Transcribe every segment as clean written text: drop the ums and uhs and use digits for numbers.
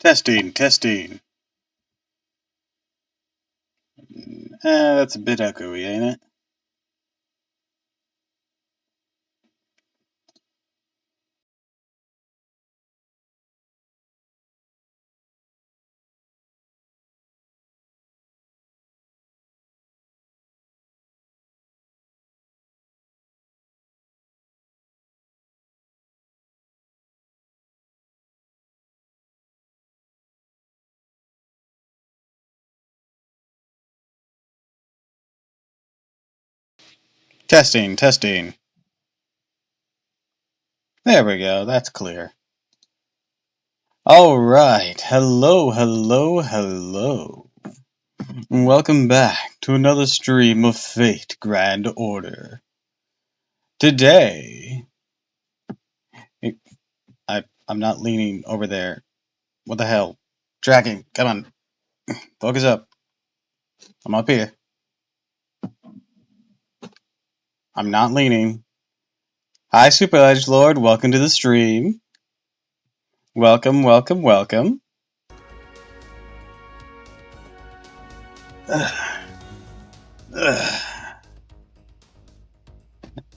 Testing, testing. That's a bit echoey, ain't it? Testing, testing. There we go, that's clear. Alright, hello, hello, hello. Welcome back to another stream of Fate Grand Order. Today... I'm not leaning over there. What the hell? Tracking, come on. Focus up. I'm up here. I'm not leaning. Hi, Super Edge Lord, welcome to the stream. Welcome, welcome, welcome.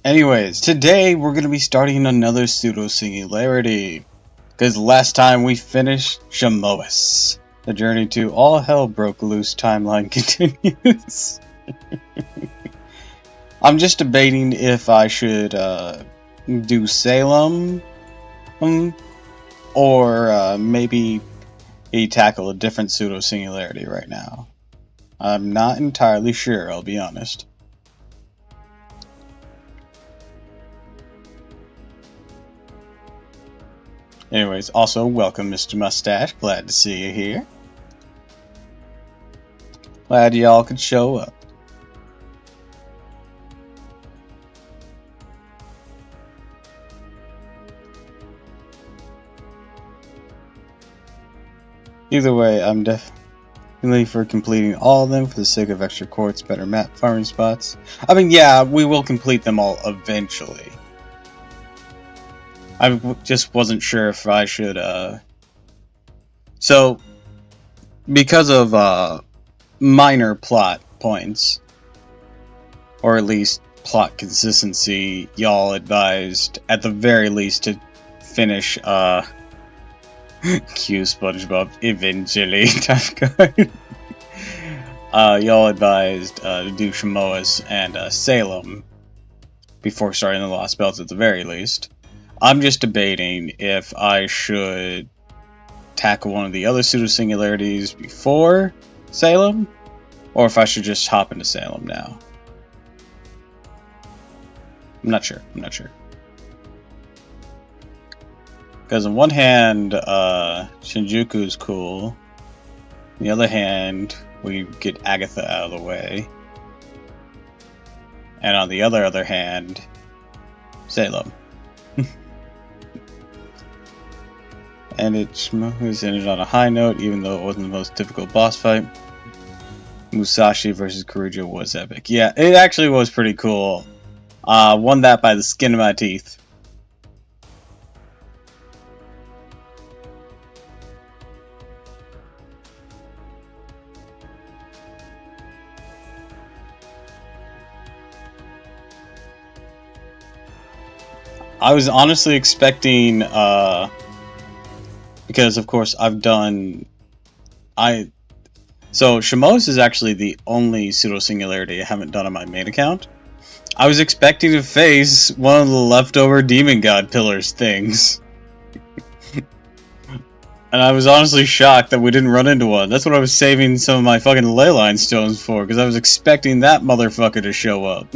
Anyways, today we're going to be starting another Pseudo Singularity. Because last time we finished Shamois. The journey to All Hell Broke Loose timeline continues. I'm just debating if I should do Salem or maybe tackle a different Pseudo Singularity right now. I'm not entirely sure, I'll be honest. Anyways, also welcome Mr. Mustache, glad to see you here. Glad y'all could show up. Either way, I'm definitely for completing all of them for the sake of extra quartz, better map farming spots. I mean, yeah, we will complete them all eventually. I just wasn't sure if I should, So, because of, minor plot points, or at least plot consistency, y'all advised, at the very least, to finish, Q SpongeBob eventually tough card. Y'all advised to do Shamois and Salem before starting the Lost Belts at the very least. I'm just debating if I should tackle one of the other Pseudo Singularities before Salem, or if I should just hop into Salem now. I'm not sure. Because on one hand, Shinjuku's cool. On the other hand, we get Agatha out of the way. And on the other hand, Salem. And it ended on a high note, even though it wasn't the most difficult boss fight. Musashi versus Kuruja was epic. Yeah, it actually was pretty cool. Won that by the skin of my teeth. I was honestly expecting, because of course I've done, so Shamois is actually the only Pseudo Singularity I haven't done on my main account. I was expecting to face one of the leftover Demon God Pillars things. And I was honestly shocked that we didn't run into one. That's what I was saving some of my fucking Leyline stones for, because I was expecting that motherfucker to show up.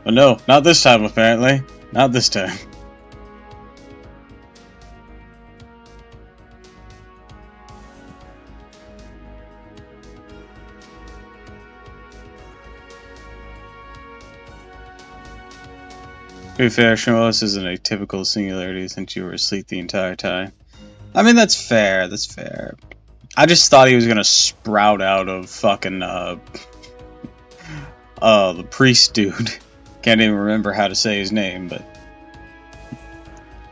But no, not this time apparently. Not this time. To be fair, Shamois isn't a typical Singularity since you were asleep the entire time. I mean, that's fair, that's fair. I just thought he was gonna sprout out of fucking, the priest dude. Can't even remember how to say his name, but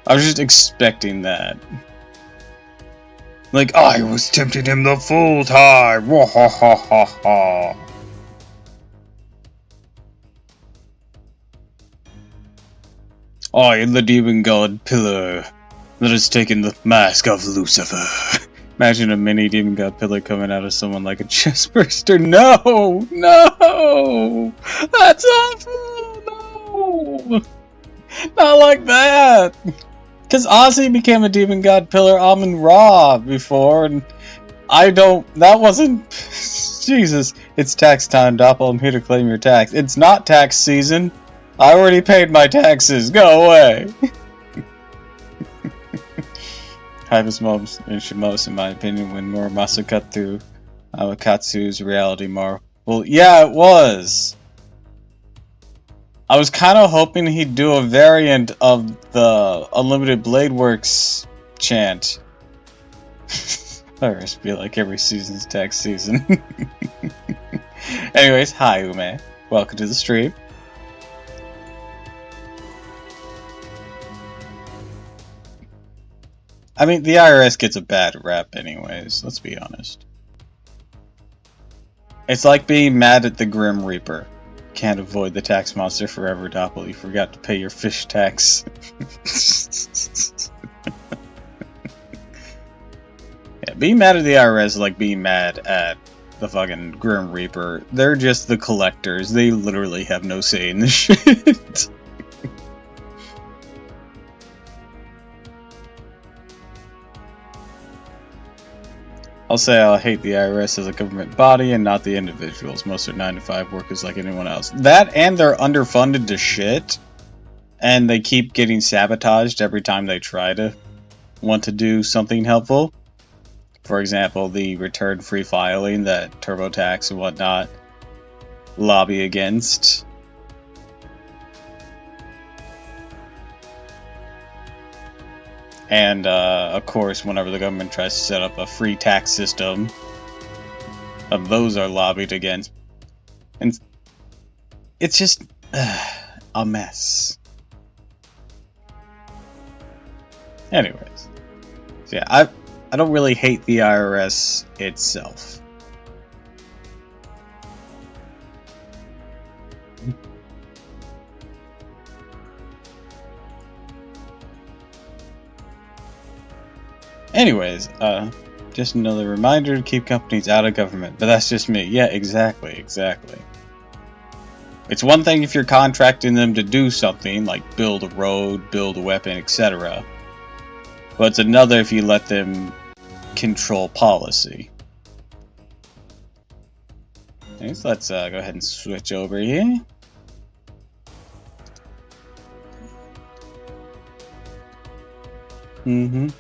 I was just expecting that. Like, I was tempting him the full time! Wahahaha! I am the demon god Pillar that has taken the mask of Lucifer. Imagine a mini demon god Pillar coming out of someone like a chest burster. No! No! That's awful! No! Not like that! Because Ozzy became a demon god Pillar Amun Ra before, and that wasn't... Jesus. It's tax time, Doppel. I'm here to claim your tax. It's not tax season. I already paid my taxes. Go away. Hype's moments and Shimos, in my opinion, when Muramatsu cut through Amakatsu's reality more. Well, yeah, it was. I was kind of hoping he'd do a variant of the Unlimited Blade Works chant. I just feel like every season's tax season. Anyways, hi Ume. Welcome to the stream. I mean, the IRS gets a bad rap anyways, let's be honest. It's like being mad at the Grim Reaper. Can't avoid the tax monster forever, Doppel. You forgot to pay your fish tax. Yeah, being mad at the IRS is like being mad at the fucking Grim Reaper. They're just the collectors. They literally have no say in this shit. I'll say I hate the IRS as a government body and not the individuals. Most are 9-to-5 workers like anyone else. That and they're underfunded to shit. And they keep getting sabotaged every time they try to want to do something helpful. For example, the return free filing that TurboTax and whatnot lobby against. And, of course, whenever the government tries to set up a free tax system, those are lobbied against. And it's just a mess. Anyways. So yeah, I don't really hate the IRS itself. Anyways, just another reminder to keep companies out of government. But that's just me. Yeah, exactly. It's one thing if you're contracting them to do something, like build a road, build a weapon, etc. But it's another if you let them control policy. Anyways, let's go ahead and switch over here. It's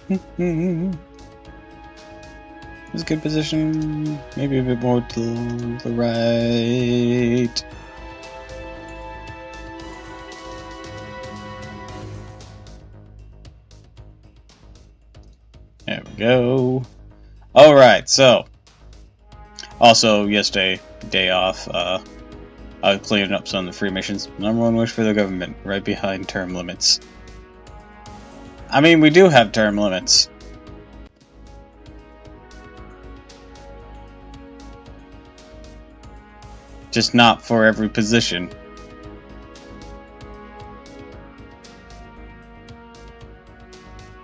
a good position, maybe a bit more to the right. There we go. Alright, so also yesterday, day off, I was cleaning up some of the free missions. Number one wish for the government, right behind term limits. I mean, we do have term limits. Just not for every position.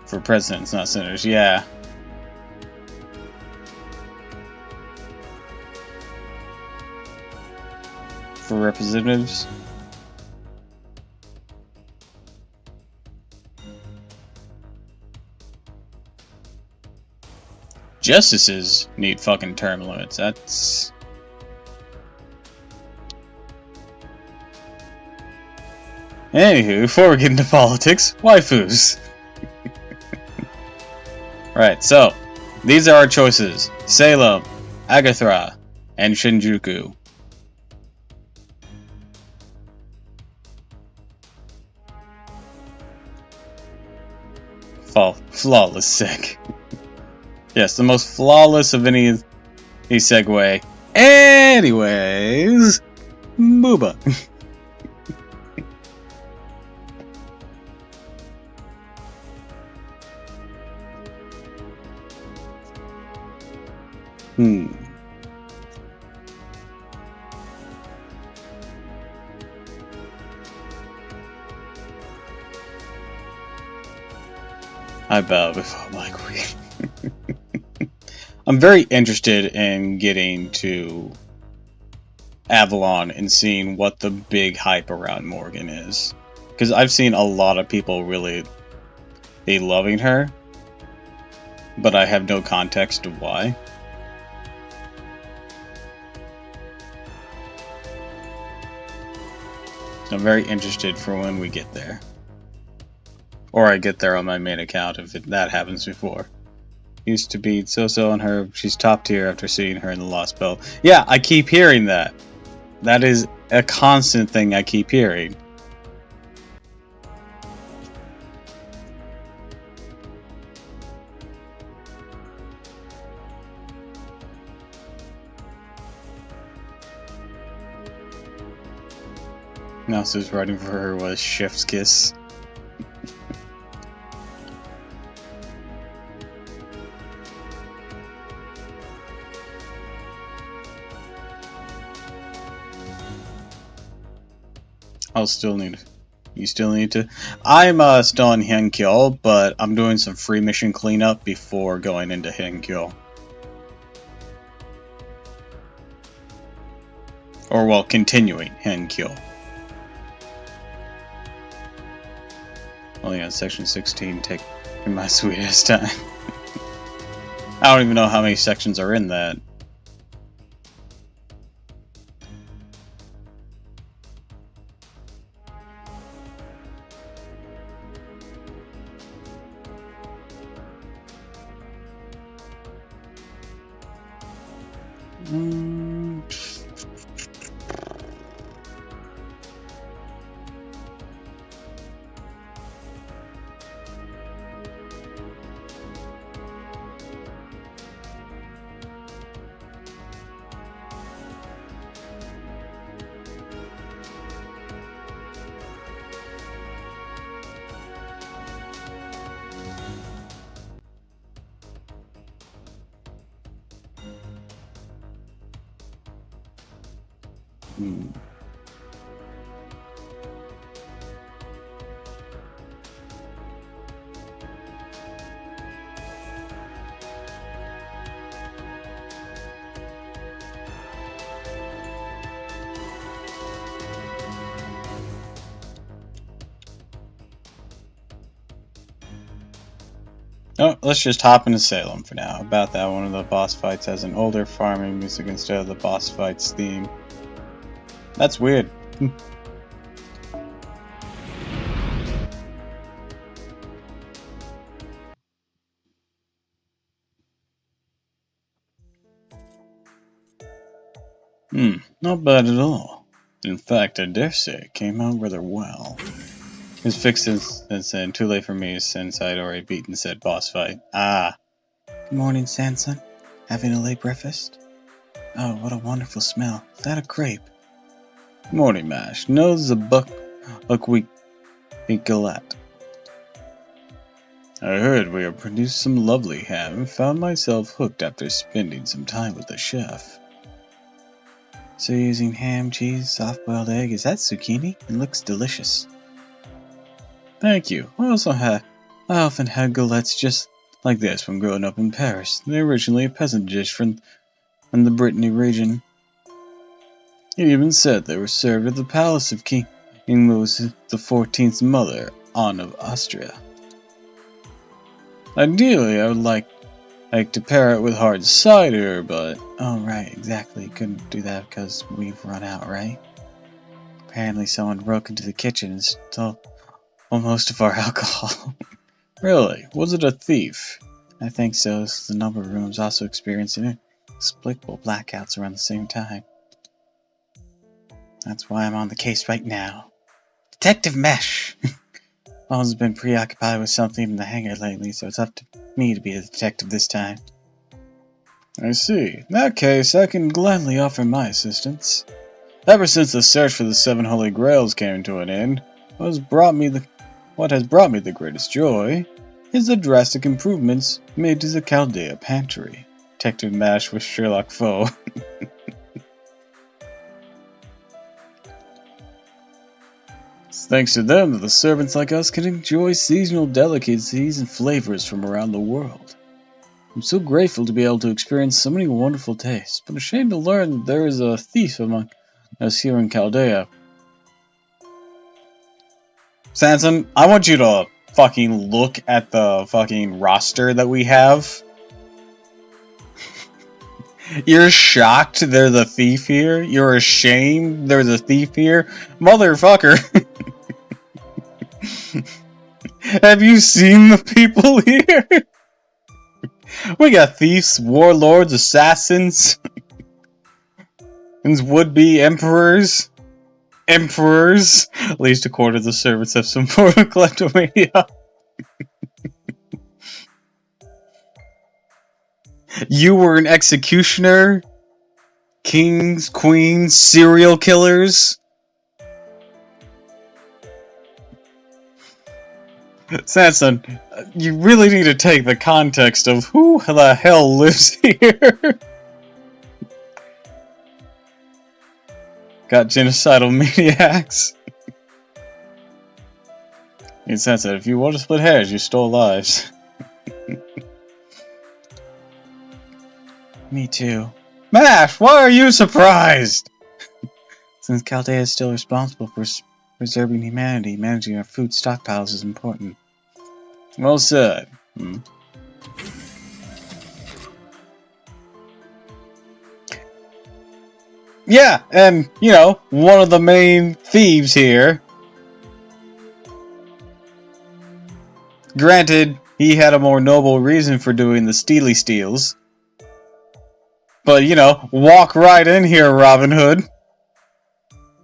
For presidents, not senators, yeah. For representatives. Justices need fucking term limits. That's... Anywho, before we get into politics, waifus. Right, so, these are our choices. Salem, Agathra, and Shinjuku. Flawless sick. Yes, the most flawless of any segue. Anyways, Booba. Hmm. I bow before my queen. I'm very interested in getting to Avalon and seeing what the big hype around Morgan is. Because I've seen a lot of people really be loving her, but I have no context of why. So I'm very interested for when we get there. Or I get there on my main account if that happens before. Used to be so-so on her, she's top tier after seeing her in the Lost Belt. Yeah, I keep hearing that. That is a constant thing I keep hearing. Nasu's writing for her was Chef's Kiss. I'll still need. You still need to. I'm still in Hyenkyo, but I'm doing some free mission cleanup before going into Hyenkyo. Or well, continuing Hyenkyo. Only on section 16, taking my sweetest time. I don't even know how many sections are in that. Oh, let's just hop into Salem for now. About that, one of the boss fights has an older farming music instead of the boss fights theme. That's weird. Not bad at all. In fact, I dare say it came out rather well. His fixes and said, too late for me since I'd already beaten said boss fight. Ah. Good morning, Sanson. Having a late breakfast? Oh, what a wonderful smell. Is that a grape? Morning, Mash. Knows the buckwheat galette. I heard we have produced some lovely ham and found myself hooked after spending some time with the chef. So you're using ham, cheese, soft-boiled egg. Is that zucchini? It looks delicious. Thank you. I often had galettes just like this when growing up in Paris. They're originally a peasant dish from the Brittany region. It even said they were served at the palace of King Louis XIV's mother, Anne of Austria. Ideally, I would like to pair it with hard cider, but... Oh, right, exactly. Couldn't do that because we've run out, right? Apparently someone broke into the kitchen and stole most of our alcohol. Really? Was it a thief? I think so. This is a number of rooms also experiencing inexplicable blackouts around the same time. That's why I'm on the case right now. Detective Mesh! Paul's been preoccupied with something in the hangar lately, so it's up to me to be the detective this time. I see. In that case, I can gladly offer my assistance. Ever since the search for the 7 Holy Grails came to an end, what has brought me the greatest joy is the drastic improvements made to the Chaldea pantry. Detective Mash with Sherlock Foe. It's thanks to them that the servants like us can enjoy seasonal delicacies and flavors from around the world. I'm so grateful to be able to experience so many wonderful tastes, but ashamed to learn that there is a thief among us here in Chaldea. Sanson, I want you to fucking look at the fucking roster that we have. You're shocked there's a thief here? You're ashamed there's a thief here? Motherfucker! Have you seen the people here? We got thieves, warlords, assassins, and would-be emperors. Emperors! At least a quarter of the servants have some form of kleptomania. You were an executioner? Kings, queens, serial killers? Sanson, you really need to take the context of who the hell lives here. Got genocidal maniacs. In sense that if you want to split hairs, you stole lives. Me too. Mash, why are you surprised? Since Chaldea is still responsible for preserving humanity, managing our food stockpiles is important. Well said. Yeah, and, you know, one of the main thieves here. Granted, he had a more noble reason for doing the steely steals. But, you know, walk right in here, Robin Hood.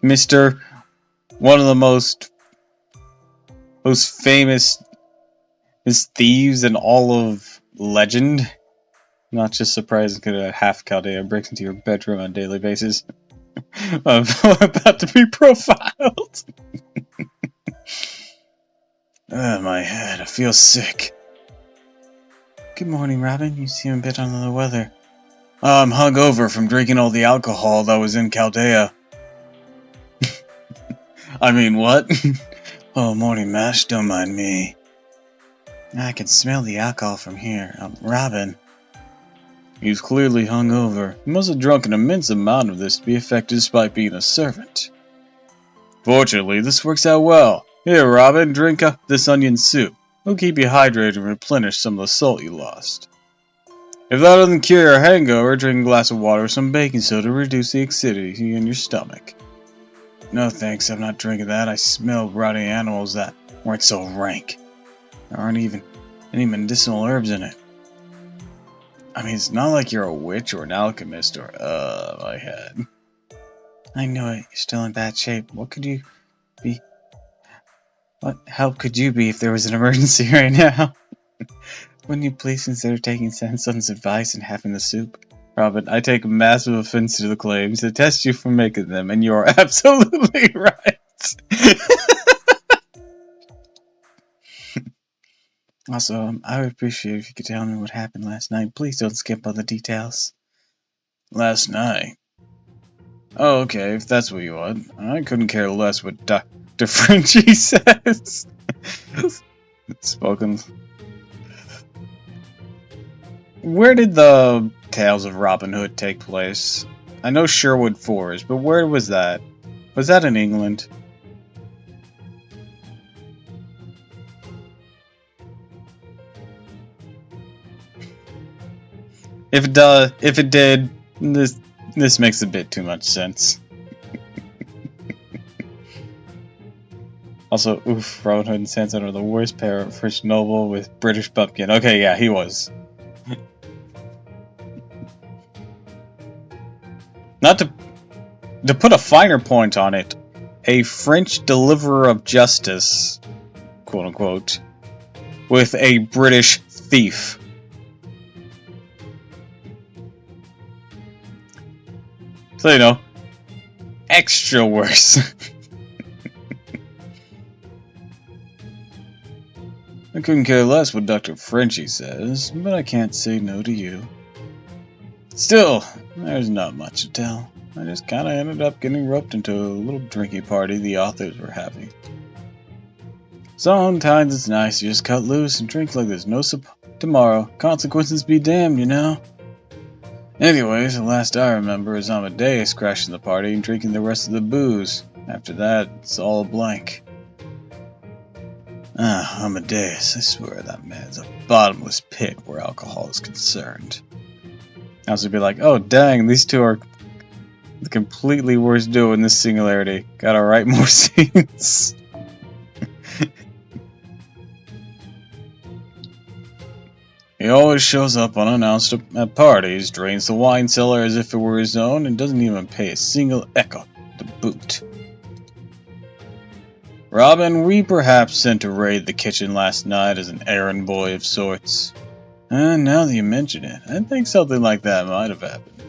Mr. One of the most famous thieves in all of legend. Not just surprising because half Chaldea breaks into your bedroom on a daily basis. I'm about to be profiled. My head, I feel sick. Good morning, Robin. You seem a bit under the weather. I'm hungover from drinking all the alcohol that was in Chaldea. I mean, what? Oh, morning, Mash, don't mind me. I can smell the alcohol from here. Robin. He's clearly hungover. He must have drunk an immense amount of this to be effective despite being a servant. Fortunately, this works out well. Here, Robin, drink up this onion soup. It'll keep you hydrated and replenish some of the salt you lost. If that doesn't cure your hangover, drink a glass of water with some baking soda to reduce the acidity in your stomach. No thanks, I'm not drinking that. I smell rotting animals that weren't so rank. There aren't even any medicinal herbs in it. I mean, it's not like you're a witch or an alchemist or, my head. I know it, you're still in bad shape. What could you be? What help could you be if there was an emergency right now? Wouldn't you please consider taking Sanson's advice and having the soup? Robin, I take massive offense to the claims. I test you for making them, and you are absolutely right. Also, I would appreciate if you could tell me what happened last night. Please don't skip all the details. Last night? Oh, okay, if that's what you want. I couldn't care less what Dr. Frenchie says. Spoken. Where did the Tales of Robin Hood take place? I know Sherwood Forest, but where was that? Was that in England? If it did, this makes a bit too much sense. Also, oof, Robin Hood and Sanson are the worst pair of French noble with British bumpkin. Okay, yeah, he was. Not to put a finer point on it, a French deliverer of justice, quote unquote, with a British thief. So, you know, extra worse. I couldn't care less what Dr. Frenchie says, but I can't say no to you. Still, there's not much to tell. I just kinda ended up getting roped into a little drinking party the authors were having. Sometimes it's nice to just cut loose and drink like there's no tomorrow. Consequences be damned, you know? Anyways, the last I remember is Amadeus crashing the party and drinking the rest of the booze. After that, it's all a blank. Ah, Amadeus, I swear that man's a bottomless pit where alcohol is concerned. I was be like, oh dang, these two are the completely worst duo in this singularity. Gotta write more scenes. He always shows up unannounced at parties, drains the wine cellar as if it were his own, and doesn't even pay a single echo to boot. Robin, we perhaps sent to raid the kitchen last night as an errand boy of sorts. Now that you mention it, I think something like that might have happened.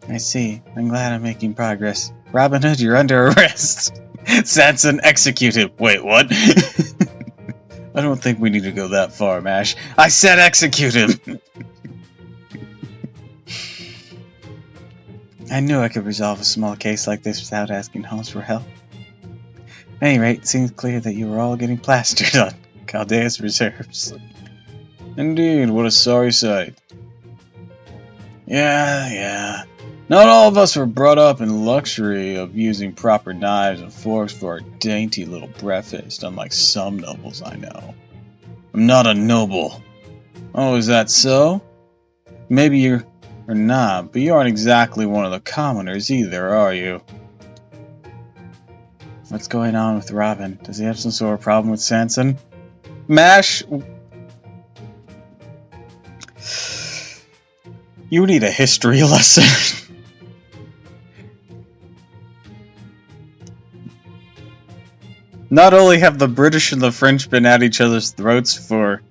I see. I'm glad I'm making progress. Robin Hood, you're under arrest. Sanson executed. Wait, what? I don't think we need to go that far, Mash. I said execute him! I knew I could resolve a small case like this without asking Holmes for help. At any rate, it seems clear that you were all getting plastered on Caldea's reserves. Indeed, what a sorry sight. Yeah. Not all of us were brought up in luxury of using proper knives and forks for our dainty little breakfast, unlike some nobles I know. I'm not a noble. Oh, is that so? Maybe you're not, but you aren't exactly one of the commoners either, are you? What's going on with Robin? Does he have some sort of problem with Sanson? Mash! You need a history lesson. Not only have the British and the French been at each other's throats for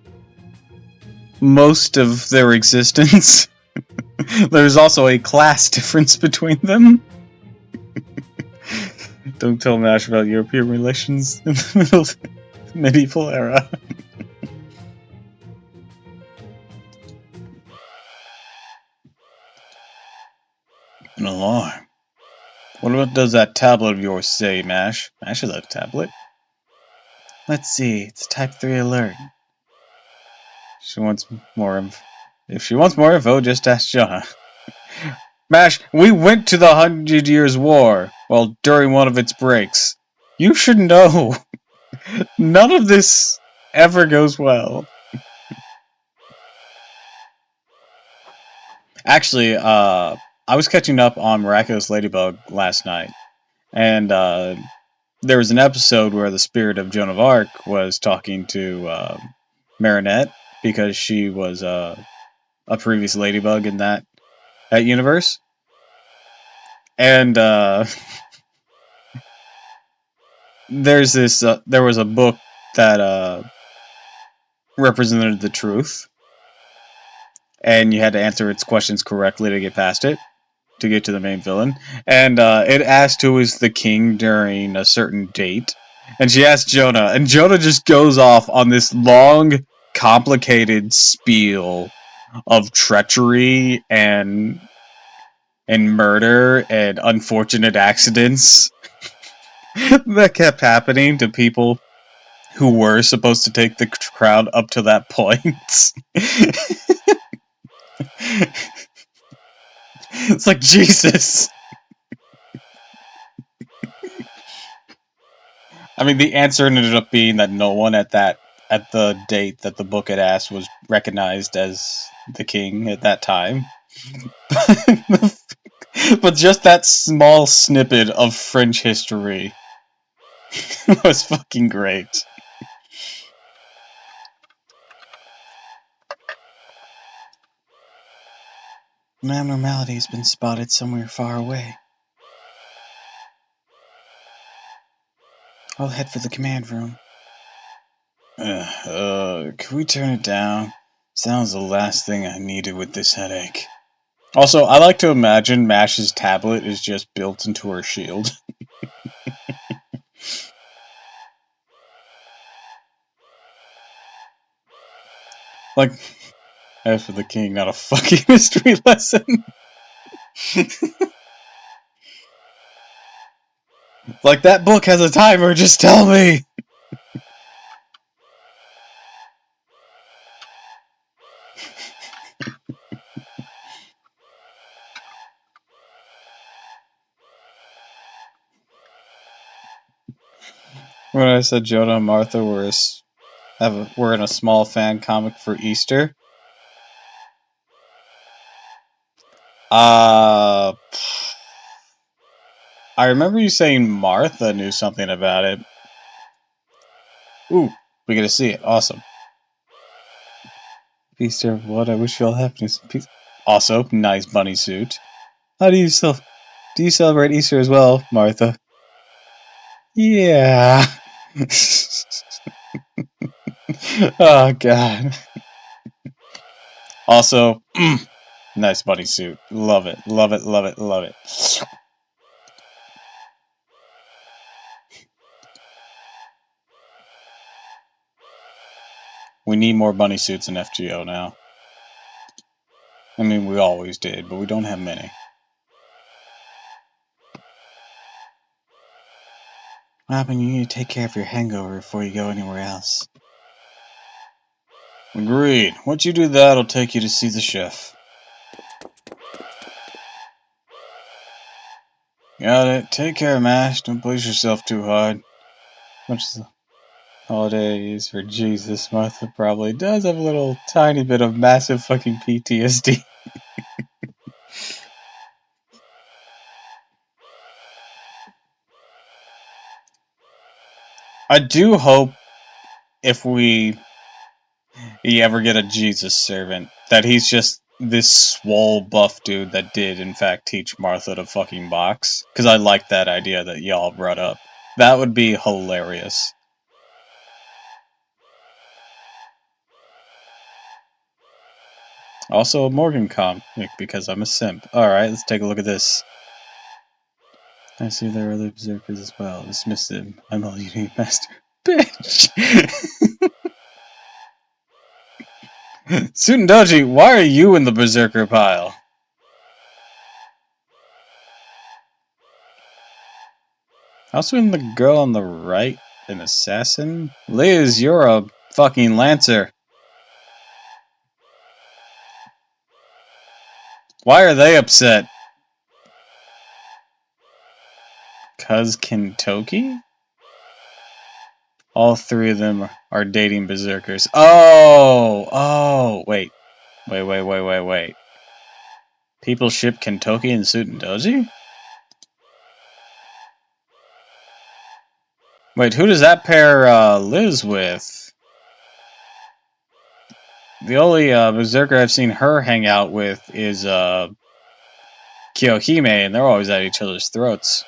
most of their existence, there's also a class difference between them. Don't tell Mash about European relations in the medieval era. An alarm. What does that tablet of yours say, Mash? Mash has a tablet? Let's see, it's type 3 alert. She wants more info. If she wants more info, just ask Jonah. Mash, we went to the 100 Years' War, well, during one of its breaks. You should know. None of this ever goes well. Actually, I was catching up on Miraculous Ladybug last night, and there was an episode where the spirit of Joan of Arc was talking to Marinette, because she was a previous Ladybug in that universe. And there's this. There was a book that represented the truth, and you had to answer its questions correctly to get past it, to get to the main villain. And it asked who was the king during a certain date, and she asked Jonah, and Jonah just goes off on this long, complicated spiel of treachery and murder and unfortunate accidents that kept happening to people who were supposed to take the crowd up to that point. It's like, Jesus. I mean, the answer ended up being that no one at the date that the book had asked was recognized as the king at that time. But just that small snippet of French history was fucking great. An abnormality has been spotted somewhere far away. I'll head for the command room. Can we turn it down? Sounds the last thing I needed with this headache. Also, I like to imagine Mash's tablet is just built into her shield. Like, As for the king, not a fucking history lesson. Like, that book has a timer, just tell me! When I said Jonah and Martha were in a small fan comic for Easter, I remember you saying Martha knew something about it. Ooh, we get to see it. Awesome. Easter of what? I wish you all happiness and peace. Also, nice bunny suit. How do you celebrate Easter as well, Martha? Yeah. Oh god. Also, nice bunny suit. Love it. Love it. Love it. Love it. We need more bunny suits in FGO now. I mean, we always did, but we don't have many. Robin, you need to take care of your hangover before you go anywhere else. Agreed. Once you do that, I'll take you to see the chef. Got it. Take care, Mash. Don't push yourself too hard. Much as the holidays for Jesus, Martha probably does have a little tiny bit of massive fucking PTSD. I do hope if you ever get a Jesus servant, that he's just this swole buff dude that did in fact teach Martha to fucking box. Because I like that idea that y'all brought up. That would be hilarious. Also a Morgan comic, because I'm a simp. Alright, let's take a look at this. I see there are other berserkers as well. Dismiss them. I'm all you need, master. Bitch! Sutendoji, why are you in the berserker pile? Also in the girl on the right, an assassin? Liz, you're a fucking lancer. Why are they upset? 'Cause Kentucky? All three of them are dating berserkers. Oh, wait. Wait. People ship Kentucky and Sutendoji? Wait, who does that pair Liz with? The only berserker I've seen her hang out with is Kyohime, and they're always at each other's throats.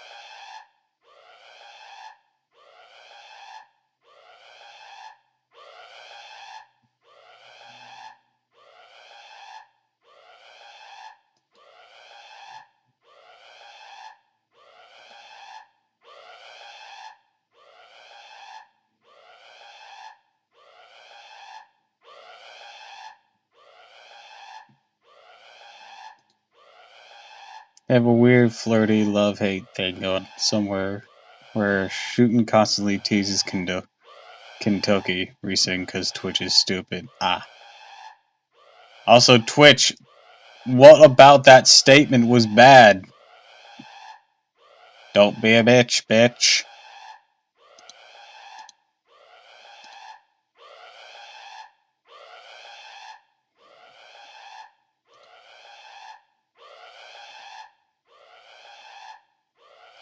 They have a weird flirty love-hate thing going somewhere where Shootin constantly teases Kentucky recently because Twitch is stupid. Also, Twitch, what about that statement was bad? Don't be a bitch.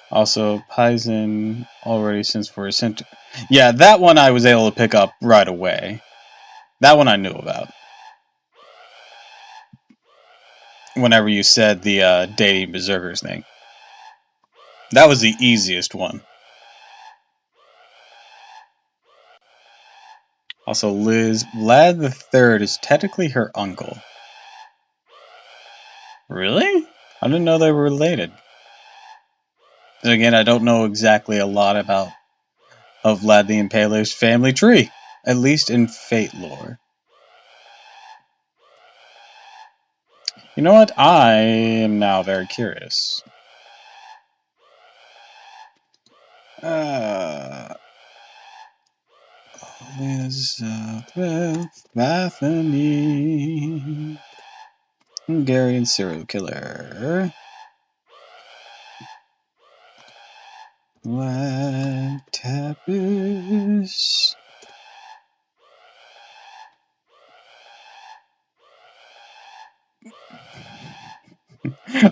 Also, Paizen already since for a center. Yeah, that one I was able to pick up right away. That one I knew about. Whenever you said the dating berserkers thing. That was the easiest one. Also, Vlad the Third is technically her uncle. Really? I didn't know they were related. Then again, I don't know exactly a lot of Vlad the Impaler's family tree, at least in Fate lore. You know what? I am now very curious. Elizabeth Bethany, Hungarian serial killer. Black tapis.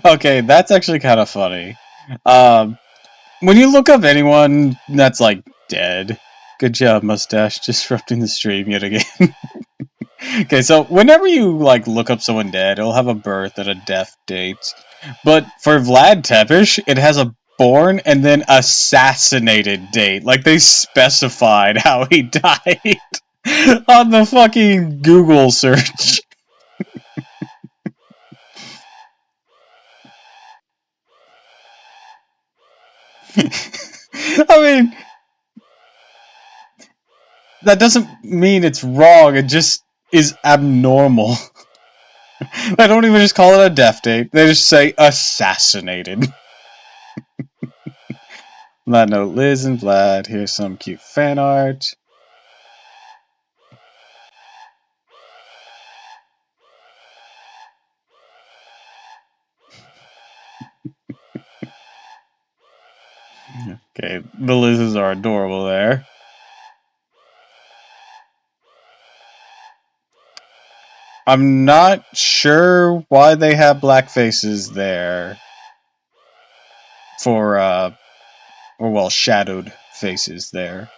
Okay, that's actually kind of funny. When you look up anyone that's like dead, good job, mustache, disrupting the stream yet again. Okay, so whenever you like look up someone dead, it'll have a birth and a death date. But for Vlad Tepes, it has a born and then assassinated date. Like they specified how he died on the fucking Google search. I mean, that doesn't mean it's wrong, it just is abnormal. They don't even just call it a death date, they just say assassinated. On that note, Liz and Vlad, here's some cute fan art. Okay, the Liz's are adorable there. I'm not sure why they have black faces there. For, or well, shadowed faces there.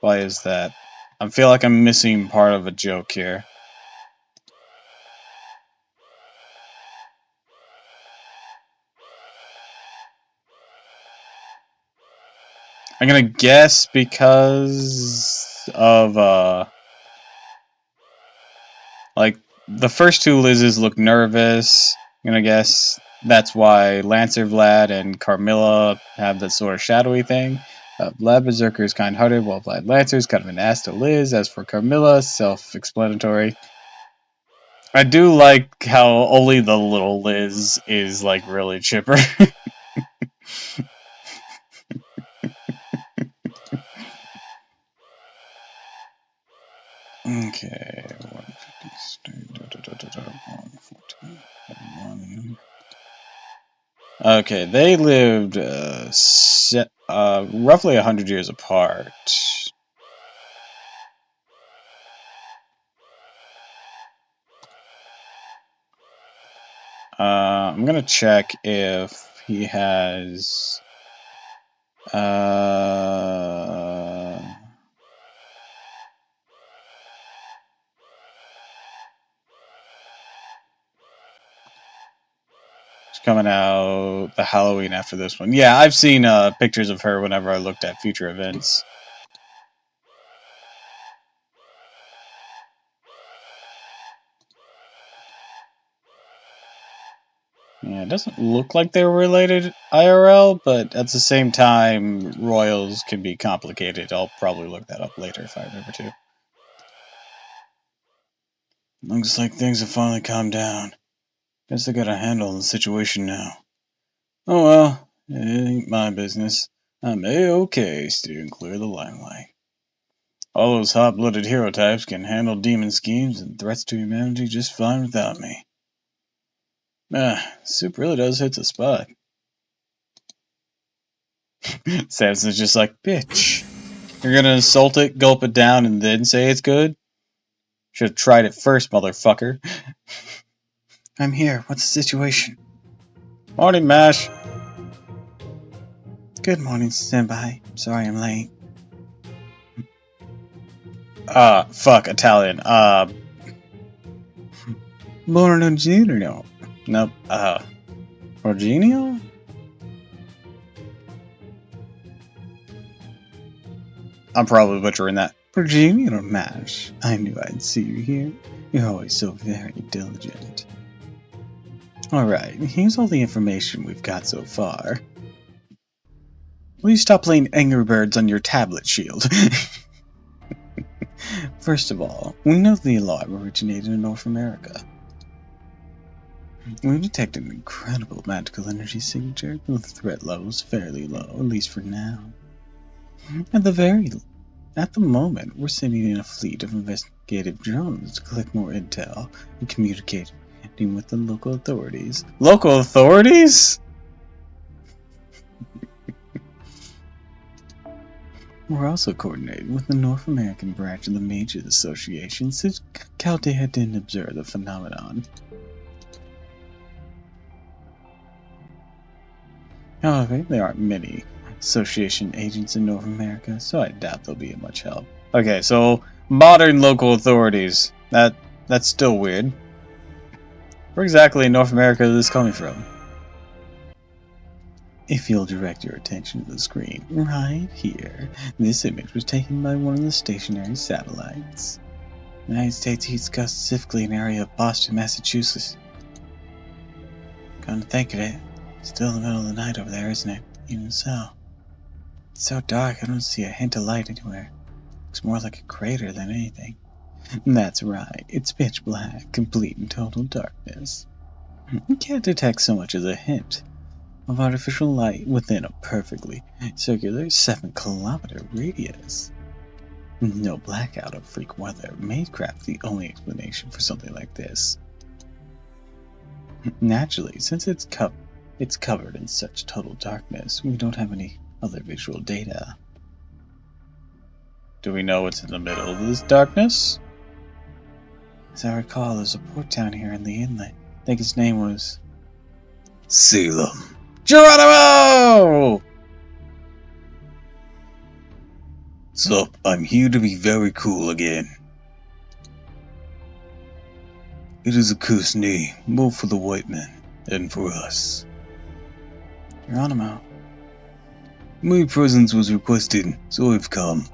Why is that? I feel like I'm missing part of a joke here. I'm gonna guess because of, like, the first two Liz's look nervous. I'm gonna guess that's why Lancer Vlad and Carmilla have that sort of shadowy thing. Vlad Berserker is kind-hearted, while Vlad Lancer is kind of an ass to Liz. As for Carmilla, self-explanatory. I do like how only the little Liz is, like, really chipper. Okay, 114. Okay, they lived roughly 100 years apart. I'm gonna check if he has. It's coming out the Halloween after this one. Yeah, I've seen pictures of her whenever I looked at future events. Yeah, it doesn't look like they were related IRL, but at the same time, royals can be complicated. I'll probably look that up later if I remember to. Looks like things have finally calmed down. Guess I got a handle on the situation now. Oh well, it ain't my business. I'm A-okay steering clear of the limelight. All those hot-blooded hero types can handle demon schemes and threats to humanity just fine without me. Soup really does hit the spot. Samson's just like, bitch. You're gonna insult it, gulp it down, and then say it's good? Should have tried it first, motherfucker. I'm here. What's the situation? Morning, Mash. Good morning, Senpai. Sorry I'm late. Fuck, Italian. Buongiorno. Nope, Orginio? I'm probably butchering that. Orginio Mash. I knew I'd see you here. You're always so very diligent. Alright, here's all the information we've got so far. Will you stop playing Angry Birds on your tablet, Shield? First of all, we know the alarm originated in North America. We detected an incredible magical energy signature with threat levels fairly low, at least for now. At the very At the moment, we're sending in a fleet of investigative drones to collect more intel and communicating with the local authorities. Local authorities? We're also coordinating with the North American branch of the Mages Association since Chaldea didn't observe the phenomenon. However, there aren't many association agents in North America, so I doubt they'll be of much help. Okay, so modern local authorities. That's still weird. Where exactly in North America is this coming from? If you'll direct your attention to the screen right here, this image was taken by one of the stationary satellites. The United States heats gust specifically in an area of Boston, Massachusetts. Come to think of it, it's still the middle of the night over there, isn't it? Even so. It's so dark I don't see a hint of light anywhere. Looks more like a crater than anything. That's right, it's pitch black, complete and total darkness. You can't detect so much as a hint of artificial light within a perfectly circular 7-kilometer radius. No blackout or freak weather may craft the only explanation for something like this. Naturally, since it's covered in such total darkness, we don't have any other visual data. Do we know what's in the middle of this darkness? As I recall, there's a port town here in the inlet. I think its name was Salem. Geronimo! Sup, I'm here to be very cool again. It is a cursed name, both for the white men and for us. Geronimo. My presence was requested, so I've come.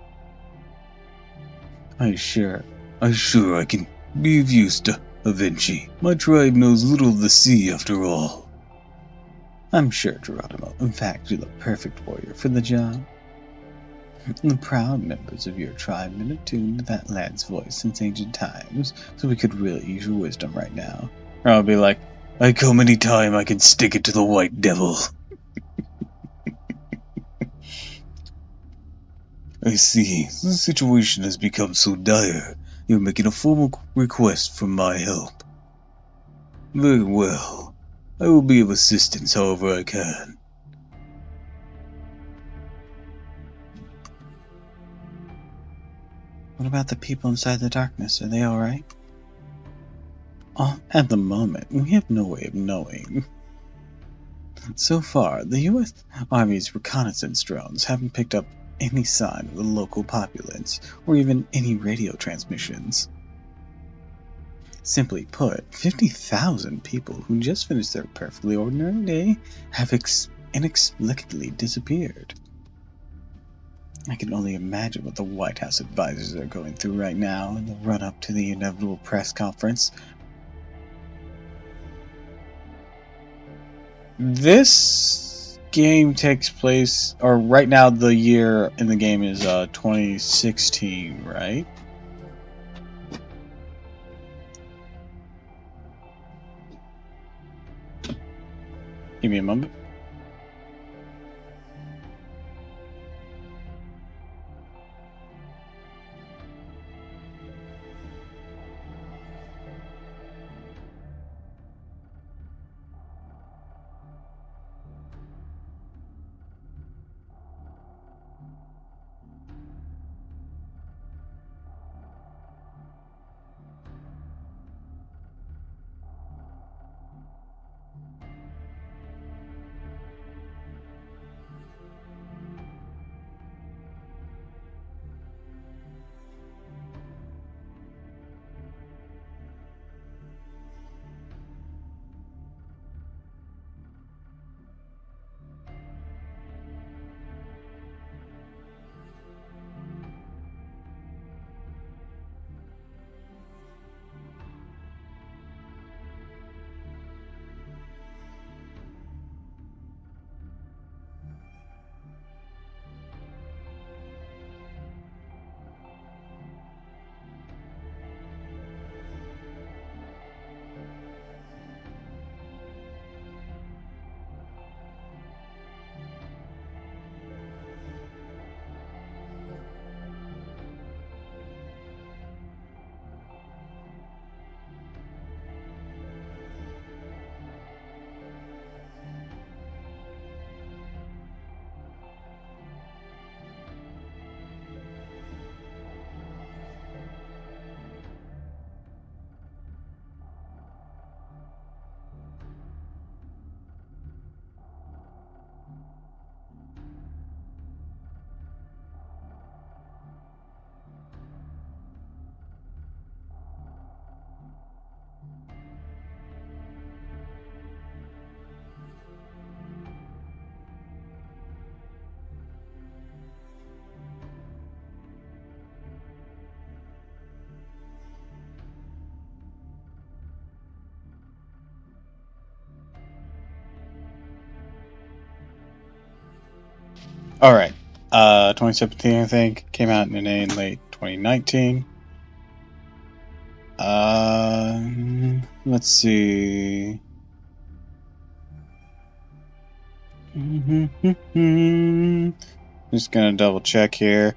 I sure I can be of use to Avinci. My tribe knows little of the sea after all. I'm sure, Geronimo. In fact, you're the perfect warrior for the job. The proud members of your tribe have been attuned to that lad's voice since ancient times, so we could really use your wisdom right now. Or I'll be like, I come any time I can stick it to the white devil. I see. The situation has become so dire. You're making a formal request for my help. Very well. I will be of assistance however I can. What about the people inside the darkness? Are they alright? At the moment, we have no way of knowing. So far, the U.S. Army's reconnaissance drones haven't picked up any sign of the local populace, or even any radio transmissions. Simply put, 50,000 people who just finished their perfectly ordinary day have inexplicably disappeared. I can only imagine what the White House advisors are going through right now in the run-up to the inevitable press conference. This game takes place, or right now the year in the game is 2016, right? Give me a moment. Alright. 2017, I think. Came out in late 2019. Let's see. Just gonna double check here.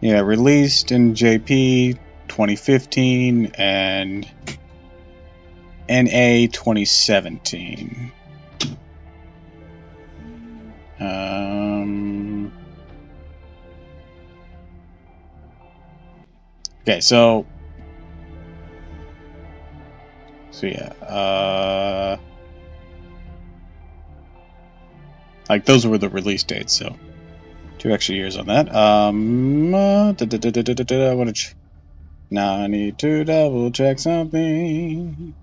Yeah, released in JP 2015 and NA 2017. Okay, so yeah, like those were the release dates, so 2 extra years on that. I want to. Now I need to double check something.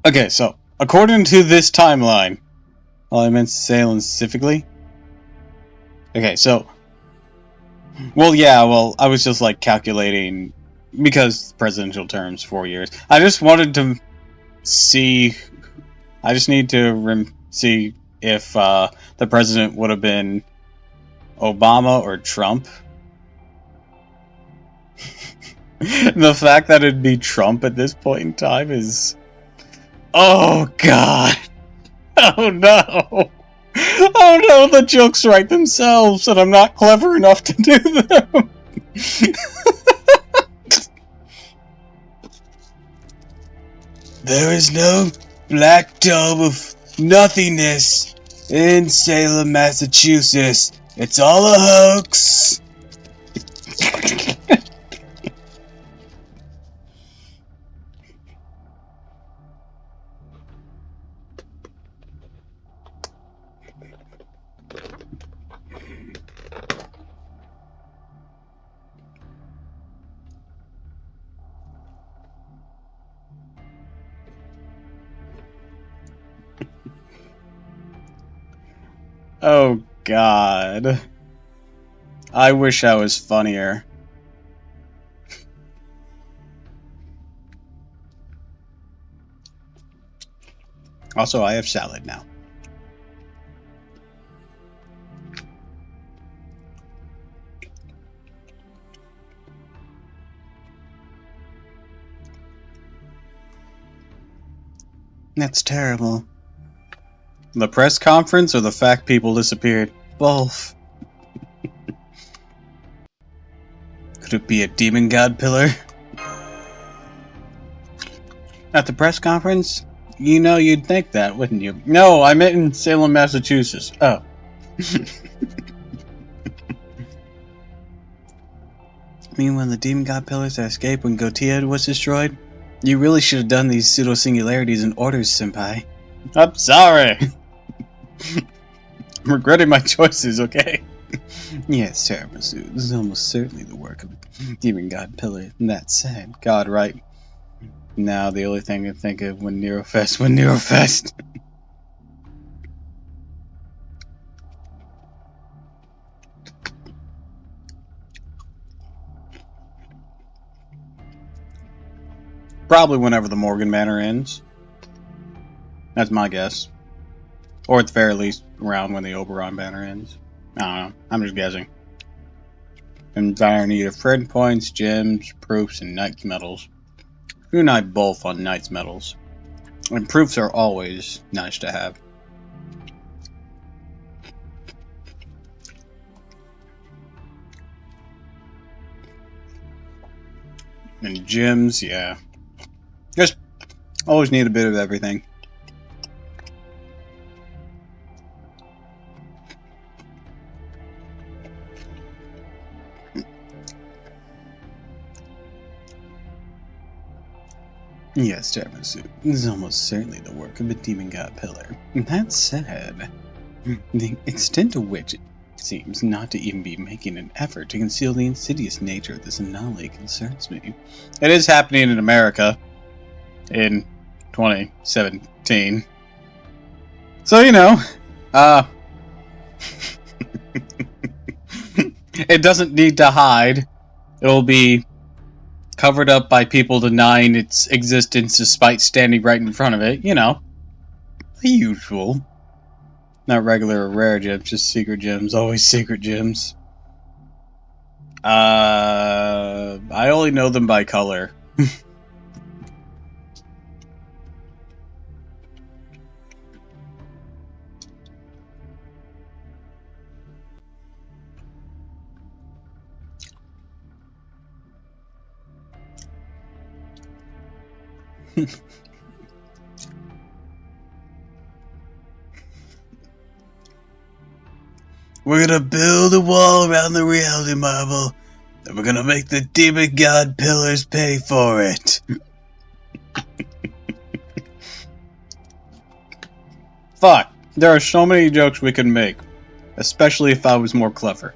Okay, so according to this timeline, well, I meant Salem specifically. Okay, so, well, yeah, well, I was just like calculating because presidential terms 4 years. I just wanted to see. I just need to see if the president would have been Obama or Trump. The fact that it'd be Trump at this point in time is. Oh, God. Oh, no. Oh, no, the jokes write themselves, and I'm not clever enough to do them. There is no black dome of nothingness in Salem, Massachusetts. It's all a hoax. Oh, God. I wish I was funnier. Also, I have salad now. That's terrible. The press conference or the fact people disappeared? Both. Could it be a demon god pillar? At the press conference? You know, you'd think that, wouldn't you? No, I meant in Salem, Massachusetts. Oh. Mean when the demon god pillars that escaped when Gautier was destroyed? You really should have done these pseudo singularities in orders, senpai. I'm sorry. I'm regretting my choices, okay? Yes, Teramasu, this is almost certainly the work of a demon god pillar. That said, God, right? Now the only thing I can think of when Neurofest. Probably whenever the Morgan Manor ends. That's my guess. Or at the very least, around when the Oberon banner ends. I don't know. I'm just guessing. In dire need of friend points, gems, proofs, and Knight's medals. You and I both on Knight's medals. And proofs are always nice to have. And gems, yeah. Just always need a bit of everything. Yes, Teramasu, this is almost certainly the work of a demon god pillar. That said, the extent to which Seems not to even be making an effort to conceal the insidious nature of this anomaly concerns me. It is happening in America in 2017. So, you know, it doesn't need to hide. It'll be covered up by people denying its existence despite standing right in front of it. You know, the usual. Not regular or rare gems, just secret gems. Always secret gems. I only know them by color. We're gonna build a wall around the reality marble, and we're gonna make the demon god pillars pay for it. Fuck, there are so many jokes we can make, especially if I was more clever.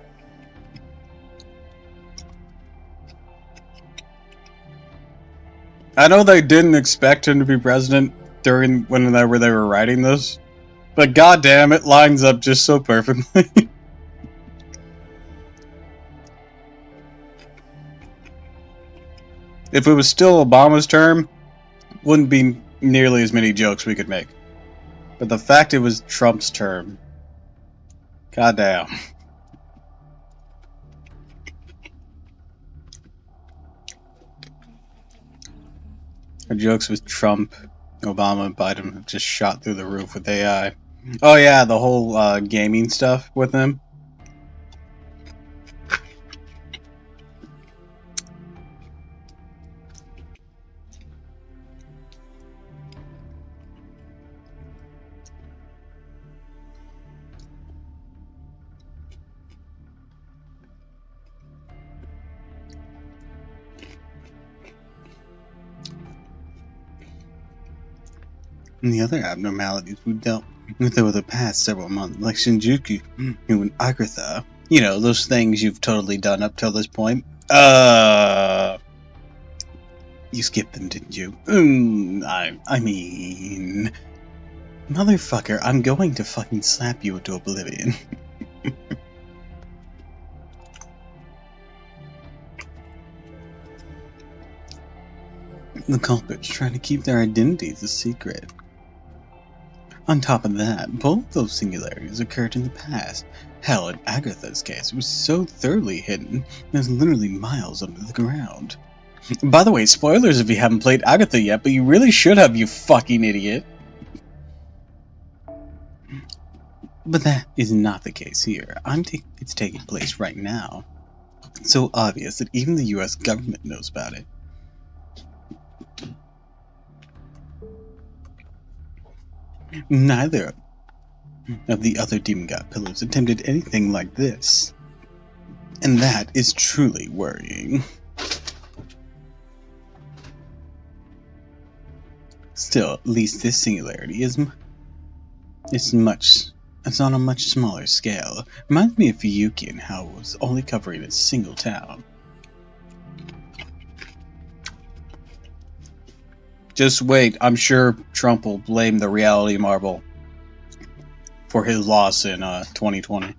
I know they didn't expect him to be president during when they were writing this, but goddamn, it lines up just so perfectly. If it was still Obama's term, wouldn't be nearly as many jokes we could make. But the fact it was Trump's term, goddamn. The jokes with Trump, Obama, and Biden have just shot through the roof with AI. Oh yeah, the whole gaming stuff with him. And the other abnormalities we've dealt with over the past several months, like Shinjuku and Agartha. You know, those things you've totally done up till this point. You skipped them, didn't you? I mean... Motherfucker, I'm going to fucking slap you into oblivion. The culprits trying to keep their identities a secret. On top of that, both those singularities occurred in the past. Hell, in Agatha's case, it was so thoroughly hidden, it was literally miles under the ground. By the way, spoilers if you haven't played Agatha yet, but you really should have, you fucking idiot. But that is not the case here. It's taking place right now. It's so obvious that even the US government knows about it. Neither of the other demon god pillars attempted anything like this. And that is truly worrying. Still, at least this singularity is on a much smaller scale. Reminds me of Fuyuki and how it was only covering a single town. Just wait, I'm sure Trump will blame the reality marble for his loss in 2020.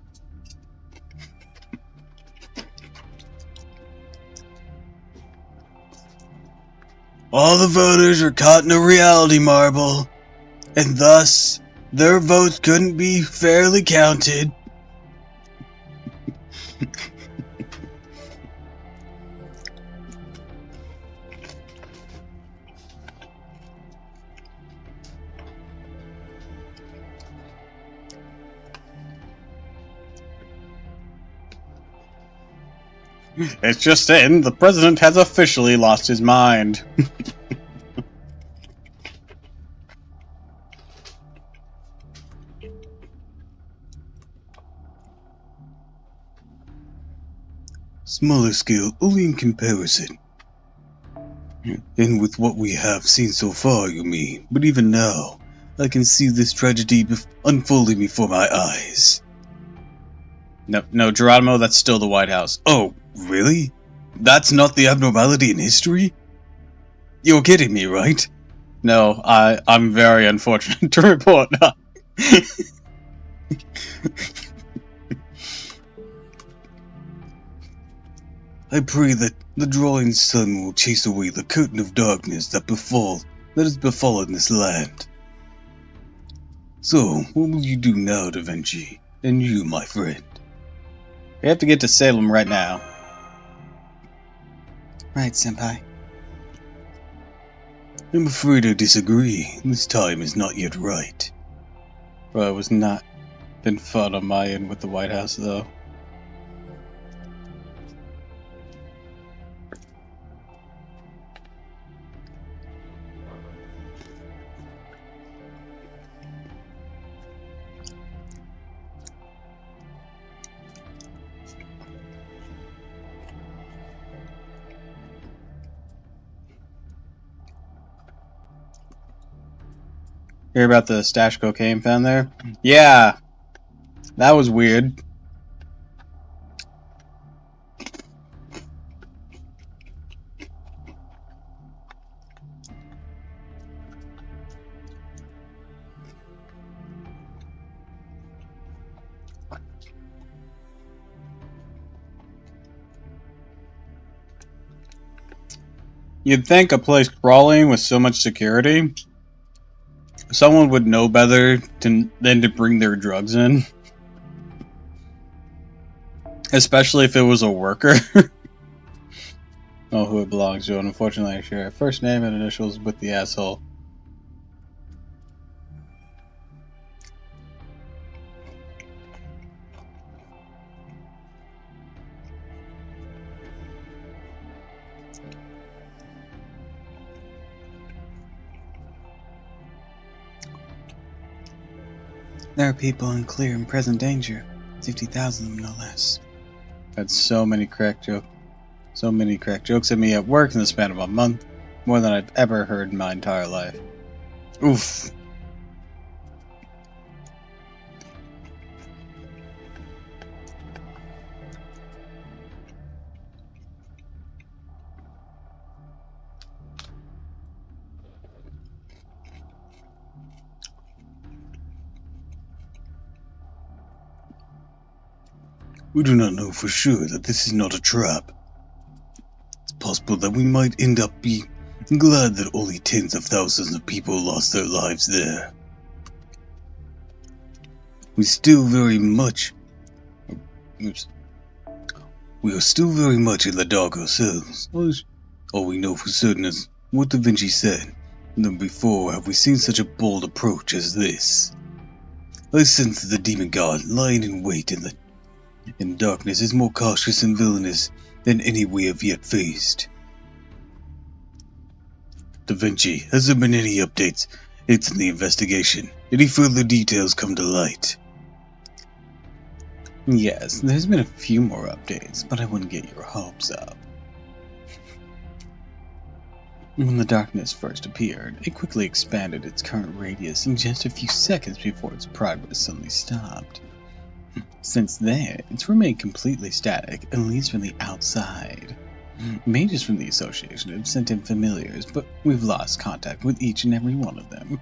All the voters are caught in a reality marble, and thus their votes couldn't be fairly counted. It's just in, the president has officially lost his mind. Smaller scale, only in comparison. And with what we have seen so far, you mean. But even now, I can see this tragedy unfolding before my eyes. No, no, Geronimo, that's still the White House. Oh, really? That's not the abnormality in history? You're kidding me, right? No, I'm very unfortunate to report. I pray that the drawing sun will chase away the curtain of darkness that has befallen this land. So, what will you do now, Da Vinci? And you, my friend? We have to get to Salem right now. Right, Senpai. I'm afraid I disagree. This time is not yet right. Bro, it was not been fun on my end with the White House, though. Hear about the stash cocaine found there? Yeah, that was weird. You'd think a place crawling with so much security, someone would know better than to bring their drugs in. Especially if it was a worker. Know who it belongs to, and unfortunately I share a first name and initials with the asshole. There are people in clear and present danger. 50,000 of them, no less. Had so many crack jokes at me at work in the span of a month. More than I've ever heard in my entire life. Oof. We do not know for sure that this is not a trap. It's possible that we might end up being glad that only tens of thousands of people lost their lives there. We are still very much in the dark ourselves. All we know for certain is what Da Vinci said. Never before have we seen such a bold approach as this. I sense that the demon god lying in wait in darkness is more cautious and villainous than any we have yet faced. Da Vinci, has there been any updates? It's in the investigation. Any further details come to light? Yes, there's been a few more updates, but I wouldn't get your hopes up. When the darkness first appeared, it quickly expanded its current radius in just a few seconds before its progress suddenly stopped. Since then, it's remained completely static, at least from the outside. Mages from the Association have sent in familiars, but we've lost contact with each and every one of them.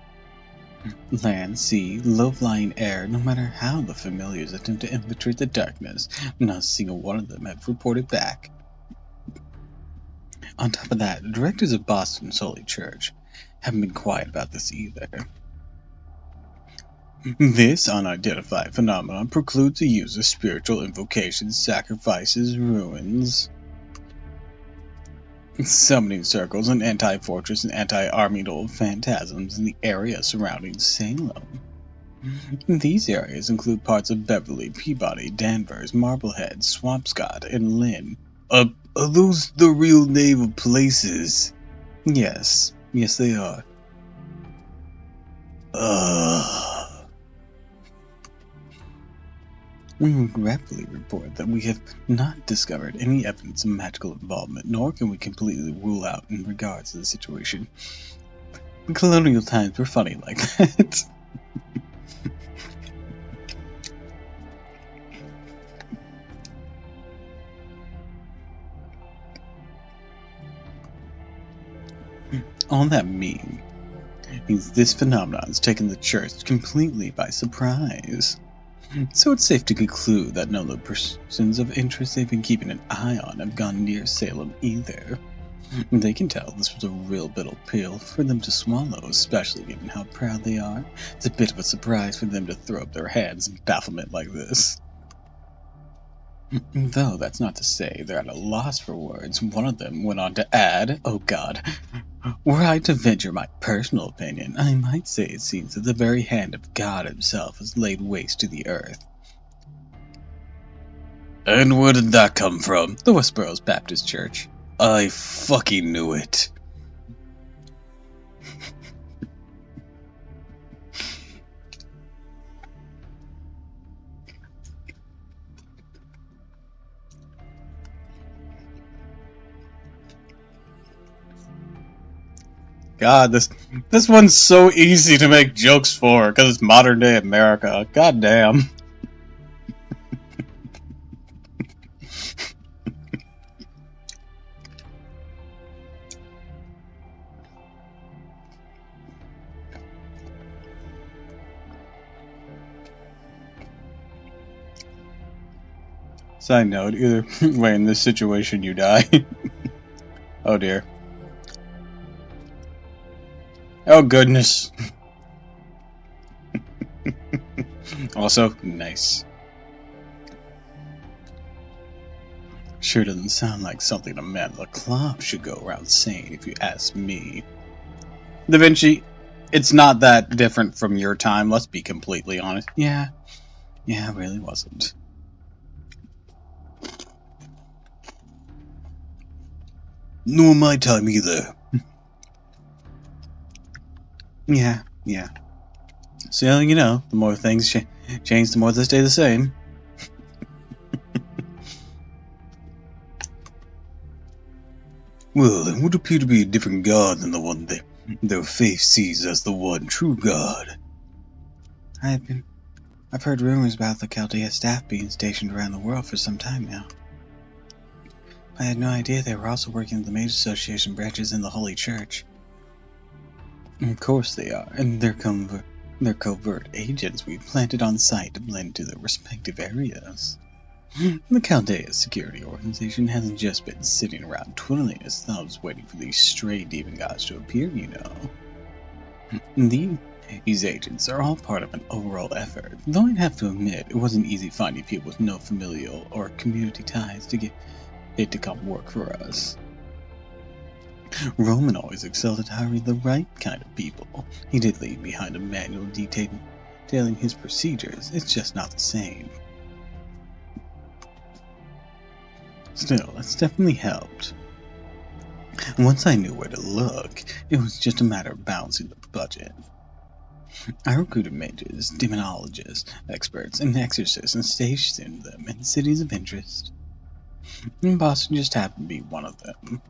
Land, sea, low-flying air, no matter how the familiars attempt to infiltrate the darkness, not a single one of them have reported back. On top of that, the directors of Boston's Holy Church haven't been quiet about this either. This unidentified phenomenon precludes the use of spiritual invocations, sacrifices, ruins, summoning circles, and anti-fortress and anti-army phantasms in the area surrounding Salem. These areas include parts of Beverly, Peabody, Danvers, Marblehead, Swampscott, and Lynn. Are those the real name of places? Yes, they are. We regretfully report that we have not discovered any evidence of magical involvement, nor can we completely rule out in regards to the situation. Colonial times were funny like that. All that means this phenomenon has taken the church completely by surprise. So it's safe to conclude that none of the persons of interest they've been keeping an eye on have gone near Salem either. They can tell this was a real bitter pill for them to swallow, especially given how proud they are. It's a bit of a surprise for them to throw up their hands in bafflement like this. Though that's not to say they're at a loss for words. One of them went on to add, oh God, were I to venture my personal opinion, I might say it seems that the very hand of God himself has laid waste to the earth. And where did that come from? The Westboro's Baptist Church. I fucking knew it. God, this one's so easy to make jokes for, because it's modern day America. God damn. Side note, either way in this situation you die. Oh dear. Oh goodness. Also, nice. Sure doesn't sound like something a man of the cloth should go around saying, if you ask me. Da Vinci, it's not that different from your time, let's be completely honest. Yeah, it really wasn't. Nor my time either. Yeah. So, you know, the more things change, the more they stay the same. Well, it would appear to be a different God than the one their faith sees as the one true God. I've heard rumors about the Chaldea staff being stationed around the world for some time now. I had no idea they were also working with the Mage Association branches in the Holy Church. Of course they are, and they're covert agents we've planted on site to blend into their respective areas. The Chaldea security organization hasn't just been sitting around twiddling its thumbs waiting for these stray demon gods to appear, you know. These agents are all part of an overall effort, though I'd have to admit it wasn't easy finding people with no familial or community ties to get it to come work for us. Roman always excelled at hiring the right kind of people. He did leave behind a manual detailing his procedures, it's just not the same. Still, it's definitely helped. Once I knew where to look, it was just a matter of balancing the budget. I recruited mages, demonologists, experts, and exorcists and stationed them in cities of interest. And Boston just happened to be one of them.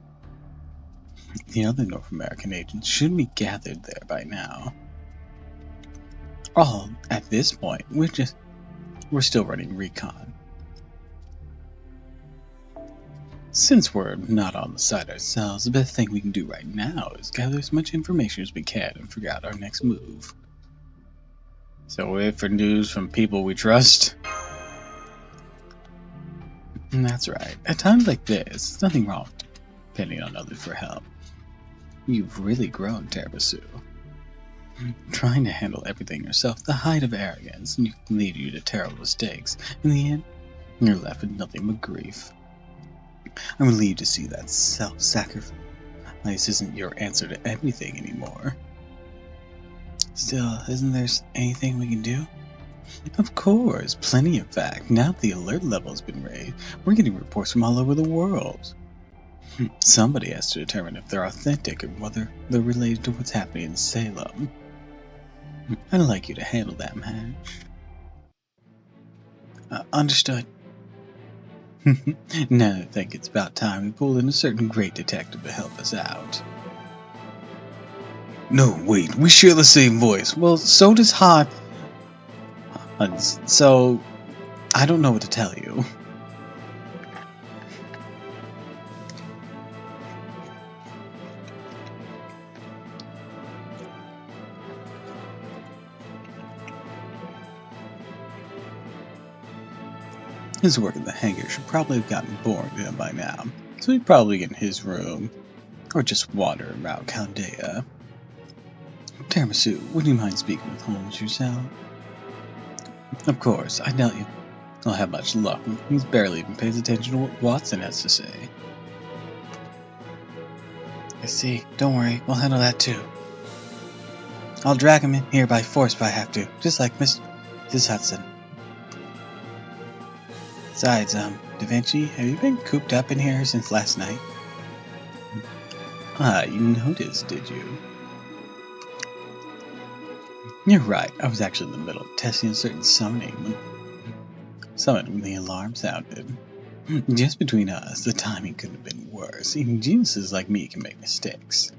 The other North American agents should be gathered there by now. All, at this point, we're still running recon. Since we're not on the site ourselves, the best thing we can do right now is gather as much information as we can and figure out our next move. So wait for news from people we trust. That's right. At times like this, there's nothing wrong with depending on others for help. You've really grown, Terbasu. Trying to handle everything yourself, the height of arrogance, and can lead you to terrible mistakes. In the end, you're left with nothing but grief. I'm relieved to see that self-sacrifice isn't your answer to everything anymore. Still, isn't there anything we can do? Of course, plenty in fact. Now that the alert level has been raised, we're getting reports from all over the world. Somebody has to determine if they're authentic or whether they're related to what's happening in Salem. I'd like you to handle that, man. Understood. Now I think it's about time we pulled in a certain great detective to help us out. No, wait, we share the same voice. Well, so does Hans. So, I don't know what to tell you. His work in the hangar should probably have gotten boring to him by now, so he'd probably get in his room, or just wander around Chaldea. Tiramisu, would you mind speaking with Holmes yourself? Of course, I doubt you'll have much luck. He's barely even pays attention to what Watson has to say. I see. Don't worry, we'll handle that too. I'll drag him in here by force if I have to, just like Mrs. Hudson. Besides, Da Vinci, have you been cooped up in here since last night? Ah, you noticed, did you? You're right, I was actually in the middle of testing a certain summon when the alarm sounded. Just between us, the timing couldn't have been worse. Even geniuses like me can make mistakes.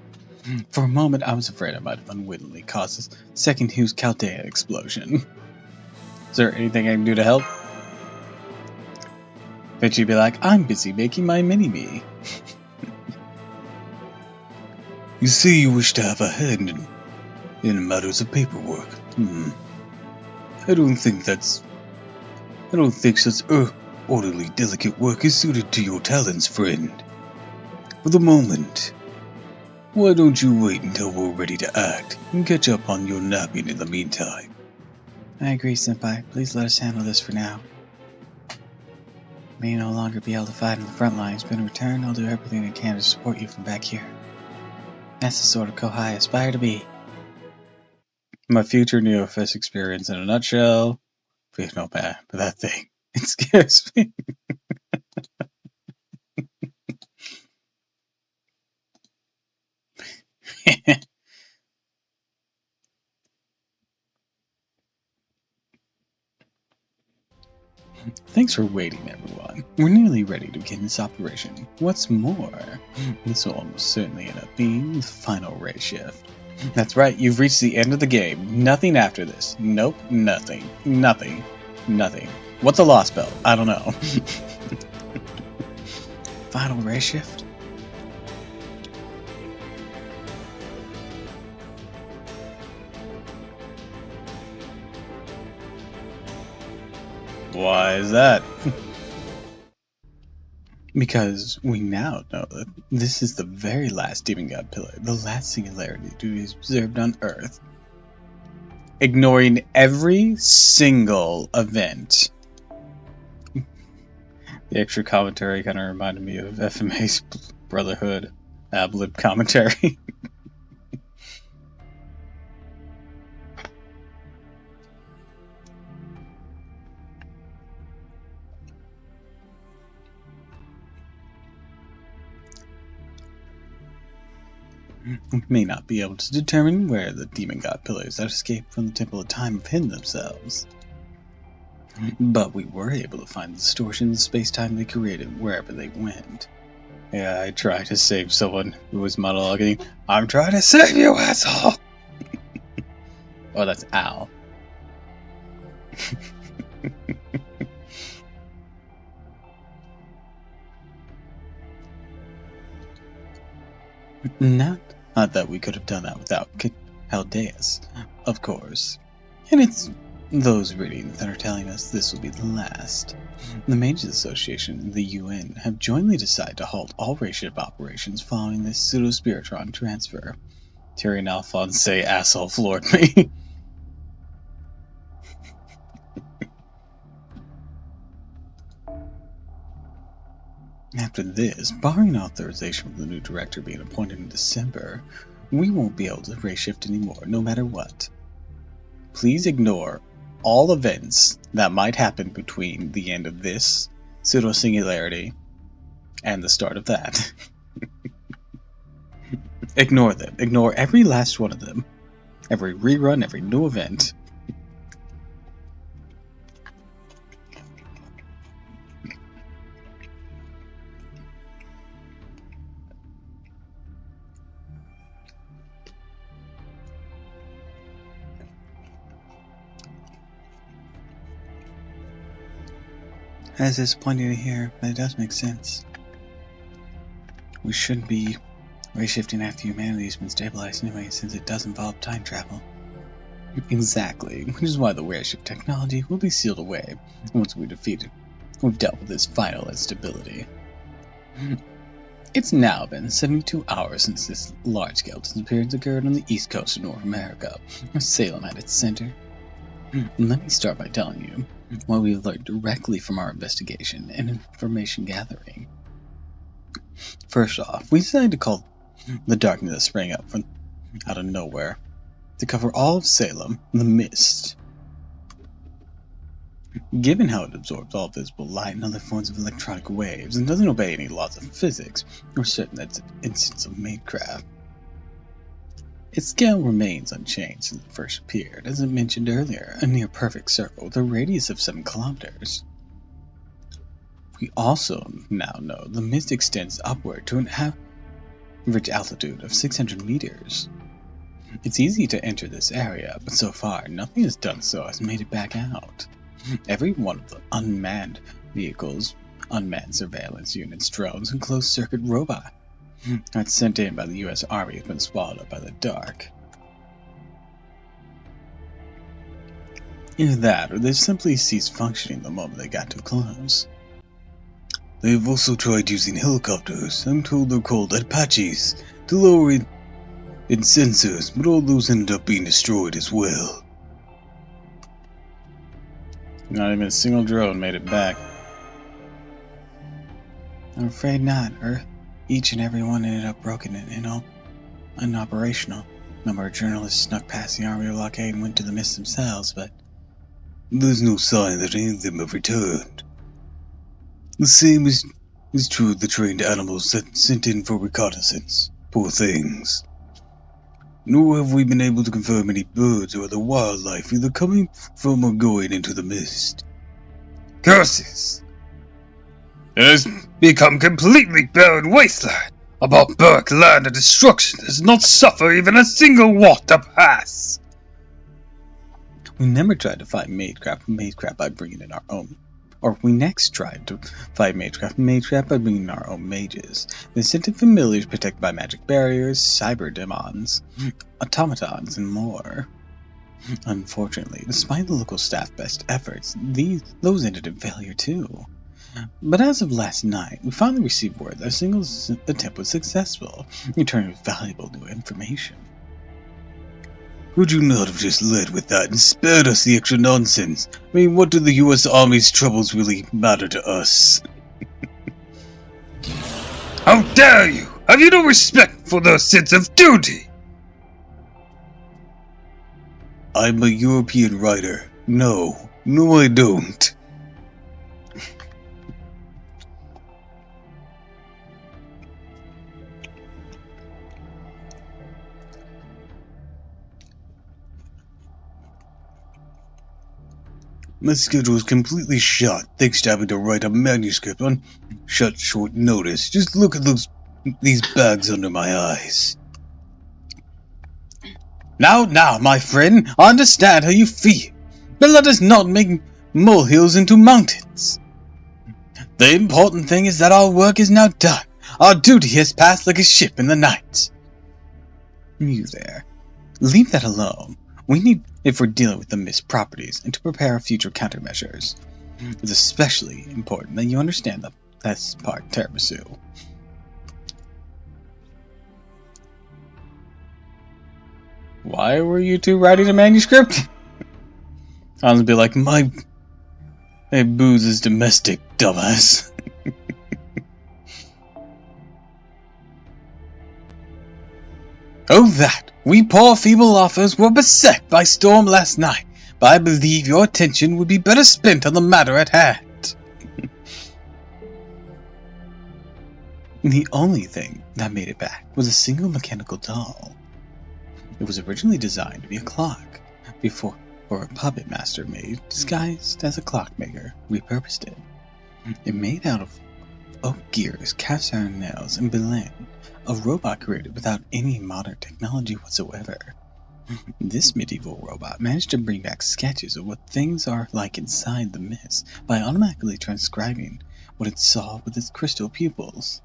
For a moment, I was afraid I might have unwittingly caused a second Hughes Chaldea explosion. Is there anything I can do to help? Vinci be like, I'm busy making my mini-me. You see, you wish to have a hand in matters of paperwork. I don't think such orderly, delicate work is suited to your talents, friend. For the moment, why don't you wait until we're ready to act, and catch up on your napping in the meantime? I agree, Senpai. Please let us handle this for now. May no longer be able to fight on the front lines, but in return, I'll do everything I can to support you from back here. That's the sort of Kohai I aspire to be. My future Neofist experience in a nutshell. Please no bad, but that thing, it scares me. Thanks for waiting, everyone. We're nearly ready to begin this operation. What's more, this will almost certainly end up being the final ray shift. That's right, you've reached the end of the game. Nothing after this. Nope, nothing. Nothing. Nothing. What's a lost belt? I don't know. Final ray shift? Why is that? Because we now know that this is the very last demon god pillar, the last singularity to be observed on Earth. Ignoring every single event. The extra commentary kind of reminded me of FMA's Brotherhood ad-lib commentary. We may not be able to determine where the demon god pillars that escaped from the Temple of Time have hidden themselves. But we were able to find the distortions of space-time they created wherever they went. Yeah, I tried to save someone who was monologuing, I'm trying to save you, asshole! Oh, that's Al. Not that we could have done that without Chaldeus, of course. And it's those readings that are telling us this will be the last. The Mages Association and the UN have jointly decided to halt all ray-ship operations following this pseudo-spiritron transfer. Tyrion Alphonse asshole floored me. After this, barring authorization from the new director being appointed in December, we won't be able to ray-shift anymore, no matter what. Please ignore all events that might happen between the end of this Pseudo Singularity and the start of that. Ignore them. Ignore every last one of them. Every rerun, every new event. As disappointing to hear, but it does make sense. We shouldn't be ray-shifting after humanity's been stabilized anyway, since it does involve time travel. Exactly, which is why the ray-shift technology will be sealed away once we defeat we've dealt with its final instability. It's now been 72 hours since this large-scale disappearance occurred on the east coast of North America, with Salem at its center. Let me start by telling you what we've learned directly from our investigation and information gathering. First off, we decided to call the darkness that sprang up from out of nowhere to cover all of Salem the mist. Given how it absorbs all visible light and other forms of electronic waves and doesn't obey any laws of physics, we're certain that it's an instance of Madecraft. Its scale remains unchanged since it first appeared, as I mentioned earlier, a near-perfect circle with a radius of 7 kilometers. We also now know the mist extends upward to an average altitude of 600 meters. It's easy to enter this area, but so far nothing has done so as made it back out. Every one of the unmanned vehicles, unmanned surveillance units, drones, and closed-circuit robot that's sent in by the U.S. Army has been swallowed up by the dark. Either that, or they've simply ceased functioning the moment they got too close. They've also tried using helicopters. I'm told they're called Apaches, to lower in sensors, but all those ended up being destroyed as well. Not even a single drone made it back. I'm afraid not, Earth. Each and every one ended up broken and unoperational. A number of journalists snuck past the Army blockade and went to the mist themselves, but there's no sign that any of them have returned. The same is true of the trained animals that sent in for reconnaissance. Poor things. Nor have we been able to confirm any birds or other wildlife either coming from or going into the mist. Curses! It has become completely barren wasteland. A barbaric land of destruction does not suffer even a single walk to pass. We never tried to fight Madecraft by bringing in our own. Or we next tried to fight Madecraft by bringing in our own mages. They sent in familiars protected by magic barriers, cyber demons, automatons, and more. Unfortunately, despite the local staff's best efforts, those ended in failure too. But as of last night, we finally received word that a single attempt was successful, returning with valuable new information. Would you not have just led with that and spared us the extra nonsense? I mean, what do the U.S. Army's troubles really matter to us? How dare you! Have you no respect for their sense of duty? I'm a European writer. No, I don't. My schedule is completely shot thanks to having to write a manuscript on short notice. Just look at these bags under my eyes. Now, my friend, I understand how you feel, but let us not make molehills into mountains. The important thing is that our work is now done. Our duty has passed like a ship in the night. You there. Leave that alone. We need if we're dealing with the mist properties and to prepare future countermeasures. It's especially important that you understand that's part tiramisu. Why were you two writing a manuscript? I'll be like, my booze is domestic, dumbass. Oh, that! We poor feeble offers were beset by storm last night, but I believe your attention would be better spent on the matter at hand. The only thing that made it back was a single mechanical doll. It was originally designed to be a clock, before a puppet master made, disguised as a clockmaker, repurposed it. It made out of oak gears, cast iron nails, and Berlin. A robot created without any modern technology whatsoever. This medieval robot managed to bring back sketches of what things are like inside the mist by automatically transcribing what it saw with its crystal pupils.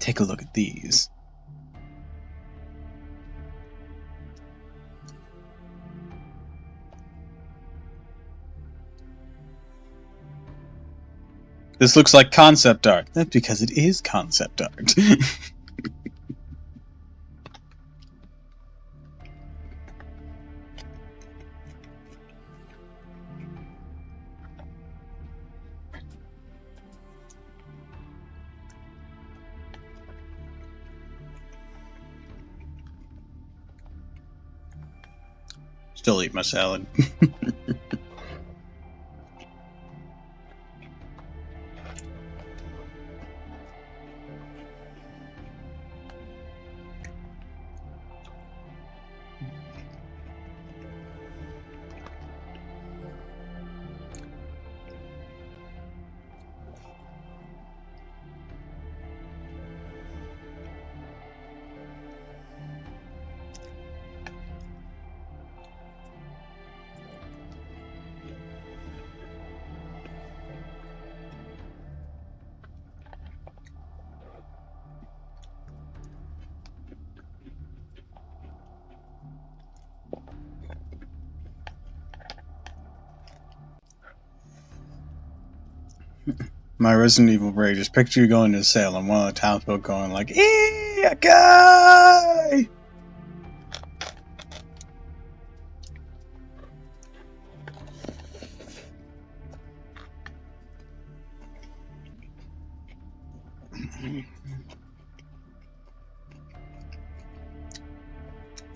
Take a look at these. This looks like concept art. That's because it is concept art. Still eat my salad. My Resident Evil brain just picture you going to Salem, one of the townsfolk going like, "Eee, a guy!"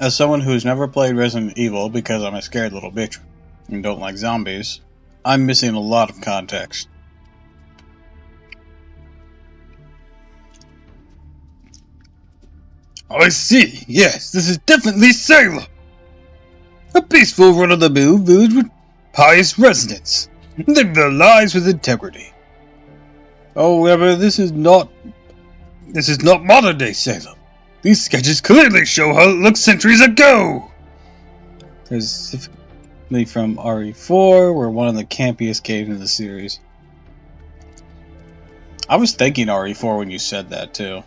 As someone who's never played Resident Evil because I'm a scared little bitch and don't like zombies, I'm missing a lot of context. I see. Yes, this is definitely Salem. A peaceful run-of-the-mill village with pious residents. Live their lives with integrity. However, this is not modern-day Salem. These sketches clearly show how it looked centuries ago. Specifically from RE4, we're one of the campiest games in the series. I was thinking RE4 when you said that too.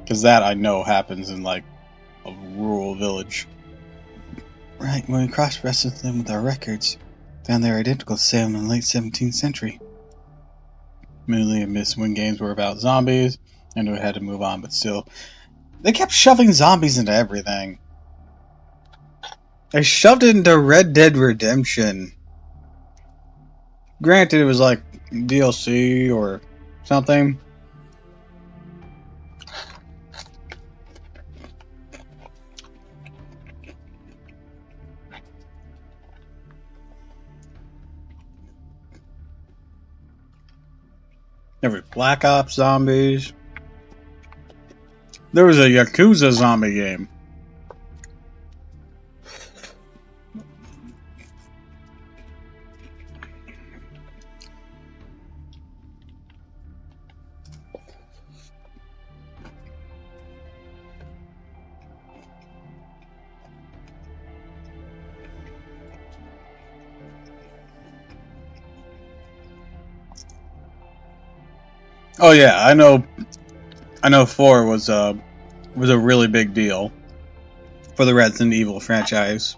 Because that I know happens in like a rural village. Right, when we cross-referenced them with our records, found they were identical to Salem in the late 17th century. Mainly amidst when games were about zombies, and we had to move on, but still. They kept shoving zombies into everything. They shoved it into Red Dead Redemption. Granted, it was like DLC or something. There was Black Ops zombies. There was a Yakuza zombie game. Oh yeah, I know 4 was a really big deal for the Resident Evil franchise.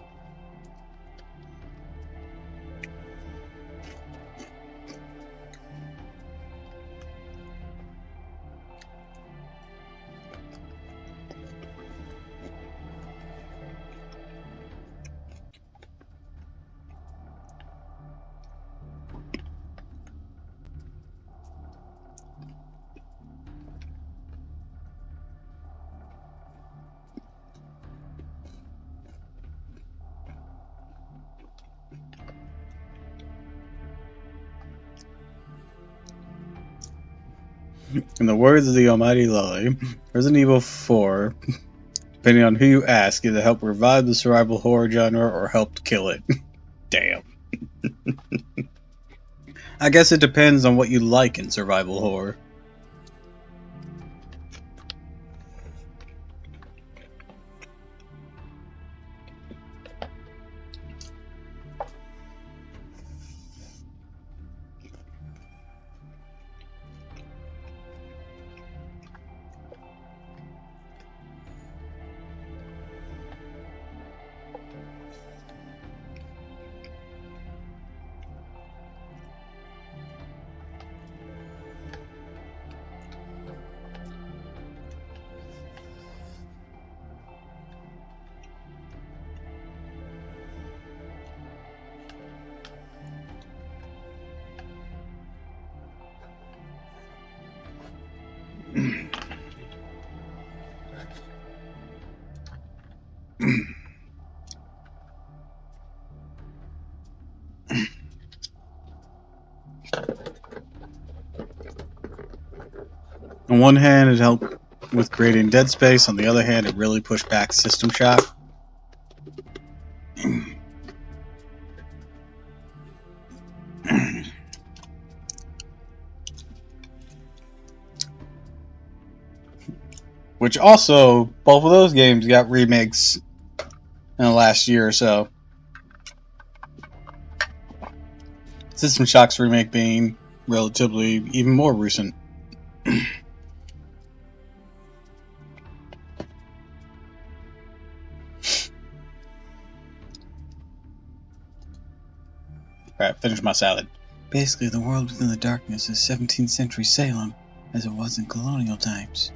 In the words of the almighty Lully, Resident Evil 4, depending on who you ask, either help revive the survival horror genre or helped kill it. Damn. I guess it depends on what you like in survival horror. On one hand, it helped with creating dead space. On the other hand, it really pushed back System Shock. Which also, both of those games got remakes in the last year or so. System Shock's remake being relatively even more recent. Alright, finish my salad. Basically, the world within the darkness is 17th century Salem, as it was in colonial times.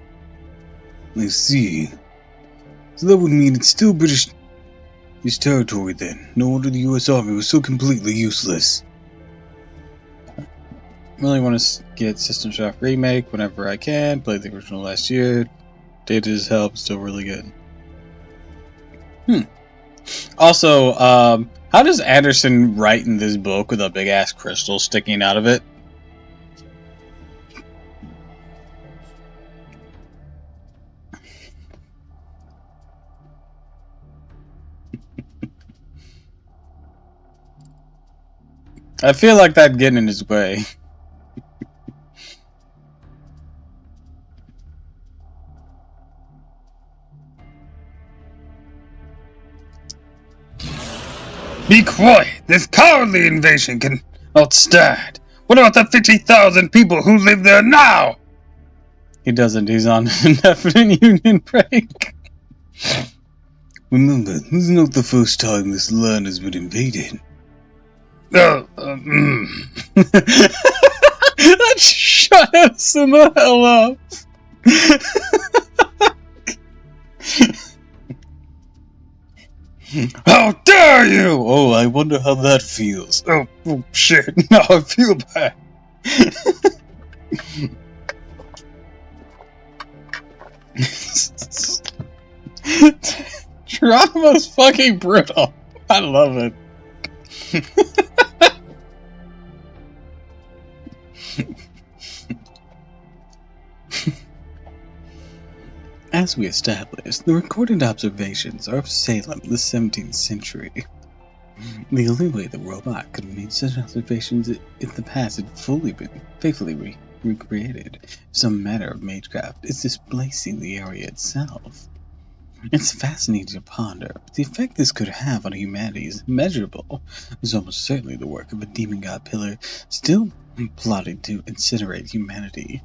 I see. So that would mean it's still British territory then. No wonder the US Army was so completely useless. Really want to get System Shock remake whenever I can. Played the original last year. Data's help, still really good. Also, how does Anderson write in this book with a big ass crystal sticking out of it? I feel like that'd get in his way. Be quiet! This cowardly invasion cannot stand! What about the 50,000 people who live there now? He doesn't, he's on an indefinite union break. Remember, this is not the first time this land has been invaded. Let's shut us the hell up. How dare you! Oh, I wonder how that feels. Oh shit, now I feel bad. Geronimo's fucking brutal. I love it. As we established, the recorded observations are of Salem, the 17th century. The only way the robot could have made such observations if the past had fully been faithfully recreated, some matter of magecraft, is displacing the area itself. It's fascinating to ponder, but the effect this could have on humanity is immeasurable. It's almost certainly the work of a demon god pillar still plotting to incinerate humanity.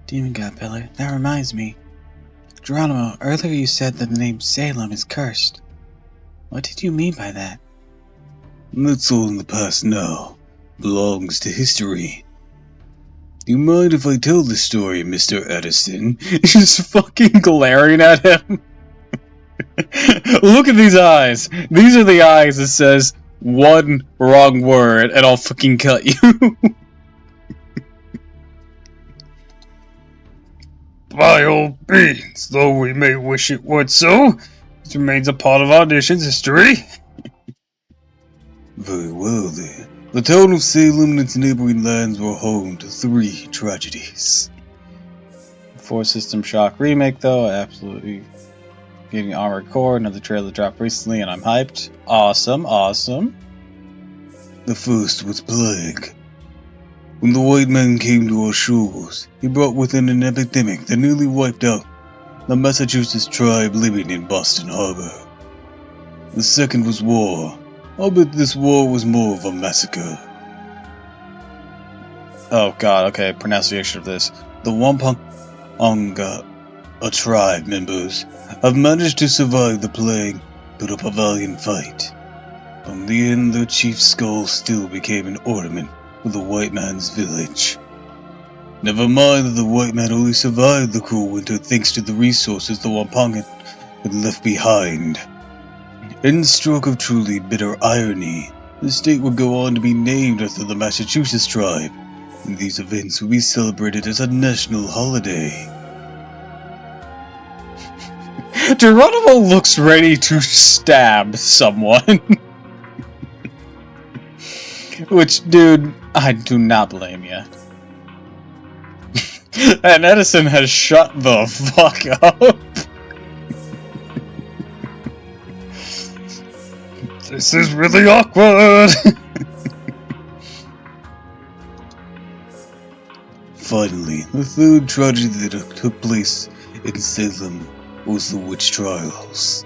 Demon god pillar, that reminds me. Geronimo, earlier you said that the name Salem is cursed. What did you mean by that? That's all in the past now. Belongs to history. Do you mind if I tell the story, Mr. Edison? Just fucking glaring at him. Look at these eyes. These are the eyes that says one wrong word and I'll fucking cut you. By all means, though we may wish it weren't so, it remains a part of our nation's history. Very well then. The town of Salem and its neighboring lands were home to 3 tragedies. For System Shock remake though, absolutely getting Armored Core, another trailer dropped recently and I'm hyped. Awesome, awesome. The first was plague. When the white man came to our shores, he brought with him an epidemic that nearly wiped out the Massachusetts tribe living in Boston Harbor. The second was war, albeit this war was more of a massacre. Oh god, okay, pronunciation of this. The Wampanoag, a tribe members, have managed to survive the plague, put up a valiant fight. In the end, their chief's skull still became an ornament for the white man's village. Never mind that the white man only survived the cruel winter thanks to the resources the Wampanoag had left behind. In a stroke of truly bitter irony, the state would go on to be named after the Massachusetts tribe, and these events would be celebrated as a national holiday. Geronimo looks ready to stab someone. Which, dude, I do not blame you. And Edison has shut the fuck up. This is really awkward. Finally, the third tragedy that took place in Salem was the witch trials.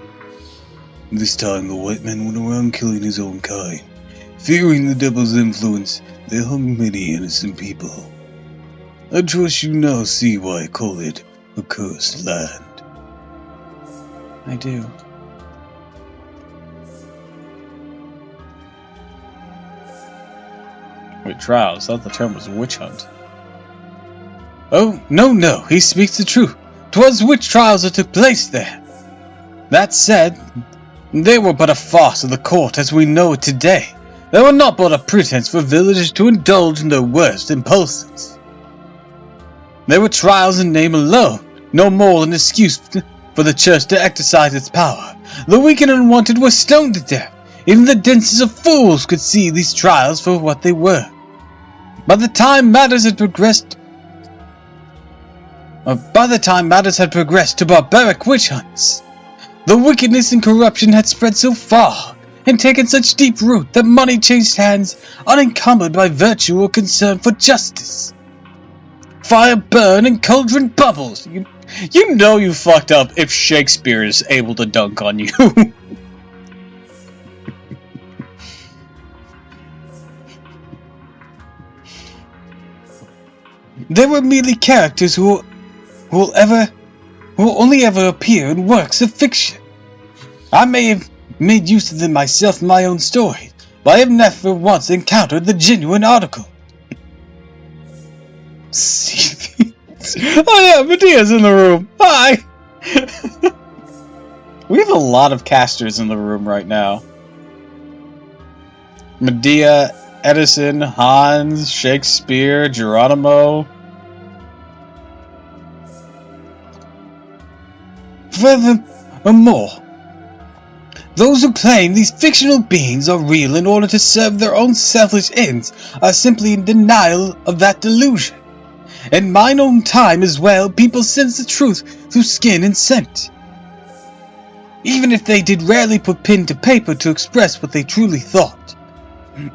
This time the white man went around killing his own kind. Fearing the devil's influence, they hung many innocent people. I trust you now see why I call it a cursed land. I do. Wait, trials? I thought the term was witch hunt. Oh, no, he speaks the truth. 'Twas witch trials that took place there. That said, they were but a farce of the court as we know it today. They were not but a pretense for villagers to indulge in their worst impulses. They were trials in name alone, no more than an excuse for the church to exercise its power. The weak and unwanted were stoned to death. Even the densest of fools could see these trials for what they were. By the time matters had progressed to barbaric witch hunts, the wickedness and corruption had spread so far and taken such deep root that money changed hands unencumbered by virtue or concern for justice. Fire burn and cauldron bubbles. You know you fucked up if Shakespeare is able to dunk on you. They were merely characters who will only ever appear in works of fiction. I may have made use of them myself in my own story, but I have never once encountered the genuine article. Oh yeah, Medea's in the room. Hi! We have a lot of casters in the room right now. Medea, Edison, Hans, Shakespeare, Geronimo. Furthermore, those who claim these fictional beings are real in order to serve their own selfish ends are simply in denial of that delusion. In mine own time as well, people sense the truth through skin and scent. Even if they did rarely put pen to paper to express what they truly thought.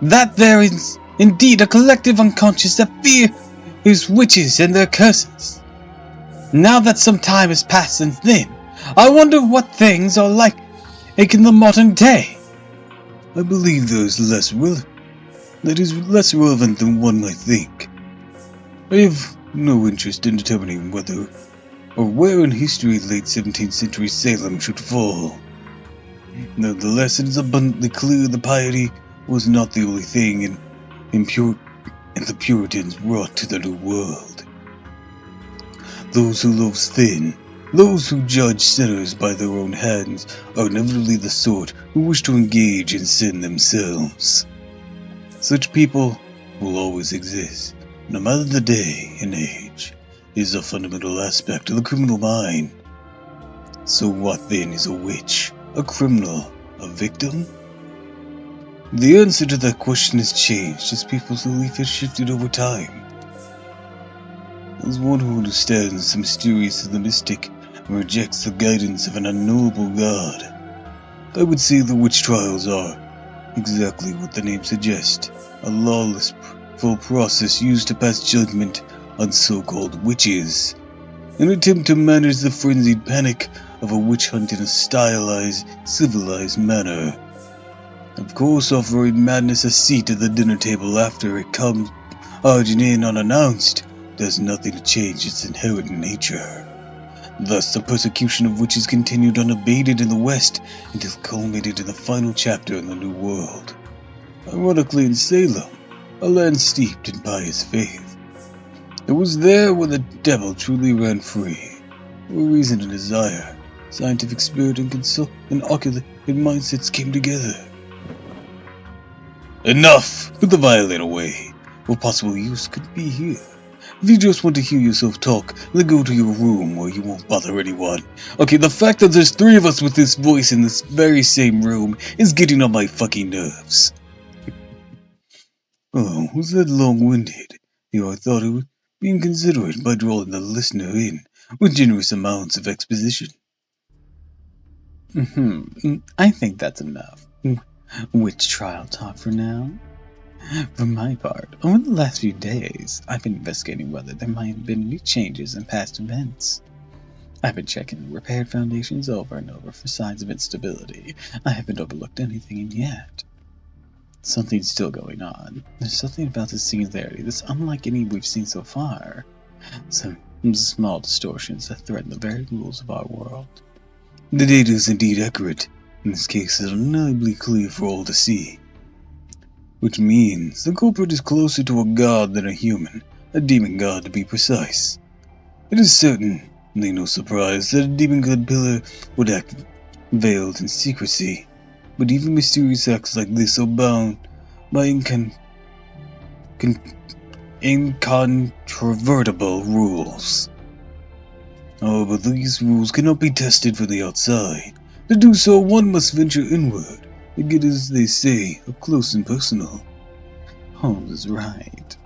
That there is indeed a collective unconscious that fears witches and their curses. Now that some time has passed since then, I wonder what things are like in the modern day. I believe that is less relevant than one might think. I have no interest in determining whether or where in history late 17th century Salem should fall. Nonetheless, it is abundantly clear the piety was not the only thing the Puritans brought to the New World. Those who loaf thin, those who judge sinners by their own hands, are inevitably the sort who wish to engage in sin themselves. Such people will always exist, no matter the day and age. It is a fundamental aspect of the criminal mind. So what then is a witch? A criminal? A victim? The answer to that question has changed as people's belief has shifted over time. As one who understands the mysterious of the mystic and rejects the guidance of an unknowable god, I would say the witch trials are exactly what the name suggests, a lawless full process used to pass judgment on so-called witches, an attempt to manage the frenzied panic of a witch hunt in a stylized, civilized manner. Of course, offering madness a seat at the dinner table after it comes barging in unannounced does nothing to change its inherent nature. Thus, the persecution of witches continued unabated in the West until culminated in the final chapter in the New World. Ironically, in Salem, a land steeped in pious faith. It was there where the devil truly ran free, where reason and desire, scientific spirit and ocular mindsets came together. Enough! Put the violin away. What possible use could be here? If you just want to hear yourself talk, then go to your room where you won't bother anyone. Okay, the fact that there's 3 of us with this voice in this very same room is getting on my fucking nerves. Oh, was that long-winded? I thought it was being considerate by drawing the listener in with generous amounts of exposition. I think that's enough. Witch trial talk for now? For my part, over the last few days, I've been investigating whether there might have been any changes in past events. I've been checking the repaired foundations over and over for signs of instability. I haven't overlooked anything yet. Something's still going on. There's something about this singularity that's unlike any we've seen so far. Some small distortions that threaten the very rules of our world. The data is indeed accurate. In this case, it's undeniably clear for all to see. Which means the culprit is closer to a god than a human, a demon god to be precise. It is certainly no surprise that a demon god pillar would act veiled in secrecy, but even mysterious acts like this are bound by incontrovertible rules. However, these rules cannot be tested from the outside. To do so, one must venture inward, and get, as they say, up close and personal. Holmes is right.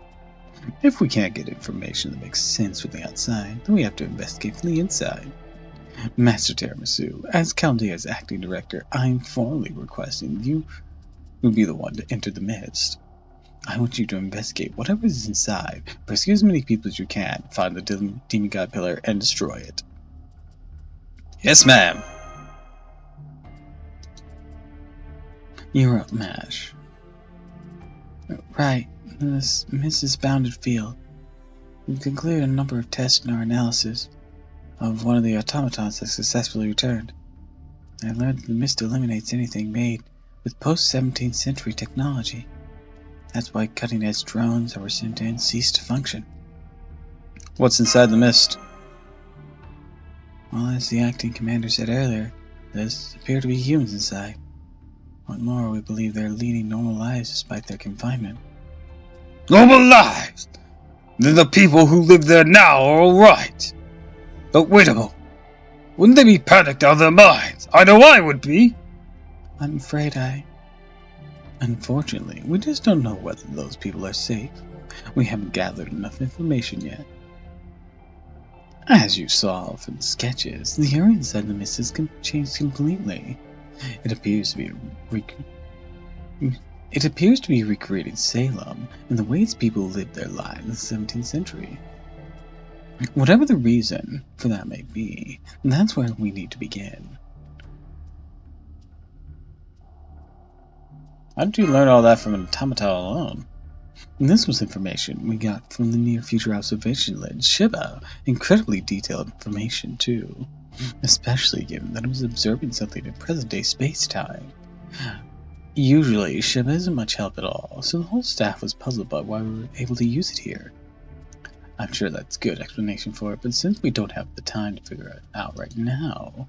If we can't get information that makes sense from the outside, then we have to investigate from the inside. Master Tiramisu, as Chaldea's acting director, I am formally requesting you will be the one to enter the midst. I want you to investigate whatever is inside, rescue as many people as you can, find the demon god pillar, and destroy it. Yes, ma'am. You're up, Mash. Right, this Mrs. Bounded field. We've concluded a number of tests in our analysis of one of the automatons that successfully returned. I learned that the mist eliminates anything made with post-17th century technology. That's why cutting-edge drones that were sent in ceased to function. What's inside the mist? Well, as the acting commander said earlier, there appear to be humans inside. What more, we believe they're leading normal lives despite their confinement. Normal lives? Then the people who live there now are alright. But wait a moment. Wouldn't they be panicked out of their minds? I know I would be. I'm afraid Unfortunately, we just don't know whether those people are safe. We haven't gathered enough information yet. As you saw from the sketches, the area inside the mist has changed completely. It appears to be recreating Salem and the way its people lived their lives in the 17th century. Whatever the reason for that may be, that's where we need to begin. How did you learn all that from an automaton alone? And this was information we got from the near future observation lens, Shiva. Incredibly detailed information, too. Especially given that it was observing something in present-day space-time. Usually, Shiva isn't much help at all, so the whole staff was puzzled by why we were able to use it here. I'm sure that's a good explanation for it, but since we don't have the time to figure it out right now,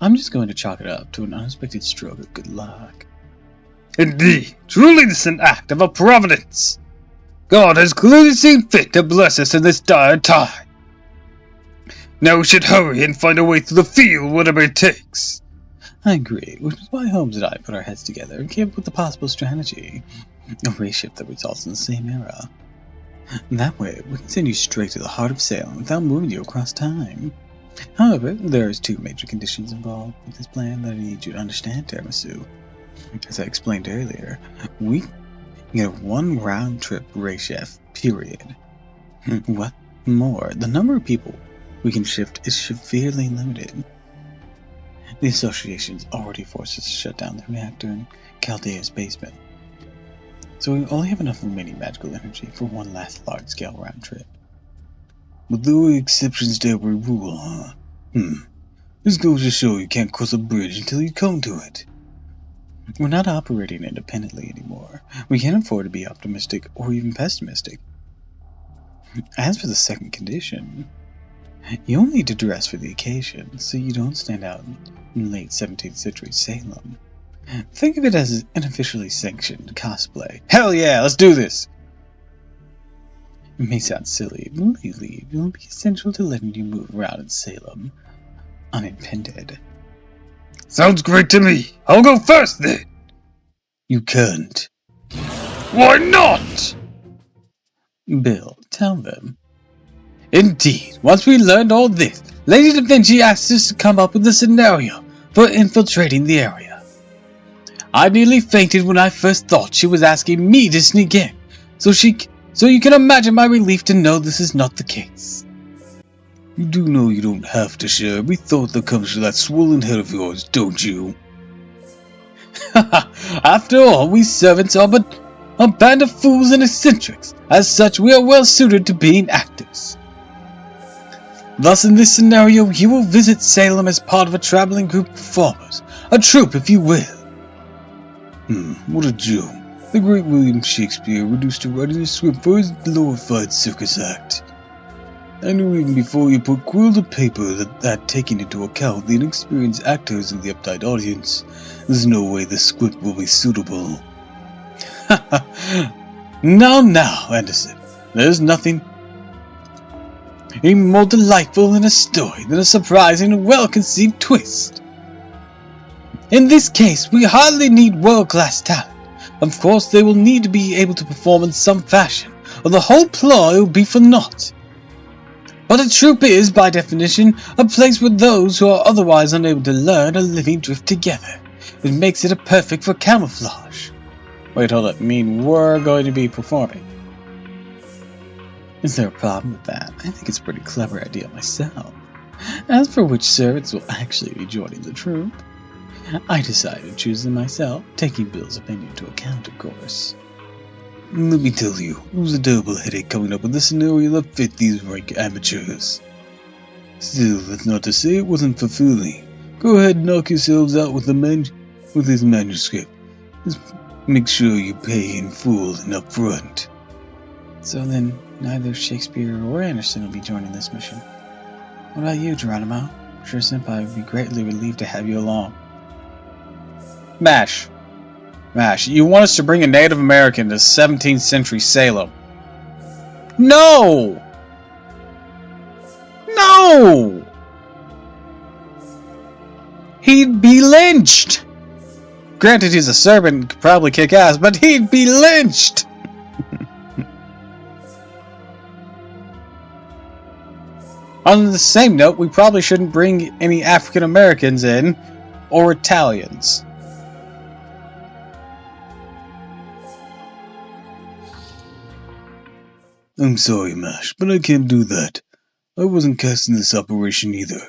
I'm just going to chalk it up to an unexpected stroke of good luck. Indeed, truly this is an act of a providence. God has clearly seen fit to bless us in this dire time. Now we should hurry and find a way through the field, whatever it takes. I agree, which is why Holmes and I put our heads together and came up with a possible strategy. A race shift that results in the same era. That way, we can send you straight to the heart of Salem without moving you across time. However, there's 2 major conditions involved with this plan that I need you to understand, Tiramisu. As I explained earlier, we get a 1 round-trip race shift, period. What more, the number of people we can shift is severely limited. The Association's already forced us to shut down the reactor in Chaldea's basement. So we only have enough remaining magical energy for 1 last large-scale round trip. But there were exceptions to every rule, huh? This goes to show you can't cross a bridge until you come to it. We're not operating independently anymore. We can't afford to be optimistic or even pessimistic. As for the second condition, you only need to dress for the occasion so you don't stand out in late 17th century Salem. Think of it as an officially sanctioned cosplay. Hell yeah, let's do this! It may sound silly, but legally, it will be essential to letting you move around in Salem, unimpeded. Sounds great to me. I'll go first then. You can't. Why not? Bill, tell them. Indeed, once we learned all this, Lady Da Vinci asked us to come up with a scenario for infiltrating the area. I nearly fainted when I first thought she was asking me to sneak in, so you can imagine my relief to know this is not the case. You do know you don't have to share every thought that comes to that swollen head of yours, don't you? After all, we servants are but a band of fools and eccentrics. As such, we are well suited to being actors. Thus, in this scenario, you will visit Salem as part of a traveling group of performers. A troupe, if you will. What a joke. The great William Shakespeare reduced to writing a script for his glorified circus act. I knew even before you put quill to paper that taking into account the inexperienced actors in the uptight audience, there's no way the script will be suitable. Now, Anderson, there's nothing more delightful in a story than a surprising and well-conceived twist. In this case, we hardly need world-class talent. Of course, they will need to be able to perform in some fashion, or the whole ploy will be for naught. But a troupe is, by definition, a place where those who are otherwise unable to learn a living drift together. It makes it perfect for camouflage. Wait, hold up. You mean we're going to be performing? Is there a problem with that? I think it's a pretty clever idea myself. As for which servants will actually be joining the troupe, I decided to choose them myself, taking Bill's opinion into account, of course. Let me tell you, it was a terrible headache coming up with a scenario that fit these rank amateurs. Still, that's not to say it wasn't fulfilling. Go ahead and knock yourselves out with his manuscript. Just make sure you pay in full and up front. So then, neither Shakespeare or Anderson will be joining this mission. What about you, Geronimo? I'm sure Senpai would be greatly relieved to have you along. Mash, you want us to bring a Native American to 17th century Salem? No! He'd be lynched! Granted, he's a servant and could probably kick ass, but he'd be lynched! On the same note, we probably shouldn't bring any African Americans in, or Italians. I'm sorry, Mash, but I can't do that. I wasn't cast in this operation either.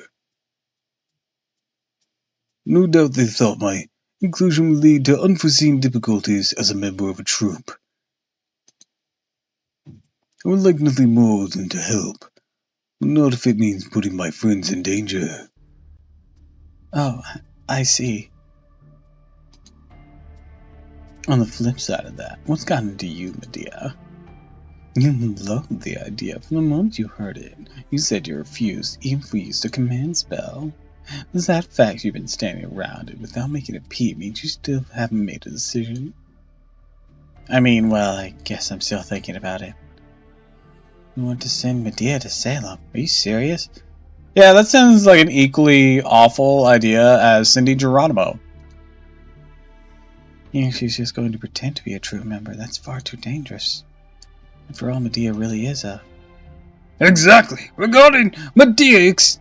No doubt they thought my inclusion would lead to unforeseen difficulties as a member of a troupe. I would like nothing more than to help, but not if it means putting my friends in danger. Oh, I see. On the flip side of that, what's gotten into you, Medea? You loved the idea from the moment you heard it. You said you refused even for use of command spell. Does that fact you've been standing around it without making a peep means you still haven't made a decision? I mean, well, I guess I'm still thinking about it. You want to send Medea to Salem? Are you serious? Yeah, that sounds like an equally awful idea as sending Geronimo. Yeah, she's just going to pretend to be a true member. That's far too dangerous. After all, Medea really is a... Exactly. Regarding Medea's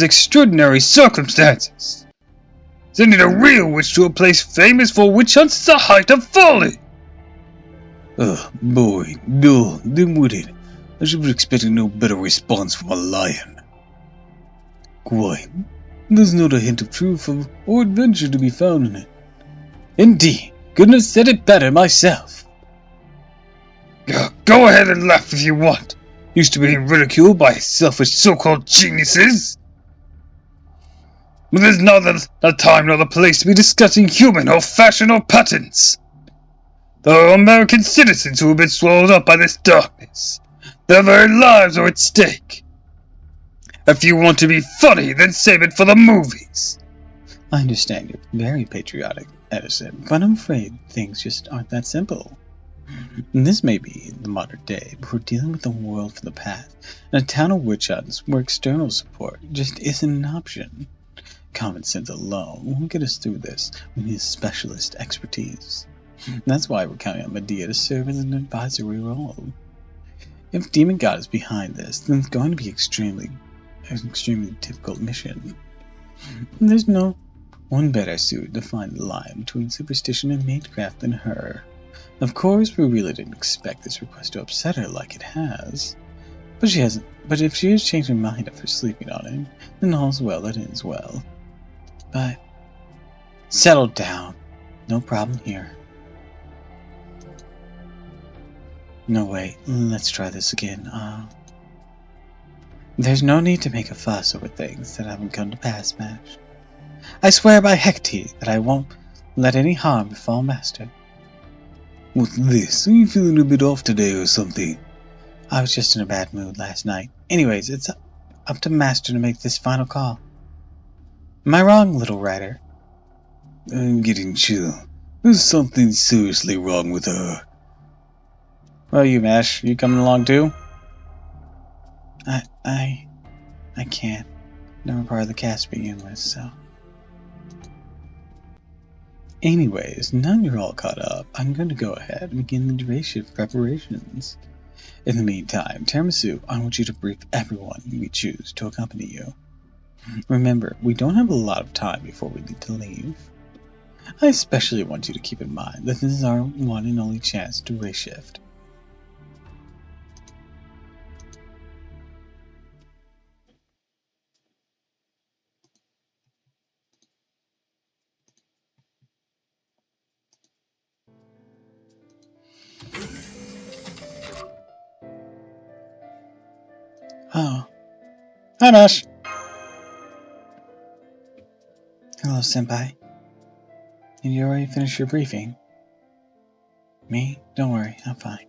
extraordinary circumstances. Sending a real witch to a place famous for witch hunts is the height of folly. Boy, dull, dim-witted. I should have expected no better response from a lion. Quite. There's not a hint of truth or adventure to be found in it. Indeed, couldn't have said it better myself. Go ahead and laugh if you want. Used to being ridiculed by selfish so-called geniuses. But there's neither the time nor the place to be discussing human or fashion or patterns. There are American citizens who have been swallowed up by this darkness. Their very lives are at stake. If you want to be funny, then save it for the movies. I understand you're very patriotic, Edison, but I'm afraid things just aren't that simple. And this may be the modern day, but we're dealing with a world from the past, and a town of witch hunts where external support just isn't an option. Common sense alone won't get us through this. We need specialist expertise. And that's why we're counting on Medea to serve as an advisory role. If Demon God is behind this, then it's going to be an extremely difficult mission. And there's no one better suited to find the line between superstition and magecraft than her. Of course, we really didn't expect this request to upset her like it has. But if she has changed her mind after sleeping on him, then all's well that ends well. But settle down. No problem here. No, wait. Let's try this again. There's no need to make a fuss over things that haven't come to pass, Mash. I swear by Hecate that I won't let any harm befall Master. What's this? Are you feeling a bit off today or something? I was just in a bad mood last night. Anyways, it's up to Master to make this final call. Am I wrong, little writer? I'm getting chill. There's something seriously wrong with her. Well, you, Mash, you coming along too? I can't. Never part of the cast to begin with, so. Anyways, now you're all caught up, I'm going to go ahead and begin the race shift preparations. In the meantime, Tiramisu, I want you to brief everyone we choose to accompany you. Remember, we don't have a lot of time before we need to leave. I especially want you to keep in mind that this is our one and only chance to race shift. Oh. Hi, Mash. Hello, Senpai. Did you already finish your briefing? Me? Don't worry, I'm fine.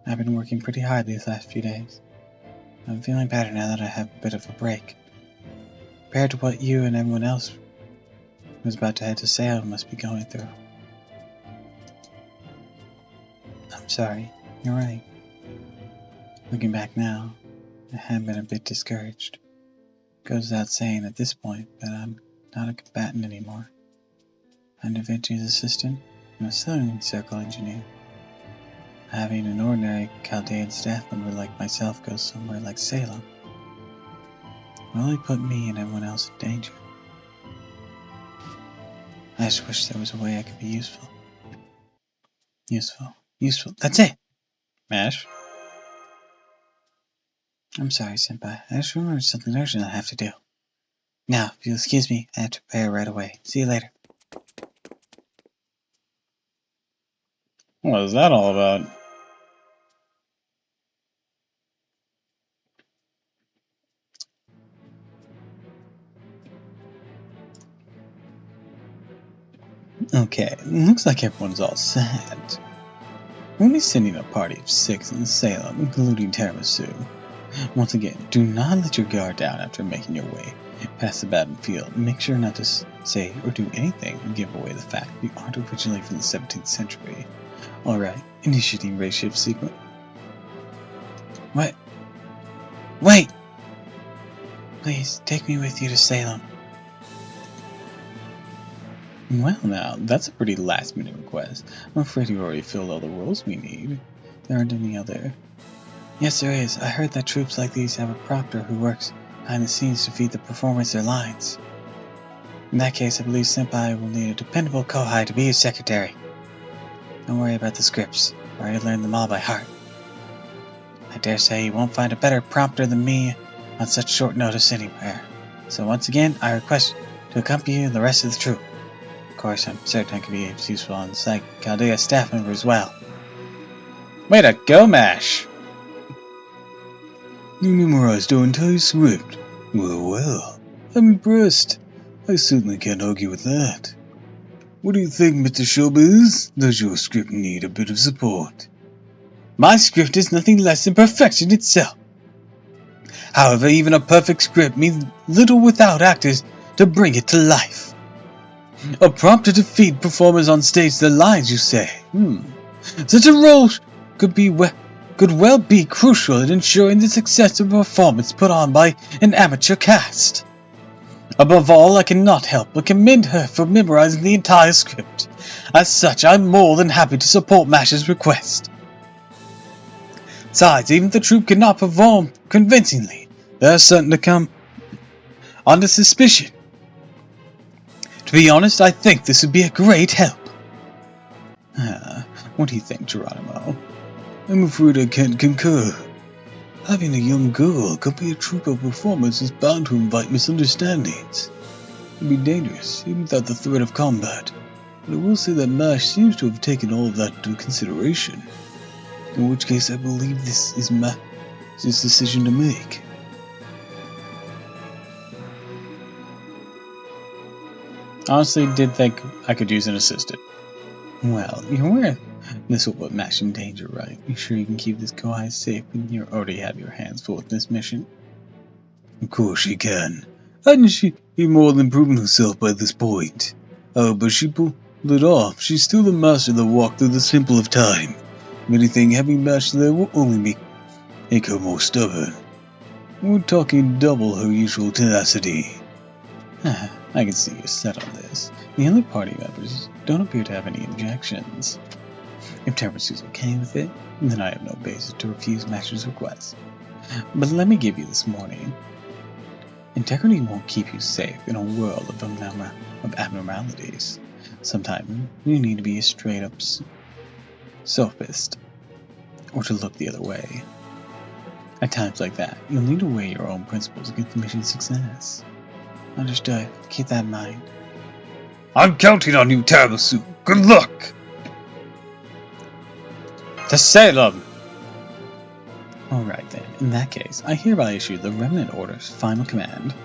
I've been working pretty hard these last few days. I'm feeling better now that I have a bit of a break. Compared to what you and everyone else who's about to head to Salem must be going through. I'm sorry, you're right. Looking back now, I have been a bit discouraged. Goes without saying at this point that I'm not a combatant anymore. I'm Da Vinci's assistant and a sewing circle engineer. Having an ordinary Chaldean staff member like myself go somewhere like Salem will only put me and everyone else in danger. I just wish there was a way I could be useful. Useful. That's it! Mash? I'm sorry, Senpai. I just remembered something urgent I have to do. Now, if you'll excuse me, I have to prepare right away. See you later. What is that all about? Okay, looks like everyone's all set. We'll be sending a party of 6 in Salem, including Tiramisu. Once again, do not let your guard down after making your way past the battlefield. Make sure not to say or do anything to give away the fact you aren't originally from the 17th century. Alright, initiating race shift sequence. What? Wait! Please, take me with you to Salem. Well now, that's a pretty last minute request. I'm afraid you've already filled all the roles we need. There aren't any other. Yes, there is. I heard that troops like these have a proctor who works behind the scenes to feed the performers their lines. In that case, I believe Senpai will need a dependable Kohai to be his secretary. Don't worry about the scripts. I've already learned them all by heart. I dare say you won't find a better prompter than me on such short notice anywhere. So once again, I request to accompany you and the rest of the troop. Of course, I'm certain I can be useful on the site Chaldea staff member as well. Way to go, Mash! You memorized our entire script. Well, I'm impressed. I certainly can't argue with that. What do you think, Mr. Showbiz? Does your script need a bit of support? My script is nothing less than perfection itself. However, even a perfect script means little without actors to bring it to life. A prompter to feed performers on stage the lines, you say? Such a role could well be crucial in ensuring the success of a performance put on by an amateur cast. Above all, I cannot help but commend her for memorizing the entire script. As such, I'm more than happy to support MASH's request. Besides, even if the troupe cannot perform convincingly, they are certain to come under suspicion. To be honest, I think this would be a great help. What do you think, Geronimo? I'm afraid I can't concur. Having a young girl accompany a troupe of performers is bound to invite misunderstandings. It would be dangerous, even without the threat of combat. But I will say that MASH seems to have taken all of that into consideration. In which case, I believe this is MASH's decision to make. Honestly, did think I could use an assistant. Well, you're aware this will put MASH in danger, right? You sure you can keep this Kohai safe when you already have your hands full with this mission? Of course she can. Hadn't she more than proven herself by this point? Oh, but she pulled it off. She's still the master that walked through the temple of time. If anything, having MASH there will only make her more stubborn. We're talking double her usual tenacity. I can see you're set on this. The other party members don't appear to have any objections. If Teramasu's okay with it, then I have no basis to refuse MASH's request. But let me give you this warning. Integrity won't keep you safe in a world of abnormalities. Sometimes you need to be a straight-up sophist, or to look the other way. At times like that, you'll need to weigh your own principles against the mission's success. Understood. Keep that in mind. I'm counting on you, Teramasu. Good luck! To Salem! Alright then, in that case, I hereby issue the Remnant Order's final command.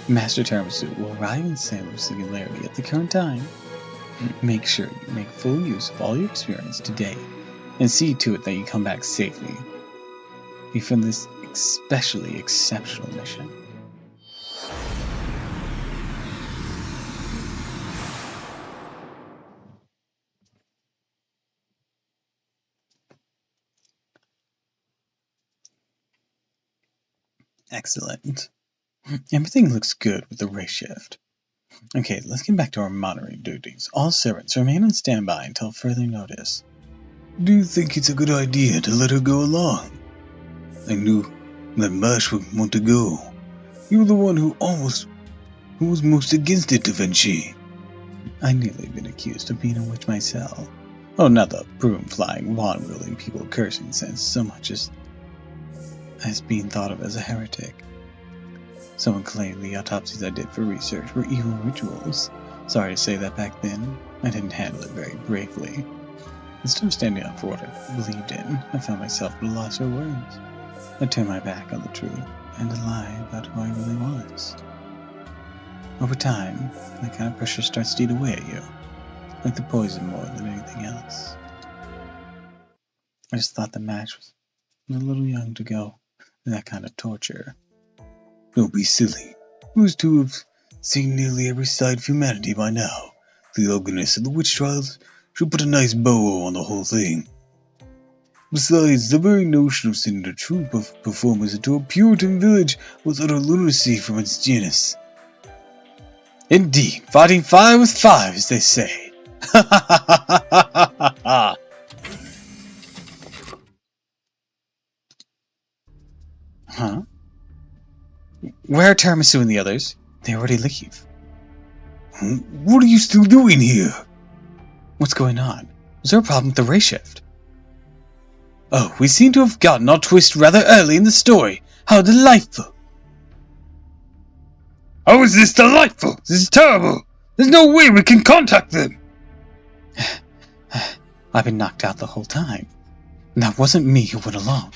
Master Teramasu will arrive in Pseudo Singularity at the current time. Make sure you make full use of all your experience today, and see to it that you come back safely from this especially exceptional mission. Excellent. Everything looks good with the race shift. Okay, let's get back to our monitoring duties. All servants remain on standby until further notice. Do you think it's a good idea to let her go along? I knew that MASH would want to go. You were the one who was most against it, Da Vinci. I nearly been accused of being a witch myself. Oh, not the broom-flying, wand-wielding, people-cursing sense so much as being thought of as a heretic. Someone claimed the autopsies I did for research were evil rituals. Sorry to say that back then, I didn't handle it very bravely. Instead of standing up for what I believed in, I found myself at a loss for words. I turned my back on the truth and to lie about who I really was. Over time, that kind of pressure starts to eat away at you, like the poison more than anything else. I just thought the match was a little young to go through that kind of torture. Don't be silly. Who's to have seen nearly every side of humanity by now? The organist of the witch trials should put a nice bow on the whole thing. Besides, the very notion of sending a troupe of performers into a Puritan village was utter lunacy from its genus. Indeed, fighting fire with fire, as they say. Huh? Where are Tiramisu and the others? They already leave. What are you still doing here? What's going on? Was there a problem with the race shift? Oh, we seem to have gotten our twist rather early in the story. How delightful! How is this delightful? This is terrible! There's no way we can contact them! I've been knocked out the whole time. And that wasn't me who went along.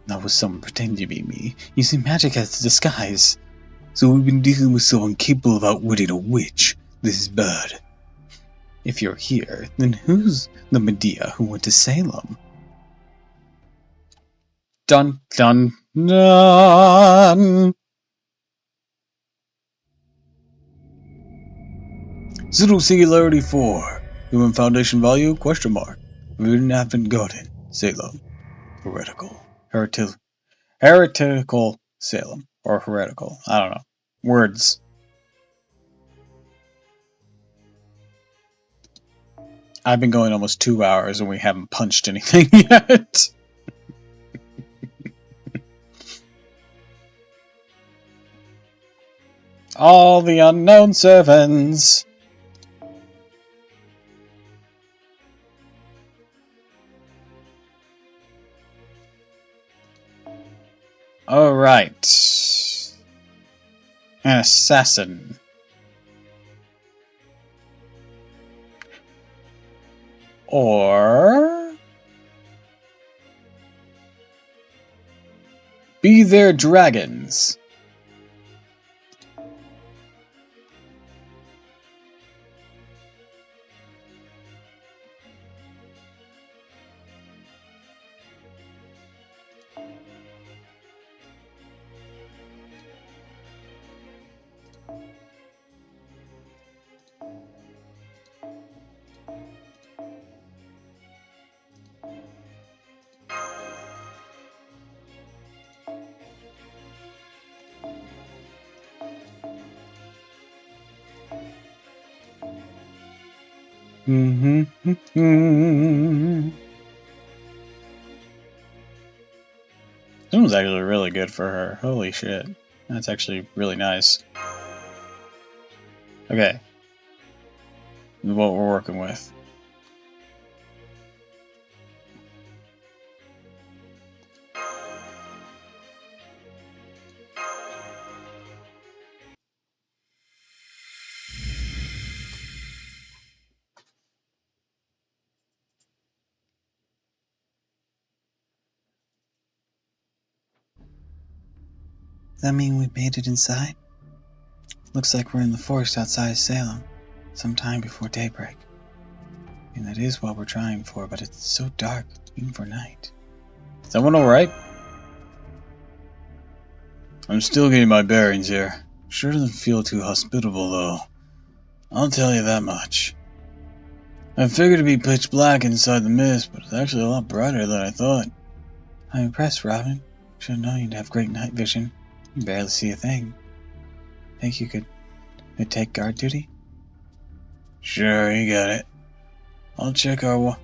That was someone pretending to be me, using magic as a disguise. So we've been dealing with someone capable of outwitting a witch. This is bad. If you're here, then who's the Medea who went to Salem? Dun dun dun! Pseudo Singularity 4. Human foundation value? Question mark. Vernafin Garden. Salem. Heretical. Heretical Salem. Or heretical. I don't know. Words. I've been going almost 2 hours and we haven't punched anything yet. All the unknown servants. Alright. An assassin. Or be their dragons. This one's actually really good for her. Holy shit. That's actually really nice. Okay. This is what we're working with. Does that mean we made it inside? Looks like we're in the forest outside Salem, sometime before daybreak. And that is what we're trying for, but it's so dark, even for night. Is that one alright? I'm still getting my bearings here. Sure doesn't feel too hospitable, though. I'll tell you that much. I figured it'd be pitch black inside the mist, but it's actually a lot brighter than I thought. I'm impressed, Robin. Should have known you'd have great night vision. You barely see a thing. Think you could take guard duty? Sure, you got it. I'll check our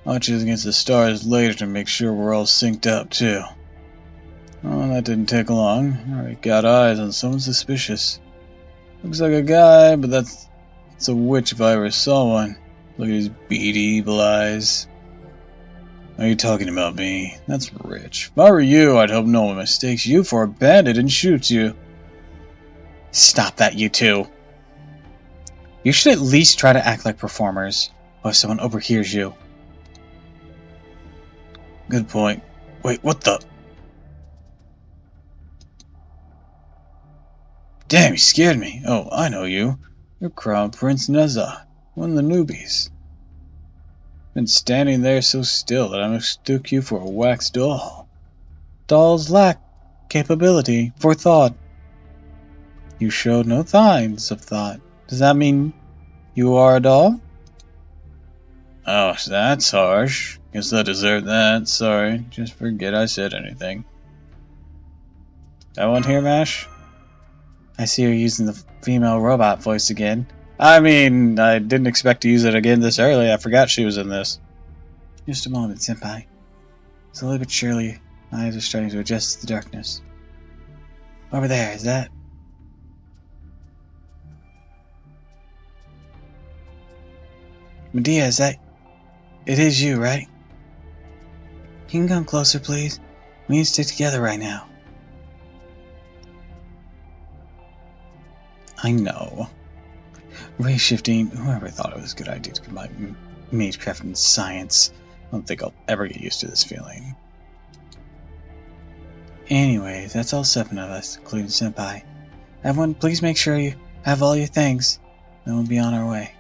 watches against the stars later to make sure we're all synced up, too. Oh, that didn't take long. Already got eyes on someone suspicious. Looks like a guy, but that's a witch if I ever saw one. Look at his beady evil eyes. Are you talking about me? That's rich. If I were you, I'd hope no one mistakes you for a bandit and shoots you. Stop that, you two. You should at least try to act like performers, or if someone overhears you. Good point. Wait, what the? Damn, you scared me. Oh, I know you. You're Crown Prince Neza, one of the newbies. Been standing there so still that I mistook you for a wax doll. Dolls lack capability for thought. You showed no signs of thought. Does that mean you are a doll? Oh, that's harsh. Guess I deserve that. Sorry, just forget I said anything. That one here, Mash? I see you're using the female robot voice again. I mean, I didn't expect to use it again this early. I forgot she was in this. Just a moment, Senpai. Slowly but surely, my eyes are starting to adjust to the darkness. Over there, is that? Medea, is that? It is you, right? You can come closer, please. We need to stick together right now. I know. Ray shifting, whoever thought it was a good idea to combine magecraft and science. I don't think I'll ever get used to this feeling. Anyways, that's all 7 of us, including Senpai. Everyone, please make sure you have all your things. Then we'll be on our way.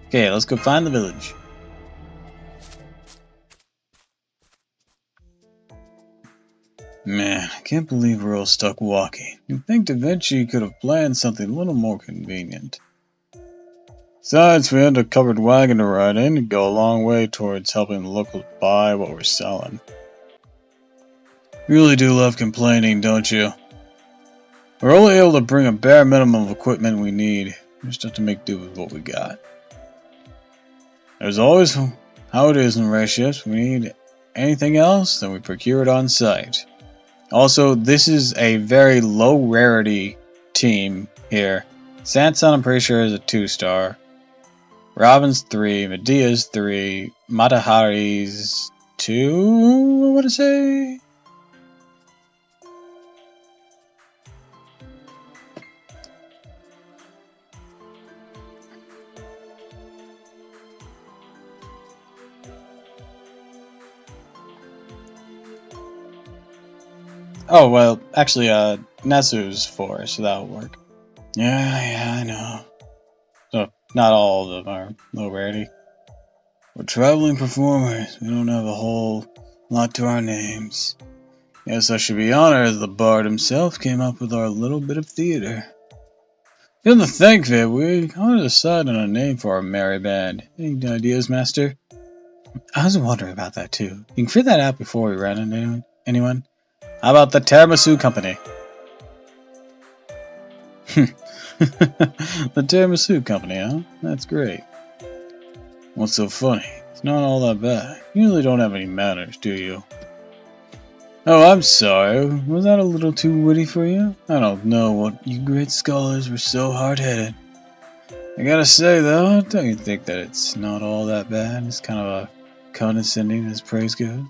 Okay, let's go find the village. Man, I can't believe we're all stuck walking. You'd think Da Vinci could have planned something a little more convenient. Besides, we had a covered wagon to ride in and go a long way towards helping the locals buy what we're selling. You really do love complaining, don't you? We're only able to bring a bare minimum of equipment we need. We just have to make do with what we got. There's always how it is in race ships. We need anything else, then we procure it on site. Also, this is a very low rarity team here. Sanson, I'm pretty sure, is a 2-star. Robin's 3, Medea's 3, Matahari's 2, I want to say? Oh, well, actually, Nezu's 4, so that'll work. Yeah, I know. So, not all of them are low rarity. We're traveling performers. We don't have a whole lot to our names. Yes, I should be honored the bard himself came up with our little bit of theater. Come to think of it, we ought to decide on a name for our merry band. Any ideas, Master? I was wondering about that too. You can figure that out before we run into anyone. How about the Tiramisu Company? The Tiramisu Company, huh? That's great. What's so funny? It's not all that bad. You really don't have any manners, do you? Oh, I'm sorry. Was that a little too witty for you? I don't know what you great scholars were so hard-headed. I gotta say, though, don't you think that it's not all that bad? It's kind of a condescending as praise goes.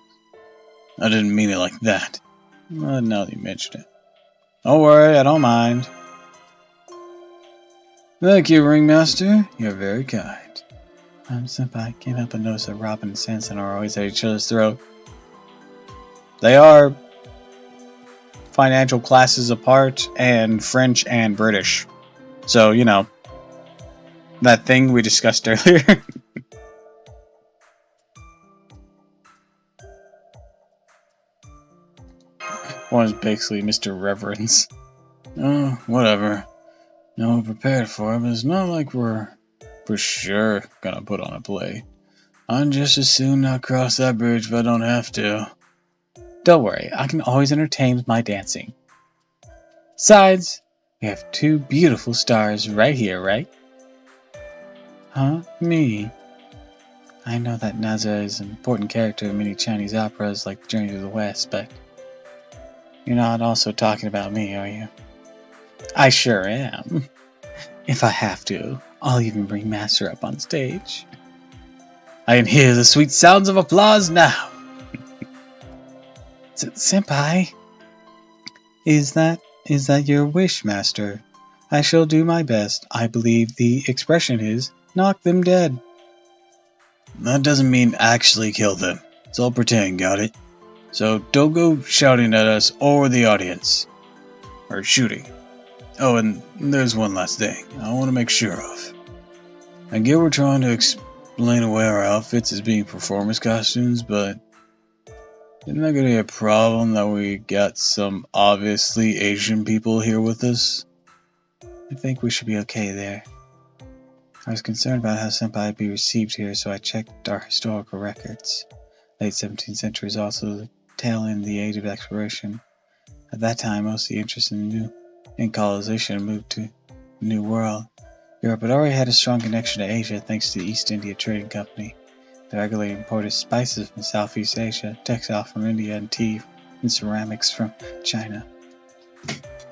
I didn't mean it like that. Well, now that you mentioned it. Don't worry, I don't mind. Thank you, Ringmaster. You're very kind. Senpai, can't help but notice that Robin and Sanson are always at each other's throat. They are financial classes apart, and French and British. So, you know, that thing we discussed earlier. One is basically Mr. Reverence. Oh, whatever. No, we're prepared for it, but it's not like we're for sure gonna put on a play. I'd just as soon not cross that bridge if I don't have to. Don't worry, I can always entertain with my dancing. Besides, we have 2 beautiful stars right here, right? Huh? Me? I know that Naza is an important character in many Chinese operas like Journey to the West, but you're not also talking about me, are you? I sure am. If I have to, I'll even bring Master up on stage. I can hear the sweet sounds of applause now. Senpai, is that your wish, Master? I shall do my best. I believe the expression is, knock them dead. That doesn't mean actually kill them. It's all pretend, got it? So don't go shouting at us or the audience. Or shooting. Oh, and there's one last thing I want to make sure of. I get we're trying to explain away our outfits as being performance costumes, but isn't that going to be a problem that we got some obviously Asian people here with us? I think we should be okay there. I was concerned about how Senpai would be received here, so I checked our historical records. Late 17th century is also the tail end of the age of exploration. At that time, most of the interest in colonization moved to the New World. Europe had already had a strong connection to Asia thanks to the East India Trading Company. They regularly imported spices from Southeast Asia, textile from India, and tea and ceramics from China.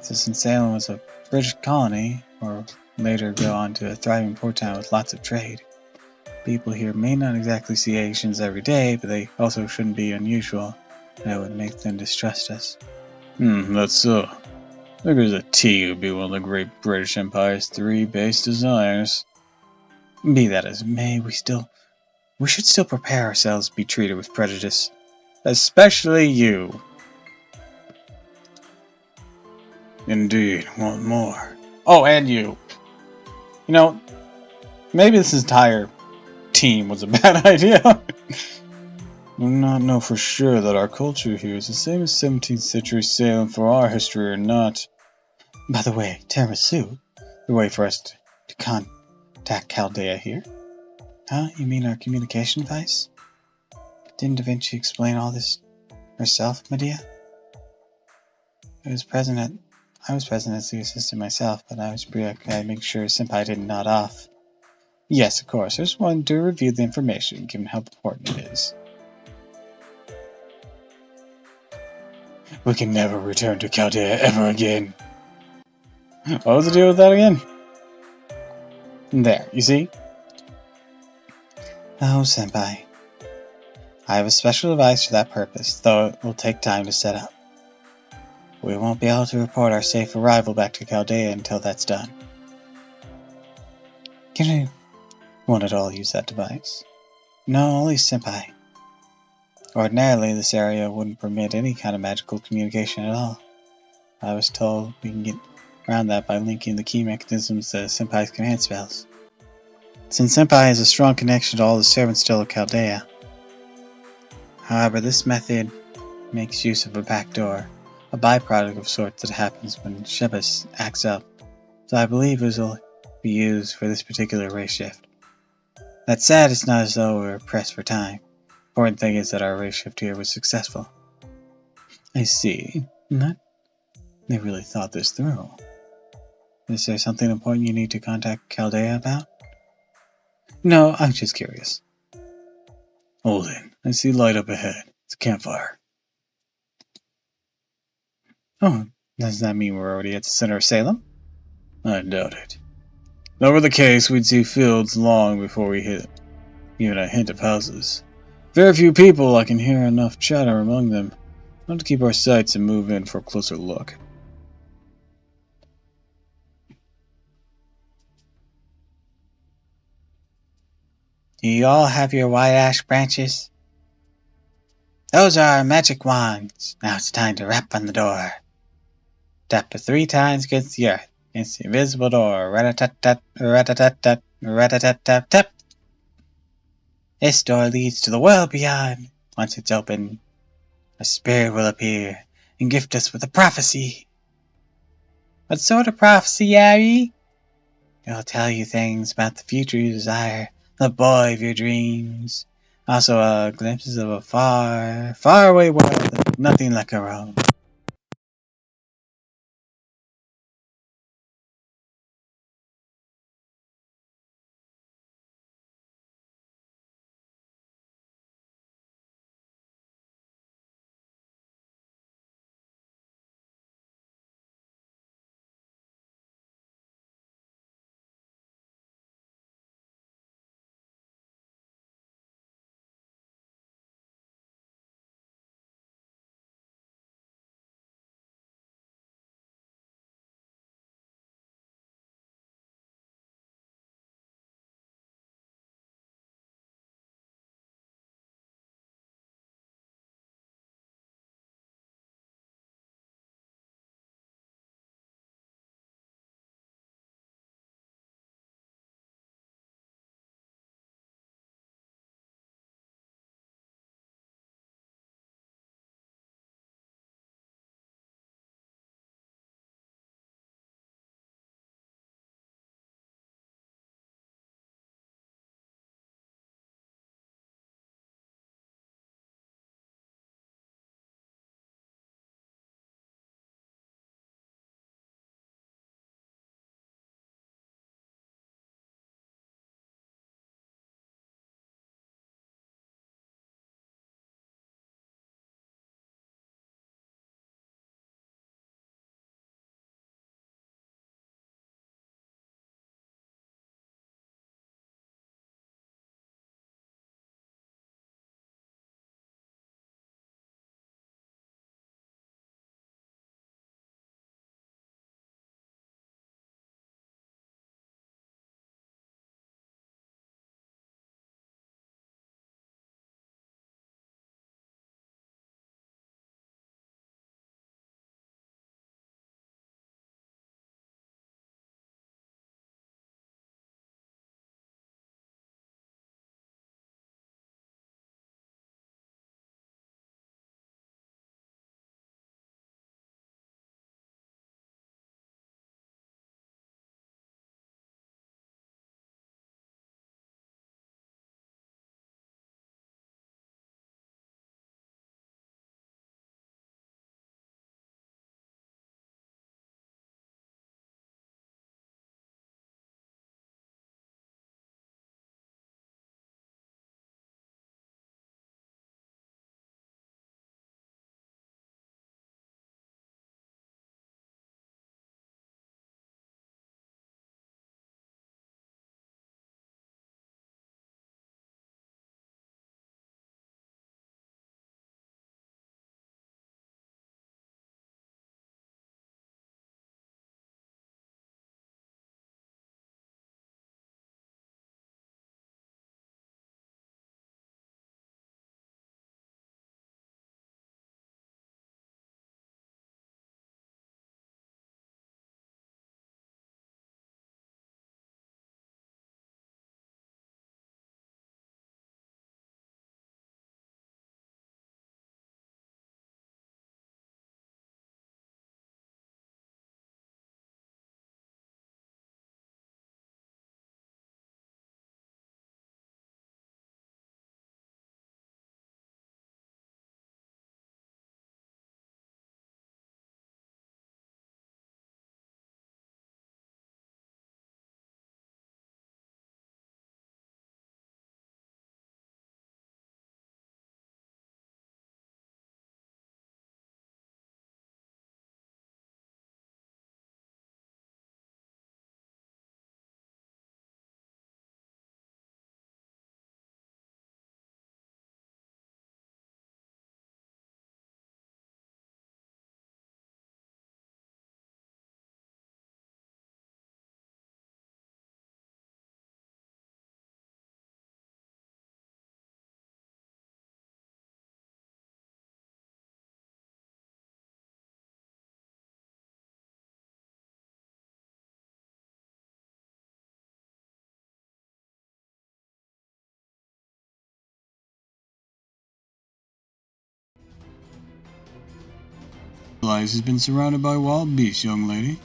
So since Salem was a British colony, or later go on to a thriving port town with lots of trade, people here may not exactly see Asians every day, but they also shouldn't be unusual. That would make them distrust us. That's so. Figures that tea would be one of the great British Empire's 3 base desires. Be that as it may, we should still prepare ourselves to be treated with prejudice. Especially you. Indeed, want more. Oh, and you. You know, maybe this entire team was a bad idea. Do not know for sure that our culture here is the same as 17th century Salem for our history or not. By the way, tiramisu, the way for us to attack Chaldea here. Huh? You mean our communication device? Didn't Da Vinci explain all this herself, Medea? I was present as the assistant myself, but I was preoccupied to make sure Senpai didn't nod off. Yes, of course. I just wanted to review the information, given how important it is. We can never return to Chaldea ever again. What was the deal with that again? There, you see? Oh, Senpai. I have a special device for that purpose, though it will take time to set up. We won't be able to report our safe arrival back to Chaldea until that's done. Can anyone at all use that device? No, only Senpai. Ordinarily, this area wouldn't permit any kind of magical communication at all. I was told we can get around that by linking the key mechanisms to Senpai's command spells. Since Senpai has a strong connection to all the servants still of Chaldea. However, this method makes use of a backdoor, a byproduct of sorts that happens when Shebus acts up, so I believe it will be used for this particular race shift. That said, it's not as though we're pressed for time. The important thing is that our race shift here was successful. I see. They really thought this through. Is there something important you need to contact Chaldea about? No, I'm just curious. Hold in. I see light up ahead. It's a campfire. Oh, does that mean we're already at the center of Salem? I doubt it. If that were the case, we'd see fields long before we hit even a hint of houses. Very few people, I can hear enough chatter among them. I'll have to keep our sights and move in for a closer look. Do you all have your white ash branches? Those are our magic wands. Now it's time to rap on the door. Tap it 3 times against the earth. Against the invisible door. Rat-a-tat-tat, rat-a-tat-tat, rat-a-tat-tat-tap. This door leads to the world beyond. Once it's open, a spirit will appear and gift us with a prophecy. What sort of prophecy, Abby? It'll tell you things about the future you desire, the boy of your dreams. Also, glimpses of a far, far away world, nothing like our own. Realize he's been surrounded by wild beasts, young lady.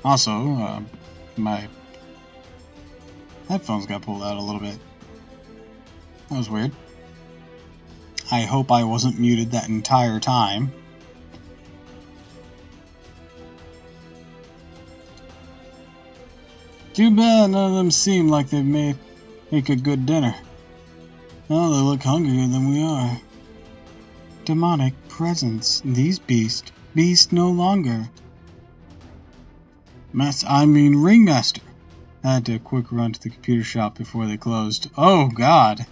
Also, my headphones got pulled out a little bit. That was weird. I hope I wasn't muted that entire time. Too bad none of them seem like they'd make a good dinner. Oh, they look hungrier than we are. Demonic presence. These beasts no longer. Ringmaster. I had to quick run to the computer shop before they closed. Oh, God.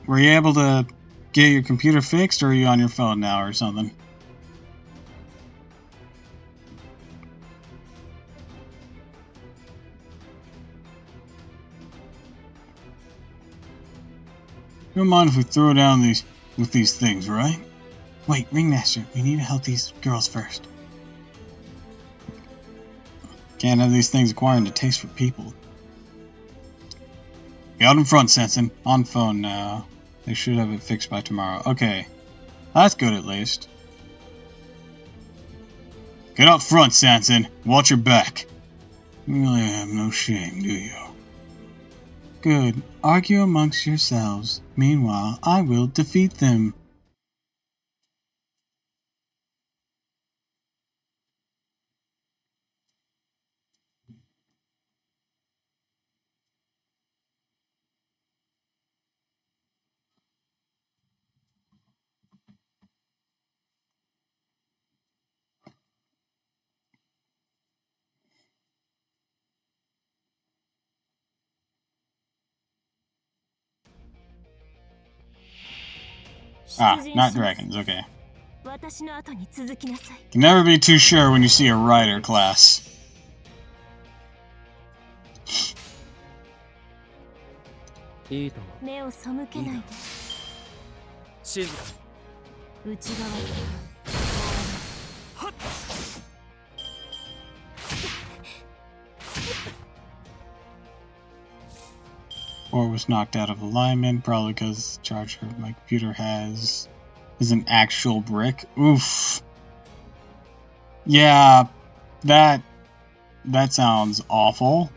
Were you able to get your computer fixed, or are you on your phone now or something? You don't mind if we throw down with these things, right? Wait, Ringmaster, we need to help these girls first. Can't have these things acquiring a taste for people. Be out in front, Sensen. On phone now. They should have it fixed by tomorrow. Okay. That's good at least. Get up front, Sanson. Watch your back. You really have no shame, do you? Good. Argue amongst yourselves. Meanwhile, I will defeat them. Ah, not dragons, okay. Can never be too sure when you see a rider class. Or was knocked out of alignment, probably because the charger my computer is an actual brick. Oof. Yeah, that sounds awful.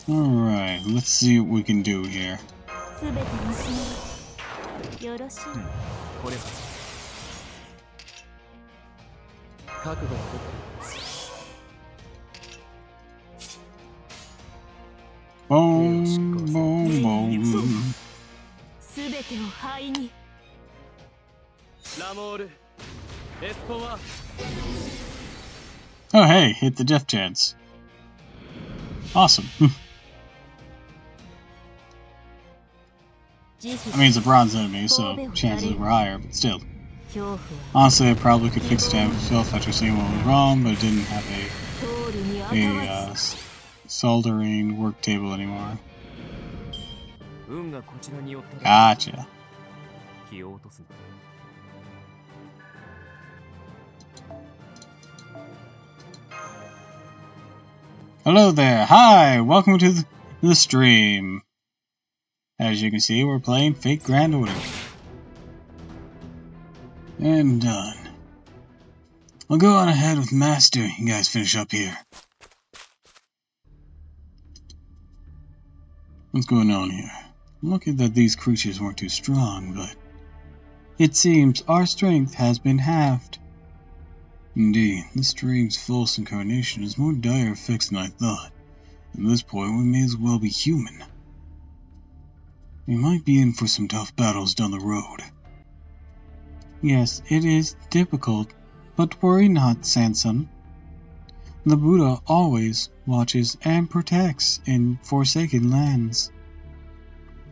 Alright, let's see what we can do here. Boom, boom, boom. Oh hey, hit the death chance. Awesome. I mean, it's a bronze enemy, so chances were higher, but still. Honestly, I probably could fix the damage myself after seeing what was wrong, but it didn't have a soldering work table anymore. Gotcha. Hello there. Hi, welcome to the stream. As you can see, we're playing Fate Grand Order. And done. I'll go on ahead with Master. You guys finish up here. What's going on here? Lucky that these creatures weren't too strong, but it seems our strength has been halved. Indeed, this dream's false incarnation has more dire effects than I thought. At this point, we may as well be human. We might be in for some tough battles down the road. Yes, it is difficult, but worry not, Sanson. The Buddha always watches and protects in forsaken lands.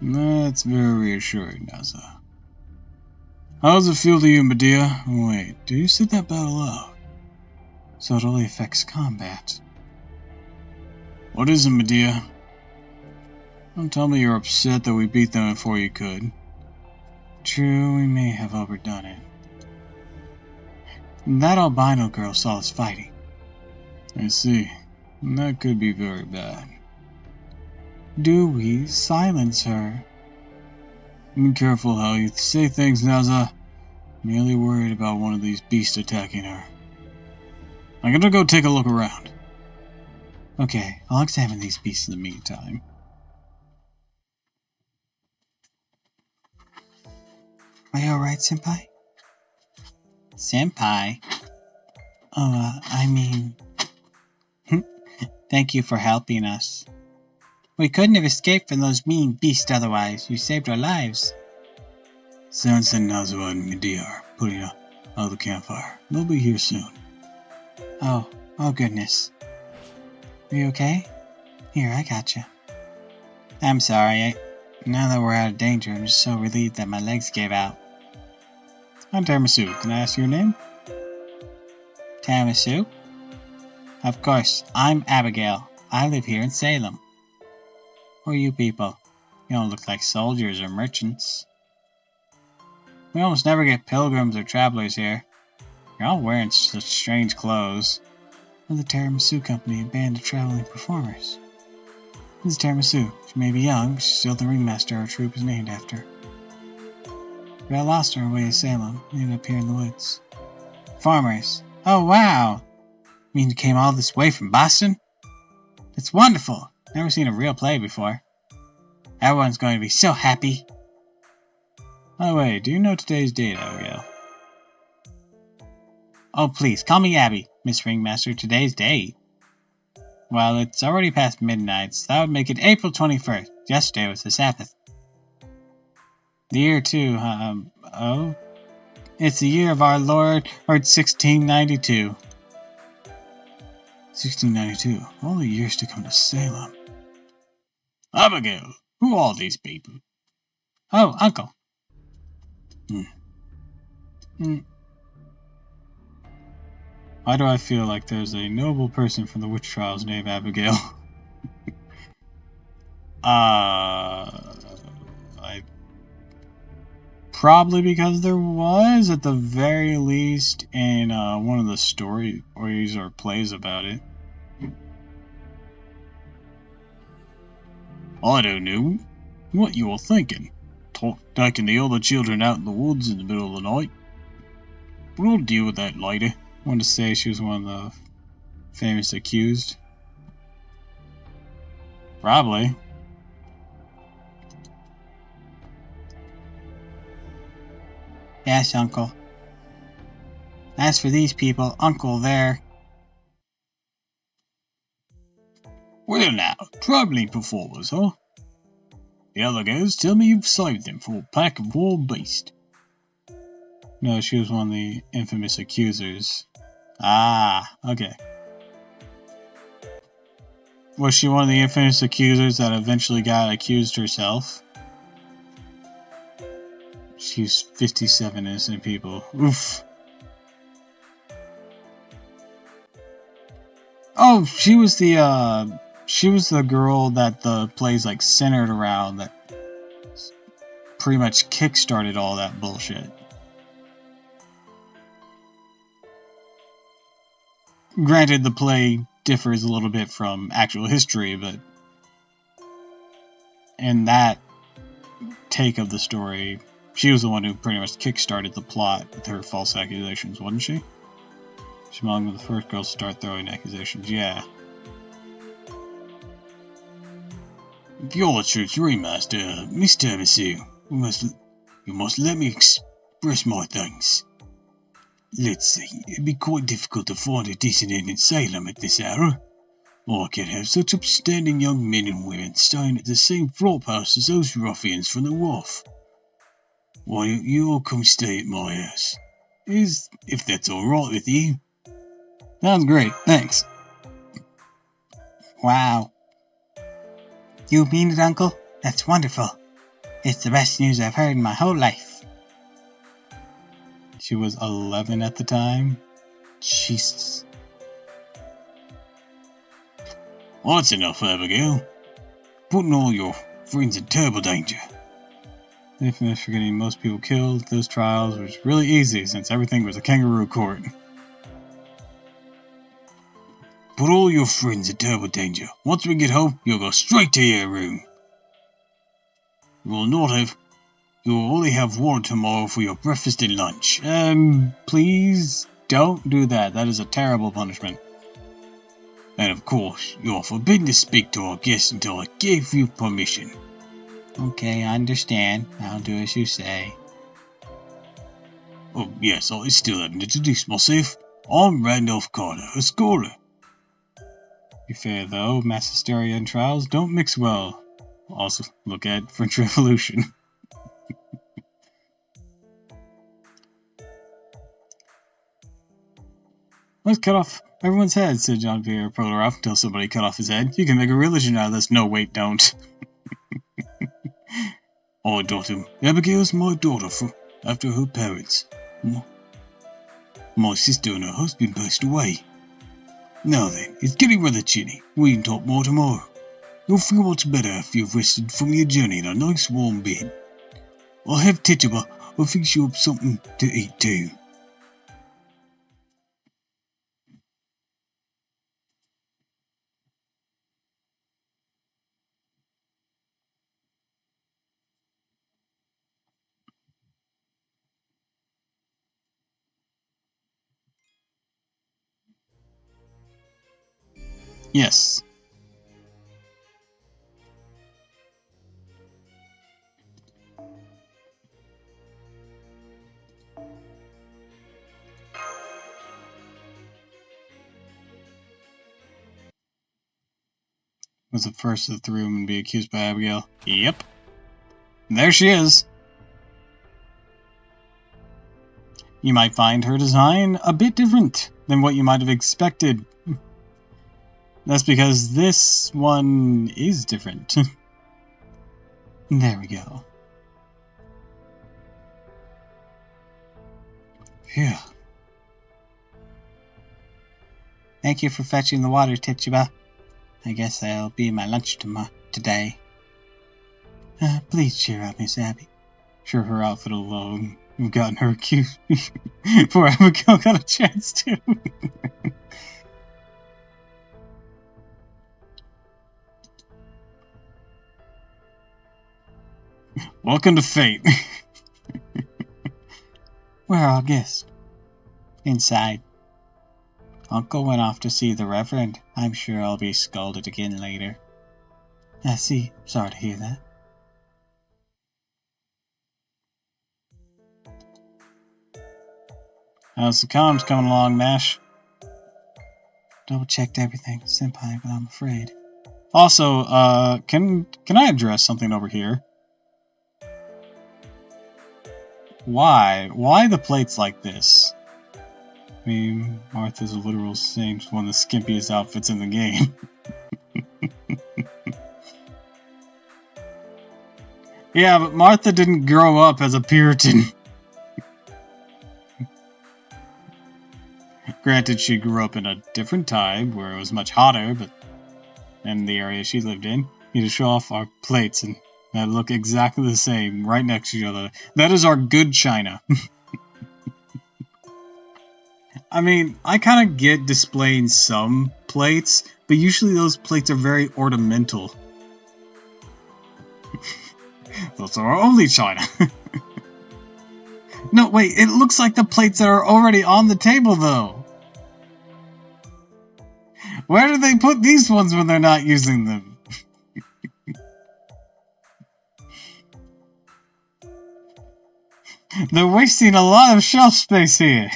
That's very reassuring, Naza. How does it feel to you, Medea? Wait, do you sit that battle out? So it only affects combat. What is it, Medea? Don't tell me you're upset that we beat them before you could. True, we may have overdone it. That albino girl saw us fighting. I see. That could be very bad. Do we silence her? Be careful how you say things, Naza. Merely worried about one of these beasts attacking her. I'm gonna go take a look around. Okay, I'll examine these beasts in the meantime. Are you alright, Senpai? Senpai? Oh, I mean... Thank you for helping us. We couldn't have escaped from those mean beasts otherwise. You saved our lives. Sans and Naza and Medea are putting out the campfire. They'll be here soon. Oh goodness. Are you okay? Here, I got you. I'm sorry. Now that we're out of danger, I'm just so relieved that my legs gave out. I'm Tiramisu. Can I ask your name? Tiramisu? Of course, I'm Abigail. I live here in Salem. Who are you people? You don't look like soldiers or merchants. We almost never get pilgrims or travelers here. You're all wearing such strange clothes. We're the Tiramisu Company, a band of traveling performers. This is Tiramisu. She may be young, but she's still the ringmaster our troop is named after. We got lost on our way to Salem, and ended up here in the woods. Farmers. Oh, wow! You mean you came all this way from Boston? It's wonderful! Never seen a real play before. Everyone's going to be so happy. By the way, do you know today's date, Abigail? Oh, please, call me Abby, Miss Ringmaster. Today's date? Well, it's already past midnight, so that would make it April 21st. Yesterday was the Sabbath. The year, too, oh? It's the year of our Lord, or 1692. 1692. All the years to come to Salem. Abigail, who are these people? Oh, Uncle. Why do I feel like there's a noble person from the witch trials named Abigail? Probably because there was, at the very least, in one of the stories or plays about it. I don't know what you were thinking. Taking the other children out in the woods in the middle of the night. We'll deal with that later. I wanted to say she was one of the famous accused. Probably. Yes, Uncle. As for these people, Uncle there. Well now, travelling performers, huh? The other girls tell me you've saved them for a pack of wild beasts. No, she was one of the infamous accusers. Ah, okay. Was she one of the infamous accusers that eventually got accused herself? She's 57 innocent people. Oof. Oh, she was the girl that the play's like centered around, that pretty much kickstarted all that bullshit. Granted, the play differs a little bit from actual history, but in that take of the story, she was the one who pretty much kickstarted the plot with her false accusations, wasn't she? She was among the first girls to start throwing accusations, yeah. If you're the truth ringmaster, Mr. Tiramisu, you must let me express my thanks. Let's see, it'd be quite difficult to find a decent inn in Salem at this hour. I can't have such upstanding young men and women staying at the same flop house as those ruffians from the wharf. Why don't you all come stay at my house? If that's alright with you. Sounds great, thanks. Wow. You mean it, Uncle? That's wonderful. It's the best news I've heard in my whole life. She was 11 at the time? Jesus. Well, that's enough, Abigail. Putting all your friends in terrible danger. Infamous for getting most people killed, those trials was really easy since everything was a kangaroo court. Put all your friends in terrible danger. Once we get home, you'll go straight to your room. You will only have water tomorrow for your breakfast and lunch. Please don't do that. That is a terrible punishment. And of course, you're forbidden to speak to our guests until I gave you permission. Okay, I understand. I'll do as you say. Oh, yes, I still haven't introduced myself. I'm Randolph Carter, a scholar. Be fair though, mass hysteria and trials don't mix well. Also, look at French Revolution. Let's cut off everyone's head, said John Pierre Proleroff, until somebody cut off his head. You can make a religion out of this. No, wait, don't. I got him. Abigail's my daughter after her parents. My sister and her husband passed away. Now then, it's getting rather chilly. We can talk more tomorrow. You'll feel much better after you've rested from your journey in a nice warm bed. I'll have Tituba. I'll fix you up something to eat too. Yes. Was the first of the three women to be accused by Abigail. Yep. There she is. You might find her design a bit different than what you might have expected. That's because this one is different. There we go. Yeah. Thank you for fetching the water, Tituba. I guess that'll be my lunch today. Please cheer up, Miss Abby. Sure, her outfit alone would have gotten her accused before Abigail got a chance to. Welcome to fate. Where are our guests? Inside. Uncle went off to see the Reverend. I'm sure I'll be scolded again later. I see. Sorry to hear that. How's the comms coming along, Nash? Double-checked everything, Senpai, but I'm afraid. Also, can I address something over here? Why the plates like this? I mean, Martha's a literal saint, one of the skimpiest outfits in the game. Yeah, but Martha didn't grow up as a Puritan. Granted, she grew up in a different time where it was much hotter, but in the area she lived in, you just show off our plates and that look exactly the same, right next to each other. That is our good china. I mean, I kind of get displaying some plates, but usually those plates are very ornamental. Those are our only china. No, wait, it looks like the plates that are already on the table, though. Where do they put these ones when they're not using them? They're wasting a lot of shelf space here.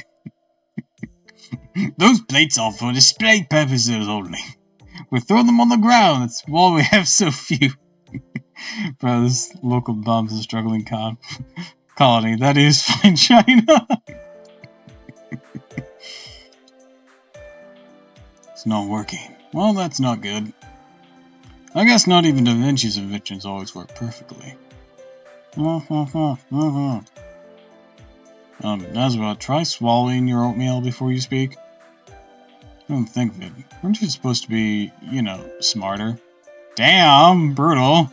Those plates are for display purposes only. We throw them on the ground. That's why we have so few. Bro, this local bum's a struggling colony. That is fine china. It's not working. Well, that's not good. I guess not even Da Vinci's inventions always work perfectly. Nazwa, try swallowing your oatmeal before you speak. I don't think of it. Aren't you supposed to be, smarter? Damn, brutal.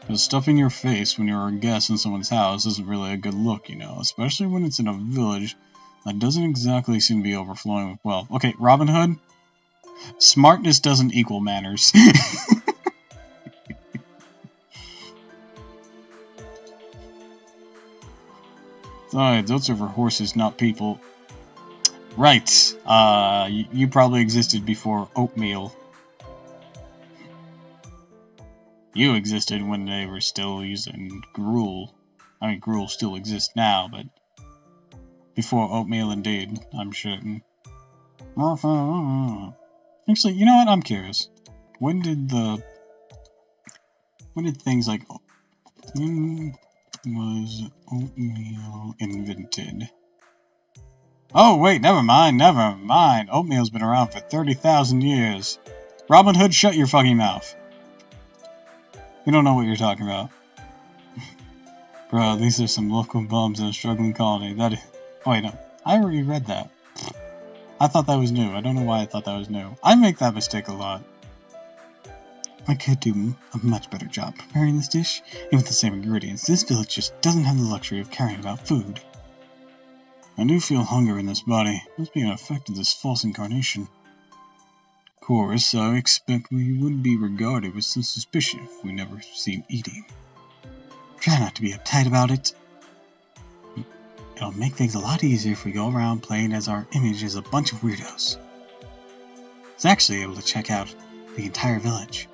Because stuffing your face when you're a guest in someone's house isn't really a good look, especially when it's in a village that doesn't exactly seem to be overflowing with wealth. Okay, Robin Hood, smartness doesn't equal manners. Besides, those are for horses, not people. Right. You probably existed before oatmeal. You existed when they were still using gruel. I mean, gruel still exists now, but before oatmeal, indeed, I'm certain. Actually, you know what? I'm curious. When did things like when was oatmeal invented? Oh wait, never mind. Oatmeal's been around for 30,000 years. Robin Hood, shut your fucking mouth. You don't know what you're talking about. Bro, these are some local bums in a struggling colony. Oh wait, no. I already read that. I thought that was new. I don't know why I thought that was new. I make that mistake a lot. I could do a much better job preparing this dish, and with the same ingredients. This village just doesn't have the luxury of caring about food. I do feel hunger in this body. Must be an effect of this false incarnation. Of course, I expect we wouldn't be regarded with some suspicion if we never seen eating. Try not to be uptight about it. It'll make things a lot easier if we go around playing as our image as a bunch of weirdos. It's actually able to check out the entire village.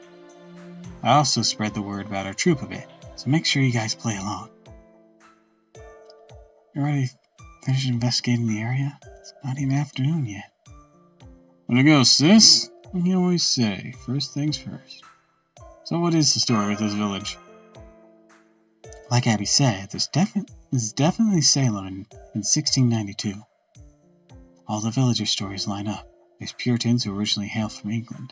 I also spread the word about our troop a bit, so make sure you guys play along. You already finished investigating the area? It's not even afternoon yet. Where to go, sis? Like you always say, first things first. So what is the story with this village? Like Abby said, this is definitely Salem in 1692. All the villager stories line up. There's Puritans who originally hailed from England.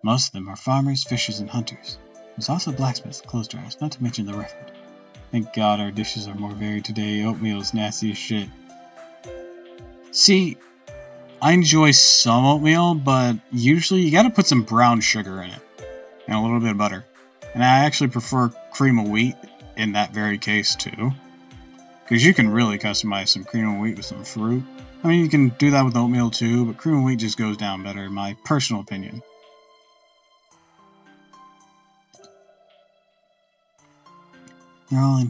Most of them are farmers, fishers, and hunters. There's also blacksmiths and clothes dryers, not to mention the Reverend. Thank God our dishes are more varied today. Oatmeal's nasty as shit. See, I enjoy some oatmeal, but usually you gotta put some brown sugar in it. And a little bit of butter. And I actually prefer cream of wheat in that very case too. Because you can really customize some cream of wheat with some fruit. I mean, you can do that with oatmeal too, but cream of wheat just goes down better in my personal opinion. They're all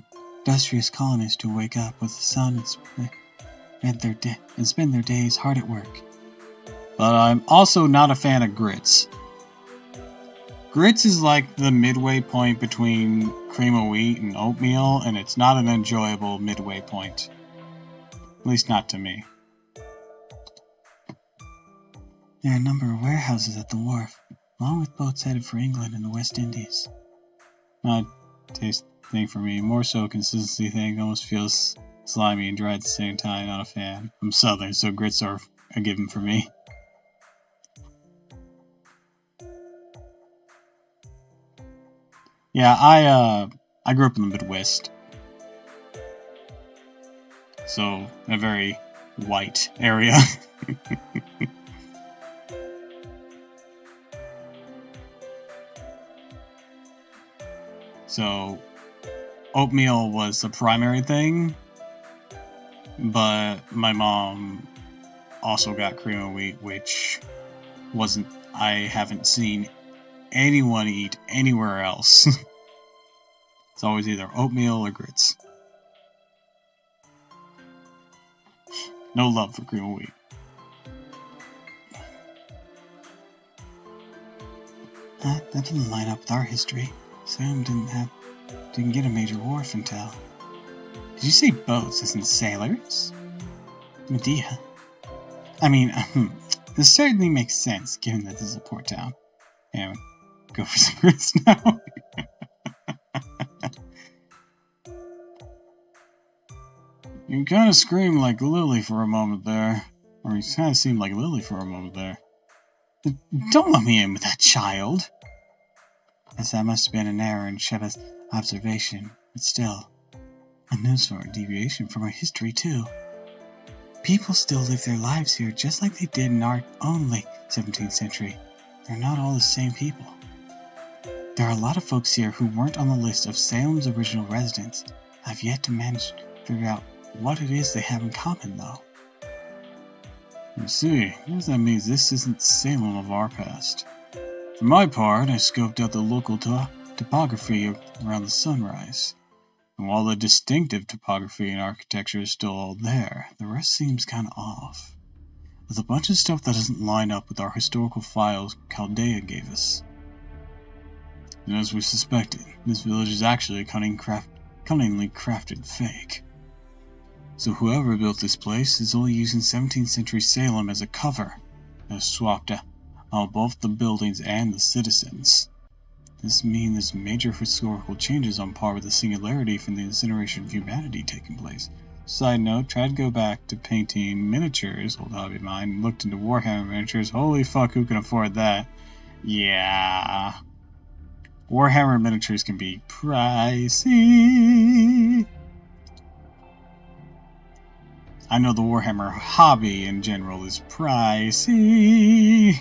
industrious colonists who wake up with the sun and spend their days hard at work. But I'm also not a fan of grits. Grits is like the midway point between cream of wheat and oatmeal, and it's not an enjoyable midway point. At least not to me. There are a number of warehouses at the wharf, along with boats headed for England and the West Indies. Not a taste thing for me, more so a consistency thing. Almost feels slimy and dry at the same time. Not a fan. I'm Southern, so grits are a given for me. Yeah, I grew up in the Midwest, so a very white area. So oatmeal was the primary thing, but my mom also got cream of wheat, which I haven't seen anyone eat anywhere else. It's always either oatmeal or grits. No love for cream of wheat. That didn't line up with our history. Salem didn't get a major wharf until... Did you say boats as in sailors? Medea. I mean, this certainly makes sense given that this is a port town. Yeah, go for some grits now. You kind of screamed like Lily for a moment there. Or you kind of seemed like Lily for a moment there. Don't let me in with that child. Guess that must have been an error in Sheba's observation, but still, a newsworthy deviation from our history too. People still live their lives here just like they did in our own late 17th century. They're not all the same people. There are a lot of folks here who weren't on the list of Salem's original residents. I've yet to manage to figure out what it is they have in common, though. I see. I guess that means this isn't Salem of our past. For my part, I scoped out the local topography around the sunrise. And while the distinctive topography and architecture is still all there, the rest seems kinda off. There's a bunch of stuff that doesn't line up with our historical files Chaldea gave us. And as we suspected, this village is actually a cunningly crafted fake. So whoever built this place is only using 17th century Salem as a cover. They've swapped out both the buildings and the citizens. This means there's major historical changes on par with the singularity from the incineration of humanity taking place. Side note, tried to go back to painting miniatures, old hobby of mine, looked into Warhammer miniatures, holy fuck, who can afford that? Yeah. Warhammer miniatures can be pricey. I know the Warhammer hobby in general is pricey.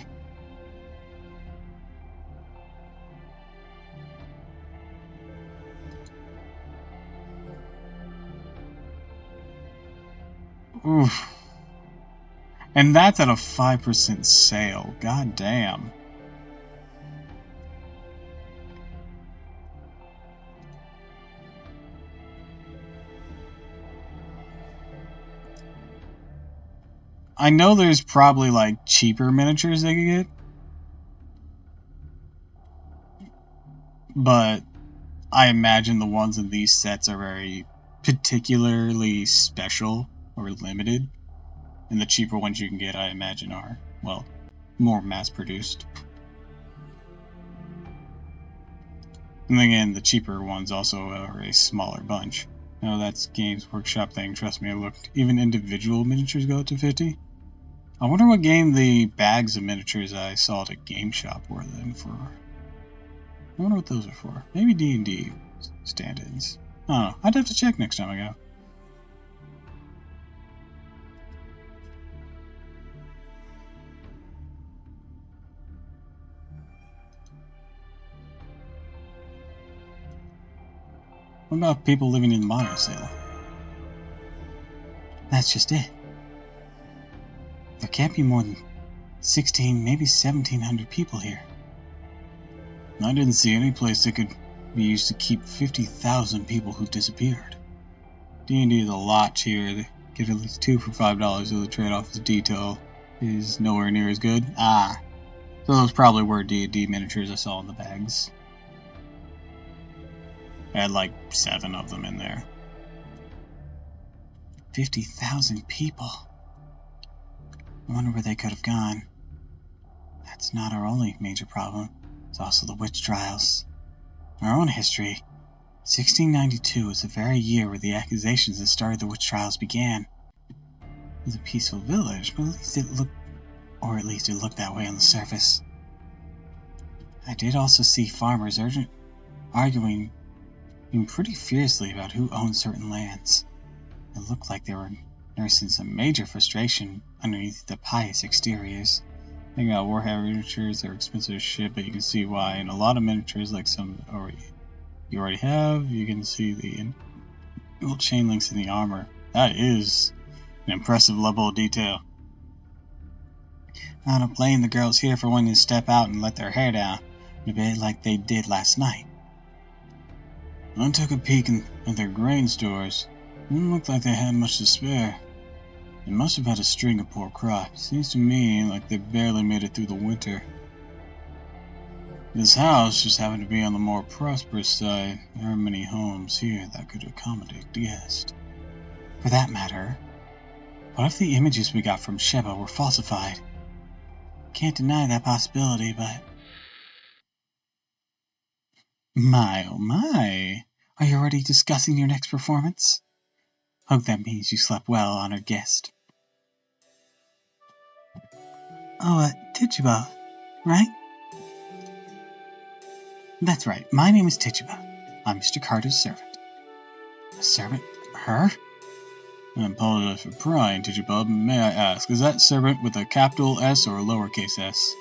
Oof. And that's at a 5% sale. God damn. I know there's probably like cheaper miniatures they could get, but I imagine the ones in these sets are very particularly special or limited, and the cheaper ones you can get, I imagine, are, well, more mass-produced. And again, the cheaper ones also are a smaller bunch. No, that's Games Workshop thing, trust me, I looked. Even individual miniatures go up to 50. I wonder what game the bags of miniatures I saw at a game shop were then for. I wonder what those are for. Maybe D&D stand-ins. I don't know. I'd have to check next time I go. What about people living in modern Salem? That's just it. There can't be more than 16, maybe 1,700 people here. I didn't see any place that could be used to keep 50,000 people who disappeared. D&D is a lot cheaper. They get at least 2 for $5, so the trade-off is detail is nowhere near as good. So those probably were D&D miniatures I saw in the bags. I had like 7 of them in there. 50,000 people. I wonder where they could have gone. That's not our only major problem. It's also the witch trials. In our own history, 1692 was the very year where the accusations that started the witch trials began. It was a peaceful village, but at least it looked that way on the surface. I did also see farmers arguing pretty fiercely about who owned certain lands. It looked like they were nursing some major frustration underneath the pious exteriors. Thing about Warhammer miniatures, they're expensive as shit, but you can see why. And a lot of miniatures, like some you already have, you can see the little chain links in the armor. That is an impressive level of detail. I don't blame the girls here for wanting to step out and let their hair down, a bit like they did last night. I took a peek at their grain stores. It didn't look like they had much to spare. They must have had a string of poor crops. Seems to me like they barely made it through the winter. This house just happened to be on the more prosperous side. There are many homes here that could accommodate the guest. For that matter, what if the images we got from Sheba were falsified? Can't deny that possibility, but... My, oh my! Are you already discussing your next performance? Hope that means you slept well, honored guest. Oh, did you both? Right? That's right. My name is Tituba. I'm Mr. Carter's servant. A servant? Her? I apologize for prying, Tituba. May I ask, is that servant with a capital S or a lowercase s?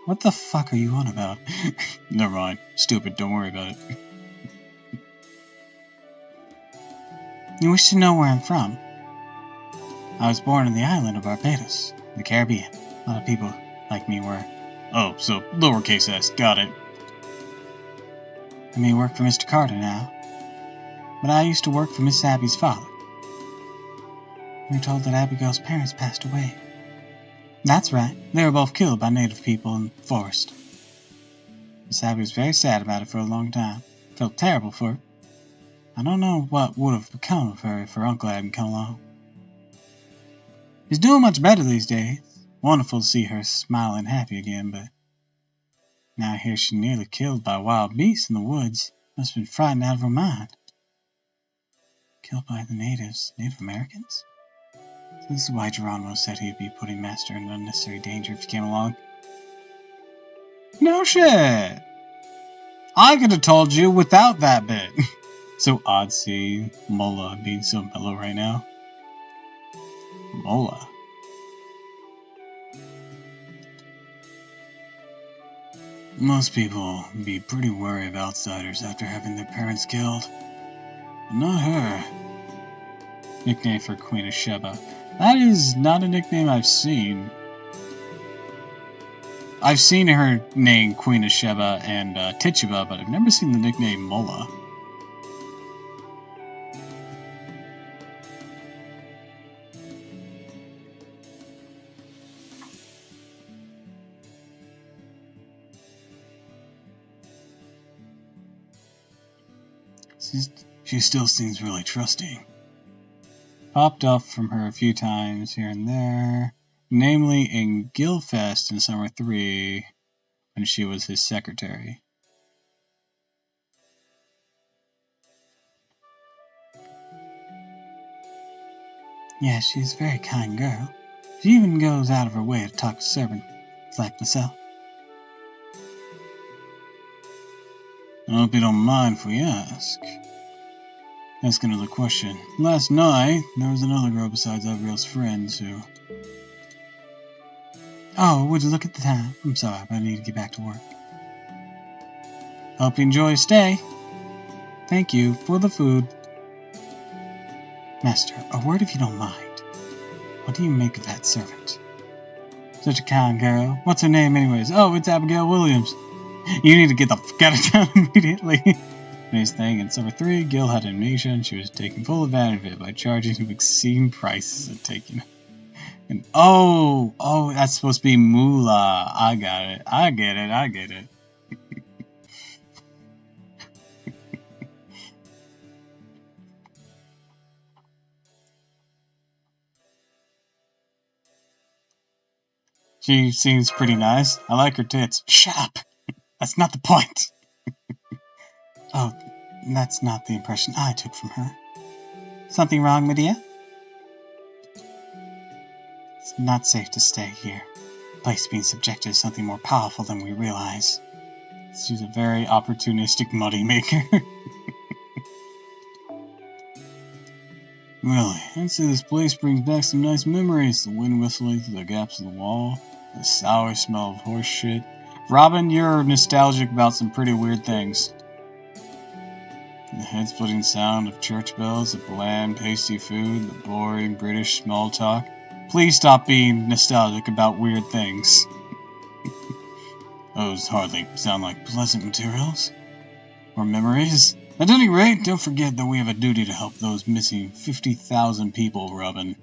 What the fuck are you on about? Never mind. Stupid. Don't worry about it. You wish to know where I'm from? I was born on the island of Barbados, in the Caribbean. A lot of people like me were. Oh, so lowercase s. Got it. I may work for Mr. Carter now, but I used to work for Miss Abby's father. We were told that Abigail's parents passed away. That's right. They were both killed by native people in the forest. Miss Abby was very sad about it for a long time. Felt terrible for her. I don't know what would have become of her if her uncle hadn't come along. She's doing much better these days. Wonderful to see her smiling happy again, but now I hear she's nearly killed by wild beasts in the woods. Must have been frightened out of her mind. Killed by the natives, Native Americans? So this is why Geronimo said he'd be putting Master in unnecessary danger if he came along. No shit! I could have told you without that bit. So odd seeing Mola being so mellow right now. Mola. Most people be pretty wary of outsiders after having their parents killed. But not her. Nickname for Queen of Sheba. That is not a nickname I've seen. I've seen her name Queen of Sheba and Tituba, but I've never seen the nickname Mola. She still seems really trusting. Popped up from her a few times here and there, namely in Guildfest in Summer 3, when she was his secretary. Yes, she's a very kind girl. She even goes out of her way to talk to servants like myself. I hope you don't mind if we ask. Ask another question. Last night, there was another girl besides Abigail's friends who... Oh, would you look at the time? I'm sorry, but I need to get back to work. Hope you enjoy your stay. Thank you for the food. Master, a word if you don't mind. What do you make of that servant? Such a kind girl. What's her name anyways? Oh, it's Abigail Williams. You need to get the fuck out of town immediately. Nice thing, in Summer 3, Gil had amnesia and she was taking full advantage of it by charging him obscene prices and taking it. And oh, that's supposed to be moolah. I got it. I get it. She seems pretty nice. I like her tits. Shut up! That's not the point. Oh, that's not the impression I took from her. Something wrong, Medea? It's not safe to stay here. The place being subjected to something more powerful than we realize. She's a very opportunistic money maker. Really, I'd say this place brings back some nice memories. The wind whistling through the gaps in the wall, the sour smell of horse shit. Robin, you're nostalgic about some pretty weird things. The head-splitting sound of church bells, the bland, pasty food, the boring British small talk. Please stop being nostalgic about weird things. Those hardly sound like pleasant materials. Or memories. At any rate, don't forget that we have a duty to help those missing 50,000 people, Robin.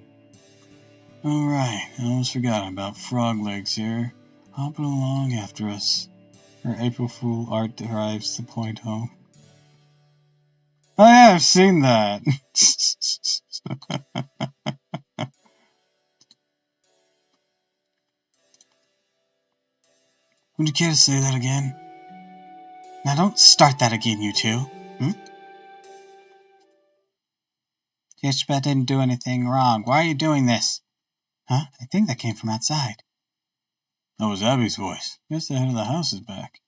Alright, I almost forgot about Frog Legs here. Hopping along after us. Her April Fool art drives the point home. I have seen that. Would you care to say that again? Now don't start that again, you two. Tituba didn't do anything wrong. Why are you doing this? Huh? I think that came from outside. That was Abby's voice. Guess the head of the house is back.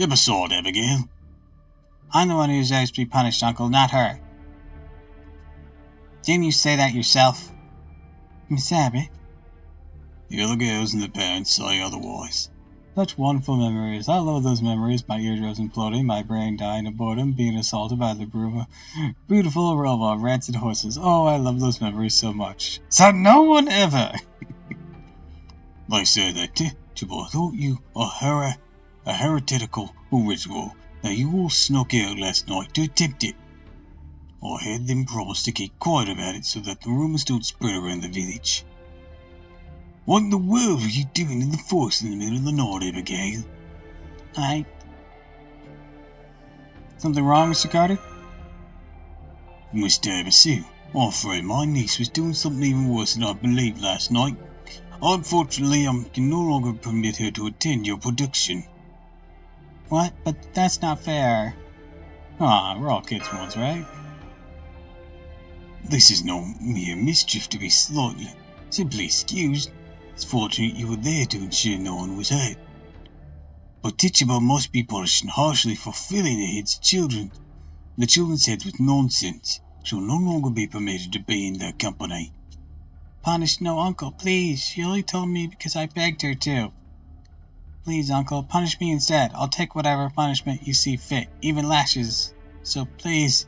Step aside, Abigail. I'm the one who deserves to be punished, Uncle, not her. Didn't you say that yourself? Miss Abby? The other girls and the parents say otherwise. Such wonderful memories. I love those memories. My eardrums imploding, my brain dying of boredom, being assaulted by the beautiful aroma of rancid horses. Oh, I love those memories so much. So no one ever... They say that Tituba thought you a heretical ritual that you all snuck out last night to attempt it. I had them promise to keep quiet about it so that the rumors don't spread around the village. What in the world were you doing in the forest in the middle of the night, Abigail? Something wrong, Mr. Carter? Mr. Abisu, I'm afraid my niece was doing something even worse than I believed last night. Unfortunately, I can no longer permit her to attend your production. What? But that's not fair. Ah, we're all kids once, right? This is no mere mischief to be simply excused. It's fortunate you were there to ensure no one was hurt. But Tituba must be punished harshly for filling the children's heads with nonsense. She'll no longer be permitted to be in their company. Punish? No, Uncle, please. She only told me because I begged her to. Please, Uncle, punish me instead. I'll take whatever punishment you see fit, even lashes. So please.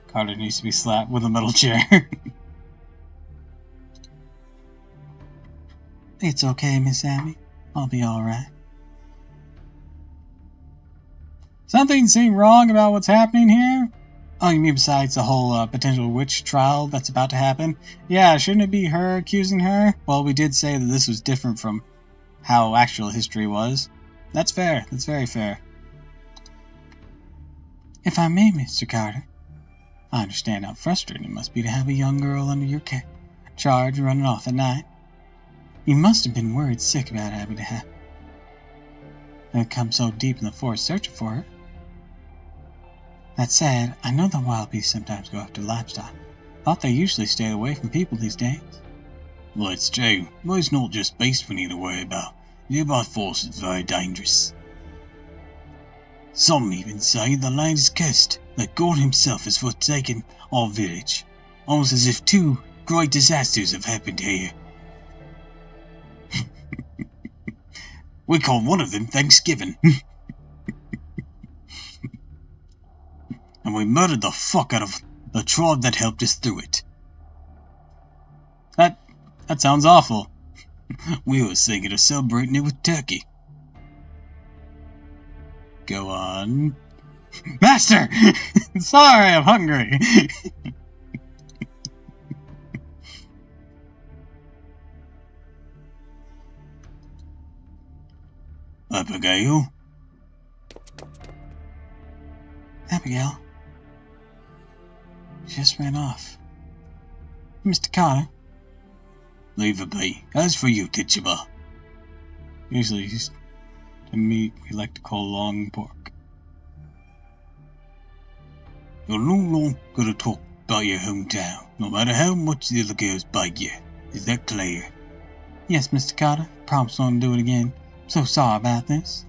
Carter needs to be slapped with a metal chair. It's okay, Miss Abby. I'll be alright. Something seemed wrong about what's happening here? Oh, you mean besides the whole potential witch trial that's about to happen? Yeah, shouldn't it be her accusing her? Well, we did say that this was different from how actual history was. That's fair. That's very fair. If I may, Mr. Carter, I understand how frustrating it must be to have a young girl under your charge running off at night. You must have been worried sick about Abby to have come so deep in the forest searching for her. That said, I know the wild beasts sometimes go after livestock. Thought they usually stay away from people these days. Well, it's true, but it's not just beasts we need to worry about. Nearby forest is very dangerous. Some even say the land is cursed, that God himself has forsaken our village, almost as if two great disasters have happened here. We call one of them Thanksgiving. And we murdered the fuck out of the tribe that helped us through it. That sounds awful. We were thinking of celebrating it with turkey. Go on. Master! Sorry, I'm hungry. Abigail? Abigail? She just ran off. Mr. Carter? Leave her be. As for you, Tituba. Usually, the meat we like to call long pork. You're no longer going to talk about your hometown, no matter how much the other girls bite you. Is that clear? Yes, Mr. Carter. Promise not to do it again. I'm so sorry about this.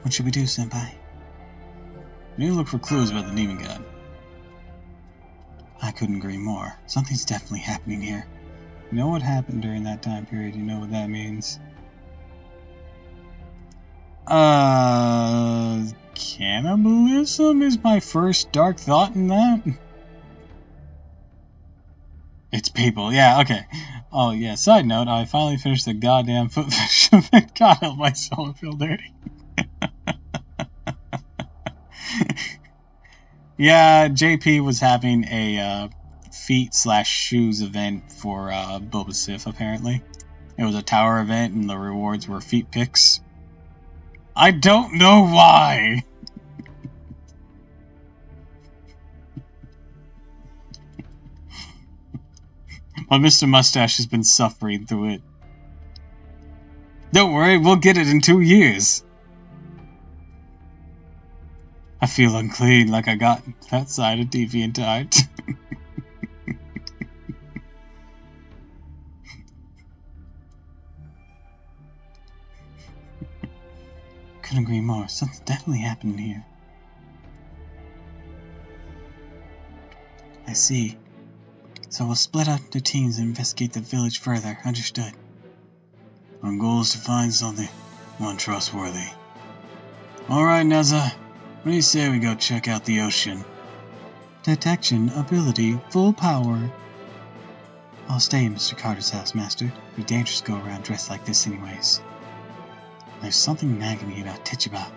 What should we do, Senpai? We need to look for clues about the demon god. I couldn't agree more. Something's definitely happening here. You know what happened during that time period? You know what that means? Cannibalism is my first dark thought in that. It's people, yeah, okay. Oh, yeah, side note, I finally finished the goddamn foot fetish. God help my soul, I feel dirty. Yeah, JP was having a feet/shoes event for Boba Sif, apparently. It was a tower event, and the rewards were feet picks. I don't know why! But Mr. Mustache has been suffering through it. Don't worry, we'll get it in 2 years. I feel unclean, like I got that side of DeviantArt. Couldn't agree more. Something's definitely happening here. I see. So we'll split up into teams and investigate the village further. Understood. Our goal is to find something untrustworthy. Alright, Neza. What do you say we go check out the ocean? Detection ability full power. I'll stay in Mr. Carter's house, Master. It'd be dangerous to go around dressed like this anyways. There's something nagging me about Tituba.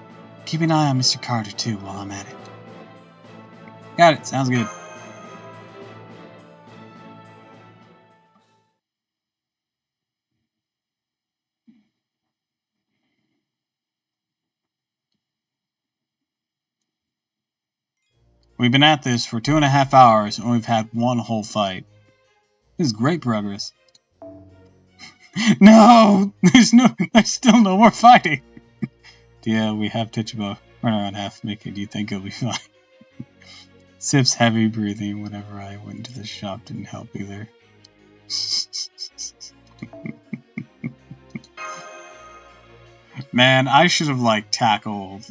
Keep an eye on Mr. Carter too while I'm at it. Got it. Sounds good. We've been at this for 2.5 hours, and we've had one whole fight. This is great progress. No! There's still no more fighting! Yeah, we have Tituba run around half naked. You think it'll be fine. Sip's heavy breathing whenever I went to the shop didn't help either. Man, I should have, tackled,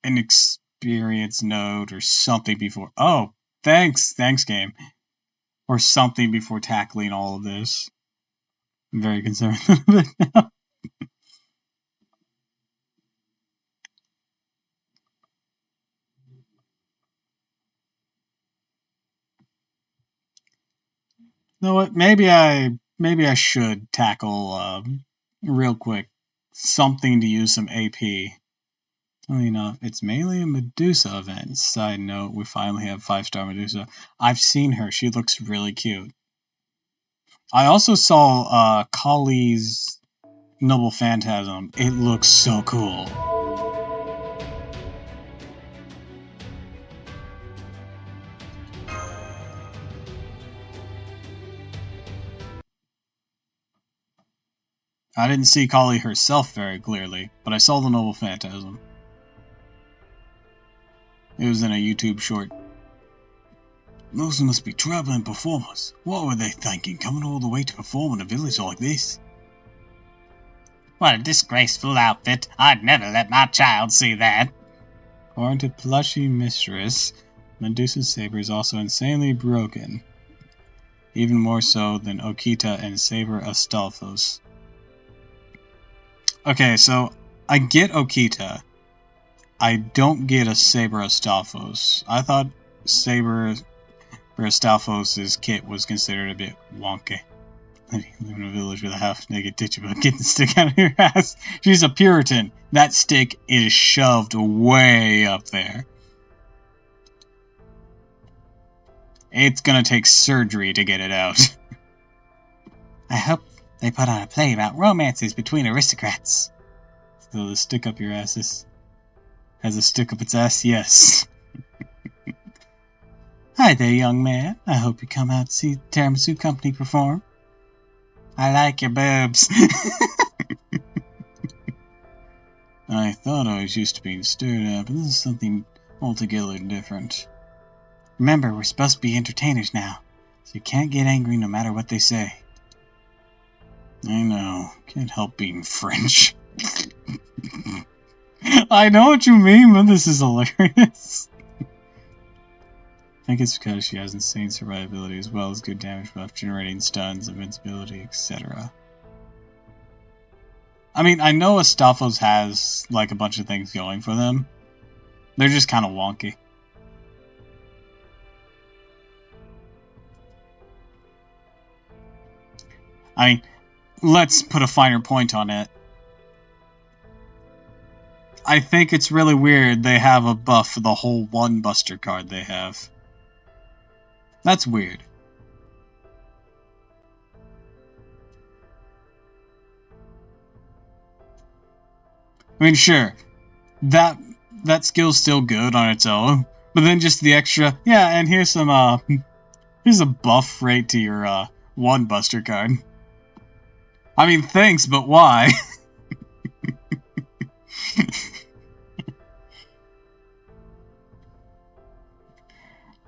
an experience node or something before. Oh, thanks, game. Or something before tackling all of this. I'm very concerned about it now. You know what? Maybe I should tackle real quick something to use some AP. Funny enough, it's mainly a Medusa event. Side note, we finally have 5-star Medusa. I've seen her. She looks really cute. I also saw Kali's Noble Phantasm. It looks so cool. I didn't see Kali herself very clearly, but I saw the Noble Phantasm. It was in a YouTube short. Those must be traveling performers. What were they thinking, coming all the way to perform in a village like this? What a disgraceful outfit. I'd never let my child see that. According to Plushy Mistress, Medusa's saber is also insanely broken. Even more so than Okita and Saber Astolfo's. Okay, so I get Okita. I don't get a Saber Astolfo's. I thought Saber Astolfo's kit was considered a bit wonky. Living in a village with a half-naked Tituba getting the stick out of your ass. She's a Puritan. That stick is shoved way up there. It's gonna take surgery to get it out. I hope they put on a play about romances between aristocrats. So the stick up your ass has a stick up its ass? Yes. Hi there, young man. I hope you come out to see Tiramisu Company perform. I like your boobs. I thought I was used to being stared at, but this is something altogether different. Remember, we're supposed to be entertainers now, so you can't get angry no matter what they say. I know. Can't help being French. I know what you mean, but this is hilarious. I think it's because she has insane survivability as well as good damage buff, generating stuns, invincibility, etc. I mean, I know Astolfo's has, a bunch of things going for them. They're just kind of wonky. I mean, let's put a finer point on it. I think it's really weird they have a buff for the whole one Buster card they have. That's weird. I mean, sure, that skill's still good on its own, but then just the extra, yeah, and here's some, here's a buff rate to your, one Buster card. I mean, thanks, but why?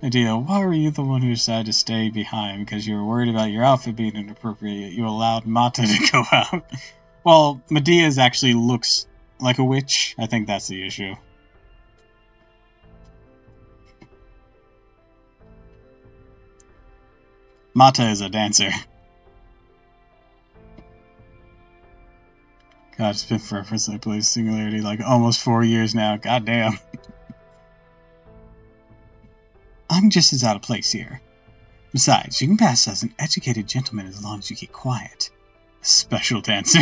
Idea, why were you the one who decided to stay behind? Because you were worried about your outfit being inappropriate, yet you allowed Mata to go out. Well, Medea's actually looks like a witch. I think that's the issue. Mata is a dancer. God, it's been forever since I played Singularity, like almost 4 years now. God damn. I'm just as out of place here. Besides, you can pass as an educated gentleman as long as you keep quiet. A special dancer.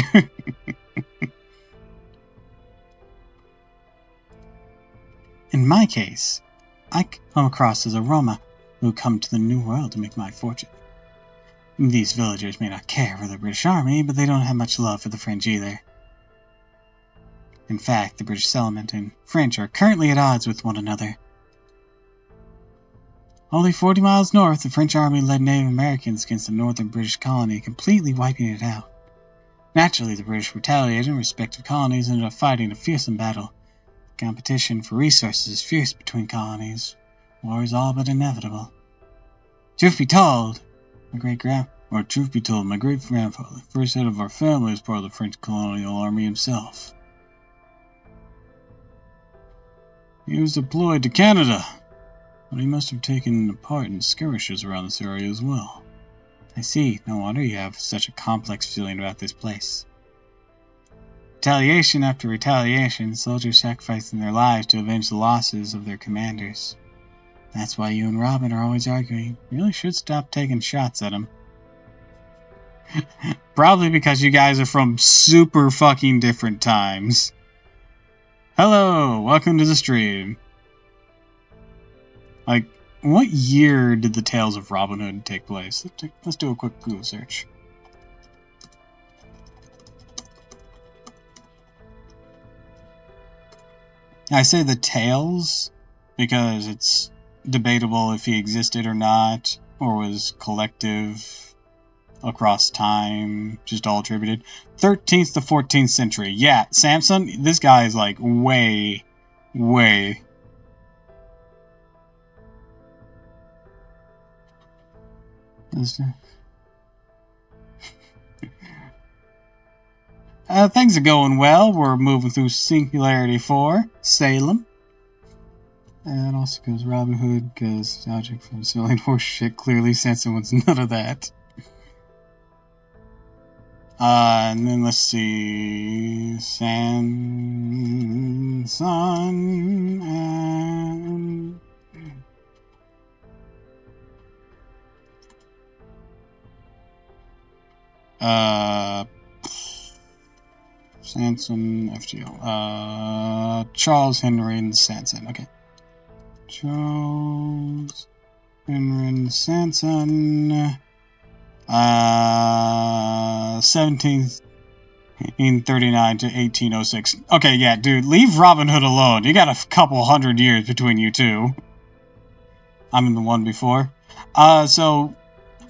In my case, I come across as a Roma who come to the New World to make my fortune. These villagers may not care for the British Army, but they don't have much love for the French either. In fact, the British settlement and French are currently at odds with one another. Only 40 miles north, the French army led Native Americans against the northern British colony, completely wiping it out. Naturally, the British retaliated and respective colonies ended up fighting a fearsome battle. Competition for resources is fierce between colonies. War is all but inevitable. Truth be told, my great-grandfather, first head of our family, was part of the French colonial army himself. He was deployed to Canada, but he must have taken part in skirmishes around this area as well. I see. No wonder you have such a complex feeling about this place. Retaliation after retaliation, soldiers sacrificing their lives to avenge the losses of their commanders. That's why you and Robin are always arguing. You really should stop taking shots at him. Probably because you guys are from super fucking different times. Hello, welcome to the stream. Like, what year did the Tales of Robin Hood take place? Let's do a quick Google search. I say the Tales because it's debatable if he existed or not, or was collective across time, just all attributed. 13th to 14th century. Yeah, Samson, this guy is like way. Things are going well. We're moving through Singularity 4, Salem. And also goes Robin Hood, because object from selling horse shit. Clearly, Samson wants none of that. And then let's see, Sanson and Sanson FGL. Charles Henry and Sanson. Okay. Charles Henry and Sanson. 1739 to 1806. Okay, yeah, dude, leave Robin Hood alone. You got a couple hundred years between you two. I'm in the one before. So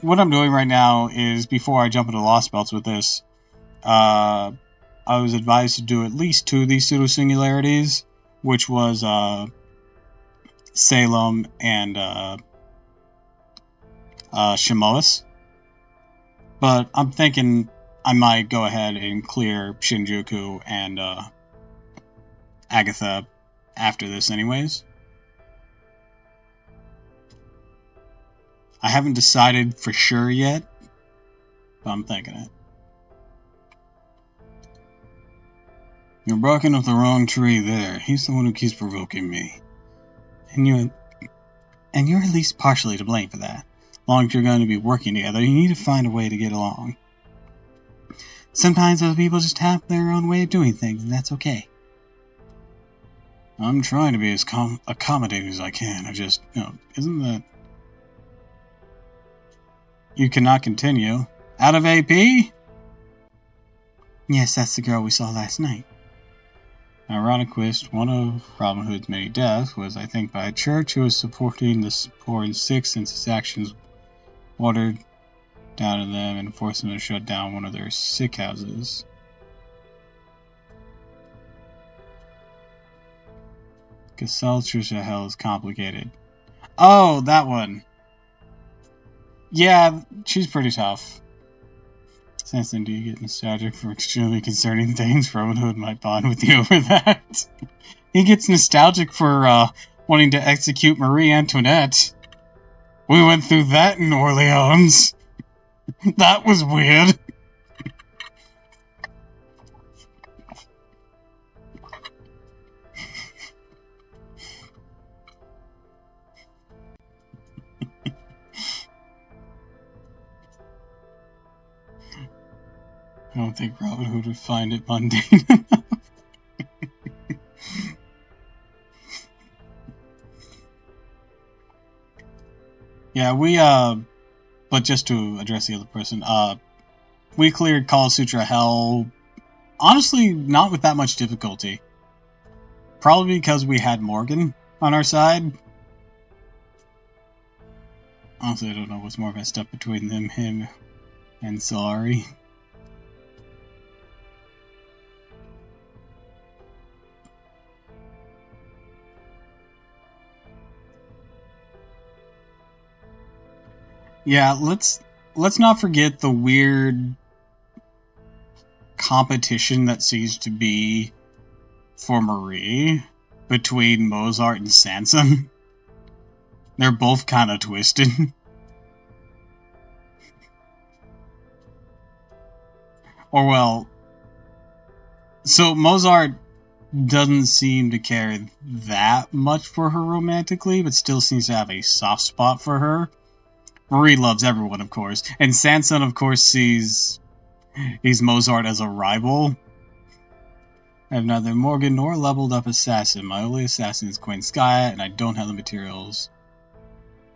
what I'm doing right now is, before I jump into Lost Belts with this, I was advised to do at least 2 of these pseudo singularities, which was Salem and Shimois. But I'm thinking I might go ahead and clear Shinjuku and Agatha after this anyways. I haven't decided for sure yet, but I'm thinking it. You're barking up the wrong tree there. He's the one who keeps provoking me. And you're at least partially to blame for that. As long as you're going to be working together, you need to find a way to get along. Sometimes other people just have their own way of doing things, and that's okay. I'm trying to be as accommodating as I can. I just, isn't that... You cannot continue. Out of AP? Yes, that's the girl we saw last night. Ironic twist, one of Robin Hood's many deaths was, I think, by a church who was supporting the poor and sick, since his actions watered down to them and forced them to shut down one of their sick houses. Cassandra Hell is complicated. Oh, that one. Yeah, she's pretty tough. Sanson, do you get nostalgic for extremely concerning things? Robin Hood might bond with you over that. He gets nostalgic for wanting to execute Marie Antoinette. We went through that in Orleans. That was weird. I don't think Robin Hood would find it mundane enough. Yeah, but just to address the other person, we cleared Kala Sutra Hell, honestly, not with that much difficulty. Probably because we had Morgan on our side. Honestly, I don't know what's more messed up between him, and Solari. Yeah, let's not forget the weird competition that seems to be for Marie between Mozart and Sanson. They're both kind of twisted. Or well, so Mozart doesn't seem to care that much for her romantically, but still seems to have a soft spot for her. Marie loves everyone, of course, and Sanson, of course, sees Mozart as a rival. I have neither Morgan nor leveled up assassin. My only assassin is Queen Skya, and I don't have the materials.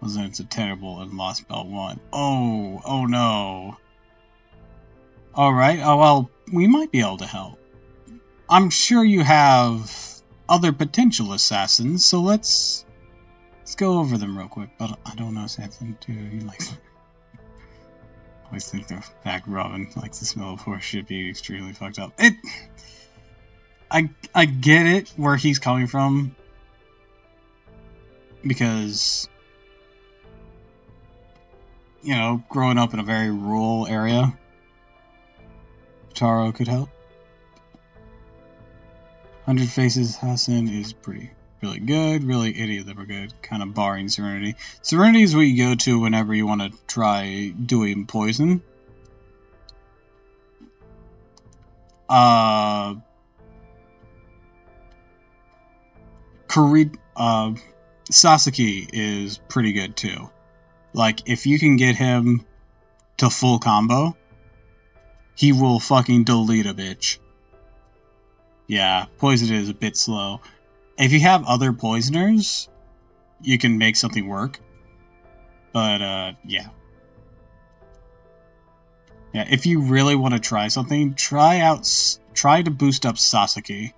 It's a terrible and lost belt 1. Oh no. Alright, well, we might be able to help. I'm sure you have other potential assassins, so let's go over them real quick. But I don't know Sanson too. He likes. I always think the fact Robin likes the smell of horse should be extremely fucked up. I get it where he's coming from, because growing up in a very rural area, Taro could help. 100 Faces Hassan is really good. Really, any of them are good. Kind of barring Serenity. Serenity is what you go to whenever you want to try doing poison. Sasaki is pretty good too. Like, if you can get him to full combo, he will fucking delete a bitch. Yeah, poison is a bit slow. If you have other poisoners, you can make something work. But, yeah. Yeah, if you really want to try something, try to boost up Sasaki.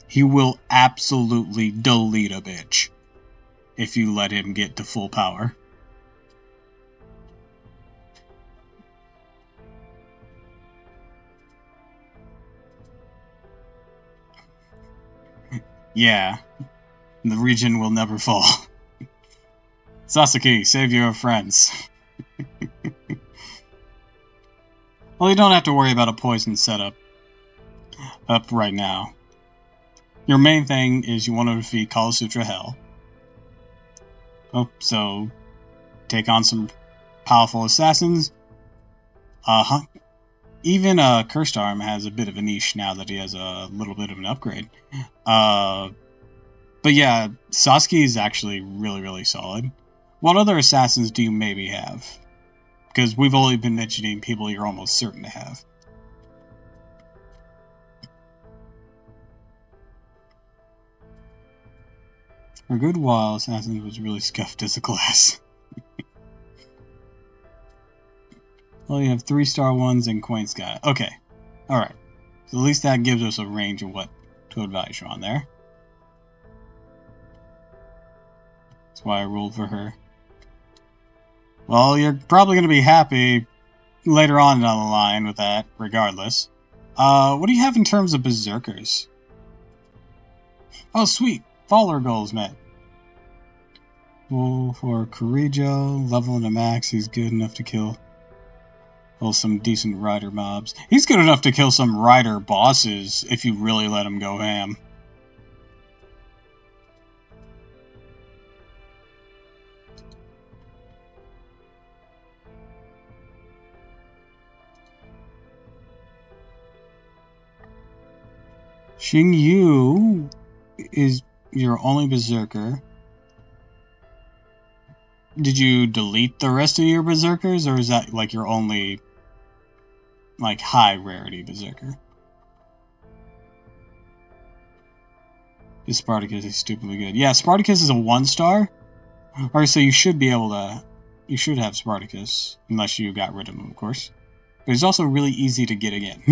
He will absolutely delete a bitch if you let him get to full power. Yeah, the region will never fall. Sasaki, save your friends. Well, you don't have to worry about a poison setup up right now. Your main thing is you want to defeat Kala Sutra Hell. Oh, so take on some powerful assassins. Even Cursed Arm has a bit of a niche now that he has a little bit of an upgrade. But yeah, Sasuke is actually really, really solid. What other assassins do you maybe have? Because we've only been mentioning people you're almost certain to have. For a good while, Assassins was really scuffed as a class. Well, you have 3-star ones and Queen Sky. Okay, alright. So at least that gives us a range of what to advise you on there. That's why I rolled for her. Well, you're probably going to be happy later on down the line with that, regardless. What do you have in terms of Berserkers? Oh, sweet. Follower goals met. Well, for Kirijo, level to max, he's good enough to kill Kill some decent rider mobs. He's good enough to kill some rider bosses if you really let him go ham. Xing Yu is your only berserker. Did you delete the rest of your berserkers, or is that like your only like high rarity berserker? Is Spartacus is stupidly good. Yeah, Spartacus is a 1-star. Alright, so you should be able to... You should have Spartacus, unless you got rid of him, of course. But he's also really easy to get again.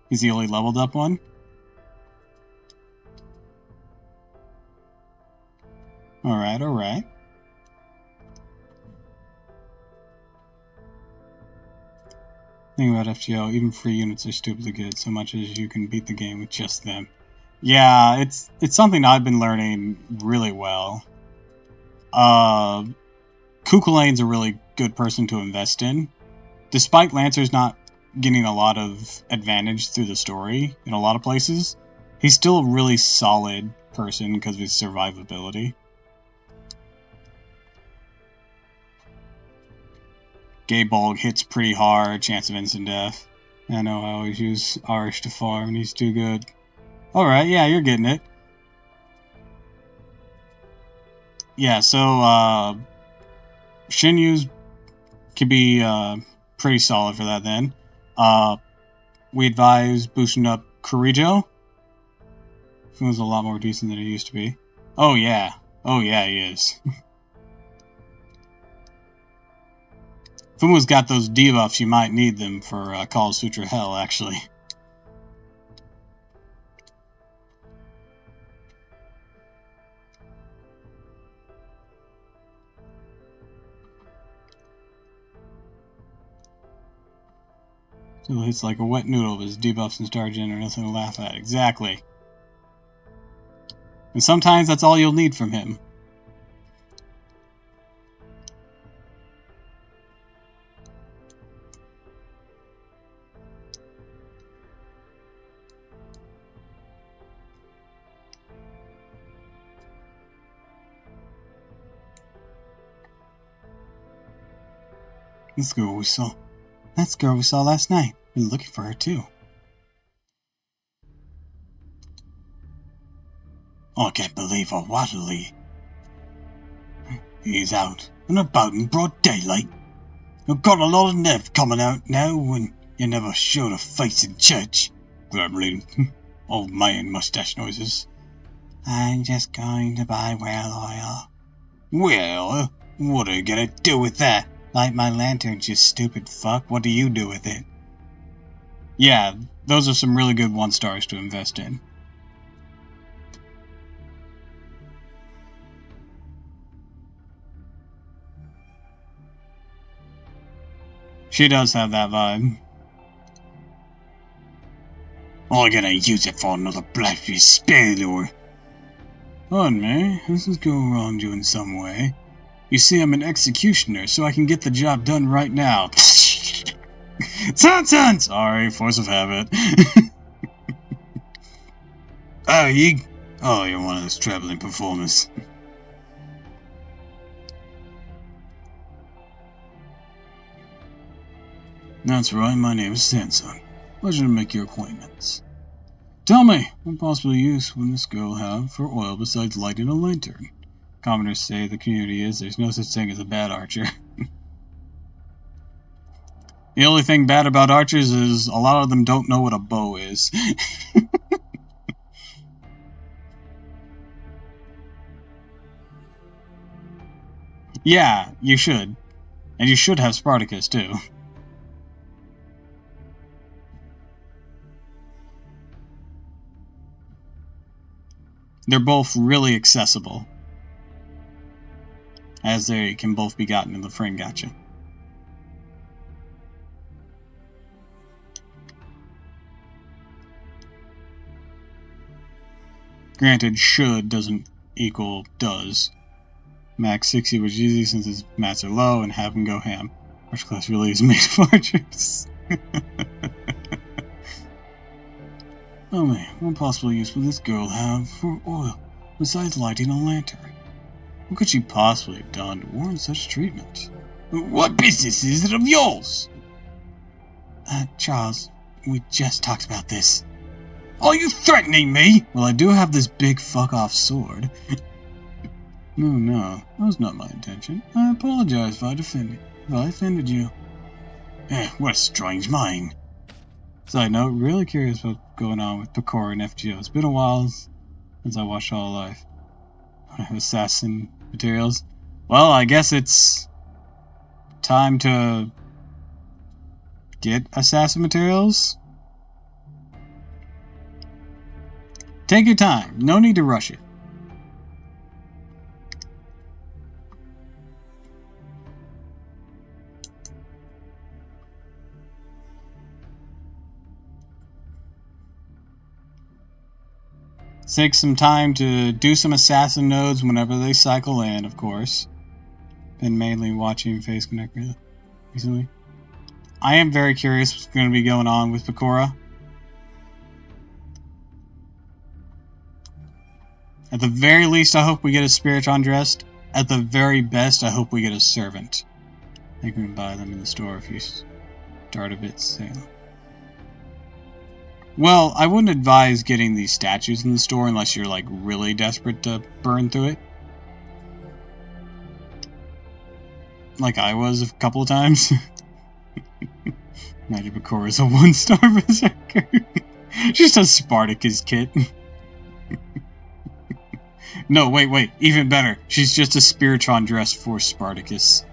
He's the only leveled up one. Alright, alright. Thing about FGO, even free units are stupidly good, so much as you can beat the game with just them. Yeah, it's something I've been learning really well. Kukulain's a really good person to invest in. Despite Lancer's not getting a lot of advantage through the story in a lot of places, he's still a really solid person because of his survivability. Gaybolg hits pretty hard, chance of instant death. I know I always use Arish to farm, and he's too good. Alright, yeah, you're getting it. Yeah, so, Shinyu's could be, pretty solid for that then. We advise boosting up Kurijo. He was a lot more decent than he used to be. Oh yeah. Oh yeah, he is. Fumu's got those debuffs, you might need them for Call of Sutra Hell, actually. So it's like a wet noodle of his debuffs and star gen are nothing to laugh at. Exactly. And sometimes that's all you'll need from him. This girl we saw. That's the girl we saw last night. We're looking for her too. Oh, I can't believe her, Waterly. He's out and about in broad daylight. You've got a lot of nerve coming out now when you never showed a face in church. Grumbling. Old man mustache noises. I'm just going to buy whale oil. Well, what are you gonna do with that? Light my lanterns, you stupid fuck. What do you do with it? Yeah, those are some really good 1-stars to invest in. She does have that vibe. I'm gonna use it for another blasphemy spell or... Pardon me, this is going wrong you in some way. You see, I'm an executioner, so I can get the job done right now. Son! Sorry, force of habit. Oh, you're one of those traveling performers. That's right, my name is Sanson. Pleasure to make your acquaintance. Tell me, what possible use would this girl have for oil besides lighting a lantern? Commoners say the community is there's no such thing as a bad archer. The only thing bad about archers is a lot of them don't know what a bow is. Yeah, you should. And you should have Spartacus, too. They're both really accessible, as they can both be gotten in the frame gacha. Granted, should doesn't equal does. Max 60 was easy since his mats are low and have him go ham. Arch class really is made of archers. Oh man, what possible use would this girl have for oil besides lighting a lantern? What could she possibly have done to warrant such treatment? What business is it of yours? Charles, we just talked about this. Are you threatening me? Well, I do have this big fuck-off sword. No, that was not my intention. I apologize if I offended you. What a strange mind. Side note, really curious what's going on with Pecora and FGO. It's been a while since I watched All Life. Assassin materials. Well, I guess it's time to get assassin materials. Take your time. No need to rush it. Take some time to do some assassin nodes whenever they cycle in, of course. Been mainly watching Face Connect recently. I am very curious what's going to be going on with Pecora. At the very least, I hope we get a Spiritron dressed. At the very best, I hope we get a servant. I think we can buy them in the store if you start a bit sale. Well, I wouldn't advise getting these statues in the store unless you're like really desperate to burn through it. Like I was a couple of times. Imagine Pecora is a 1-star berserker. She's a Spartacus kit. No, wait, even better. She's just a Spiritron dressed for Spartacus.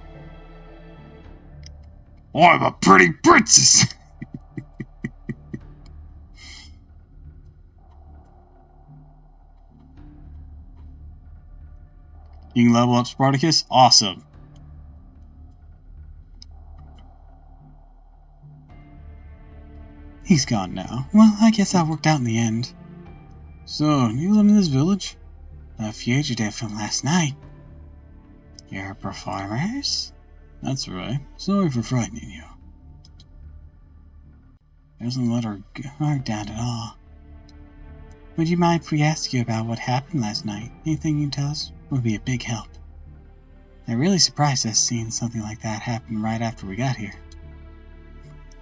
Oh, I'm a pretty princess! You can level up Spartacus? Awesome. He's gone now. Well, I guess that worked out in the end. So, you live in this village? A fugitive from last night. You're performers? That's right. Sorry for frightening you. Doesn't let her guard down at all. Would you mind if we ask you about what happened last night? Anything you can tell us would be a big help. It really surprised us seeing something like that happen right after we got here.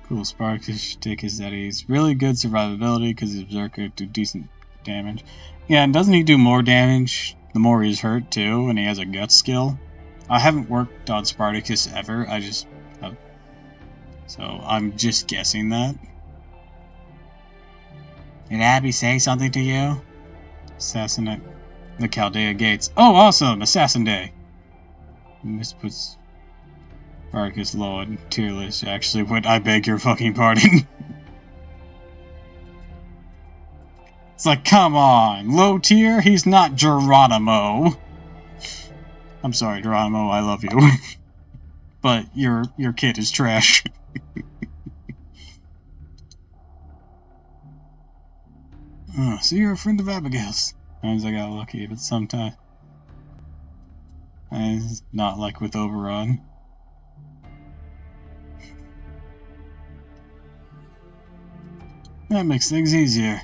Cool Spartacus shtick is that he's really good survivability because he's a berserker do decent damage. Yeah, and doesn't he do more damage the more he's hurt too, and he has a gut skill? I haven't worked on Spartacus ever, so I'm just guessing that. Did Abby say something to you? Assassin at the Chaldea Gates. Oh, awesome! Assassin Day! This puts Spartacus low on tier list. Actually, what? I beg your fucking pardon. It's like, come on! Low tier? He's not Geronimo! I'm sorry, Geronimo, I love you. But your kid is trash. Oh, so you're a friend of Abigail's. Sometimes I got lucky, but sometimes it's not like with Oberon. That makes things easier.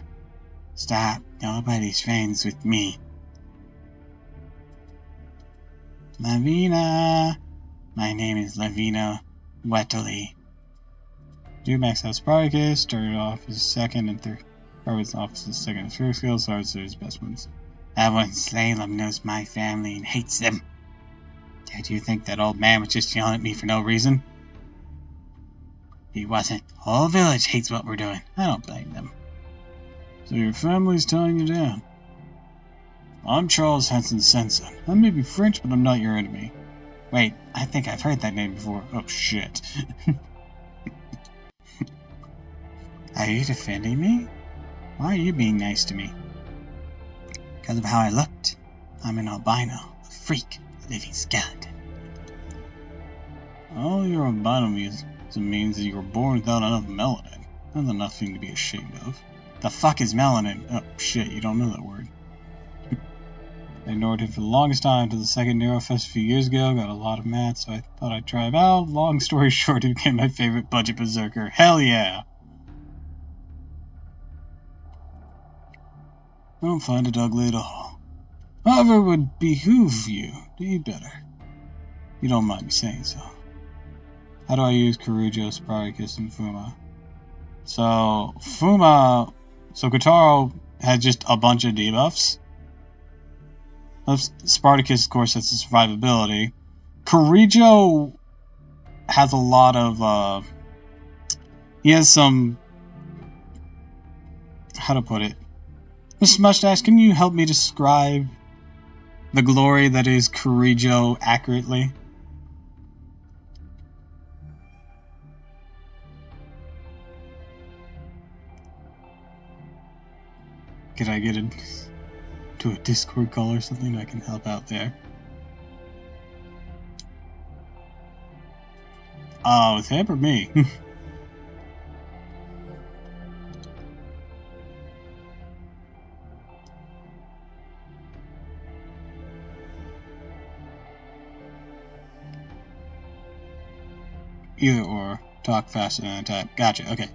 Stop. Nobody's friends with me. Lavina. My name is Lavina Wetley. Do max out Spartacus. Started off as second and third. Started off as second and third skill. So his best ones. Everyone in Salem knows my family and hates them. Did you think that old man was just yelling at me for no reason? He wasn't. The whole village hates what we're doing. I don't blame them. So your family's tying you down. I'm Charles Henson Sensen. I may be French, but I'm not your enemy. Wait, I think I've heard that name before. Oh, shit. Are you defending me? Why are you being nice to me? Because of how I looked. I'm an albino, a freak, a living skeleton. All your albino means that you were born without enough melanin. That's nothing to be ashamed of. The fuck is melanin? Oh, shit, you don't know that word. I ignored him for the longest time until the second Neurofest a few years ago. Got a lot of math, so I thought I'd try him out. Long story short, he became my favorite budget berserker. Hell yeah! I don't find it ugly at all. However, it would behoove you to eat better. You don't mind me saying so. How do I use Karujo, Spartacus, and Fuma? So, Kotaro had just a bunch of debuffs. Spartacus, of course, has the survivability. Karujo has a lot of, he has some, how to put it? Mr. Mustache, can you help me describe the glory that is Karujo accurately? Could I get to a Discord call or something I can help out there? With him or me? Either or. Talk faster than type. Gotcha, okay.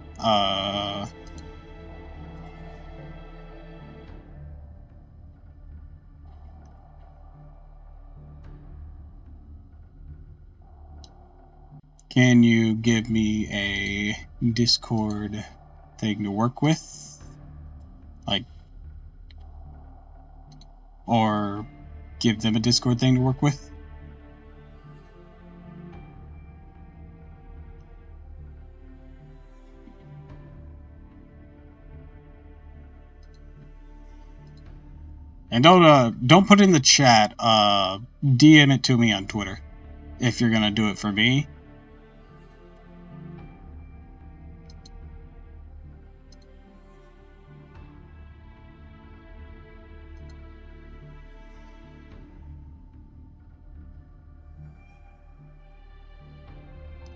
Can you give me a Discord thing to work with? Like, or give them a Discord thing to work with? And don't put it in the chat. DM it to me on Twitter if you're gonna do it for me.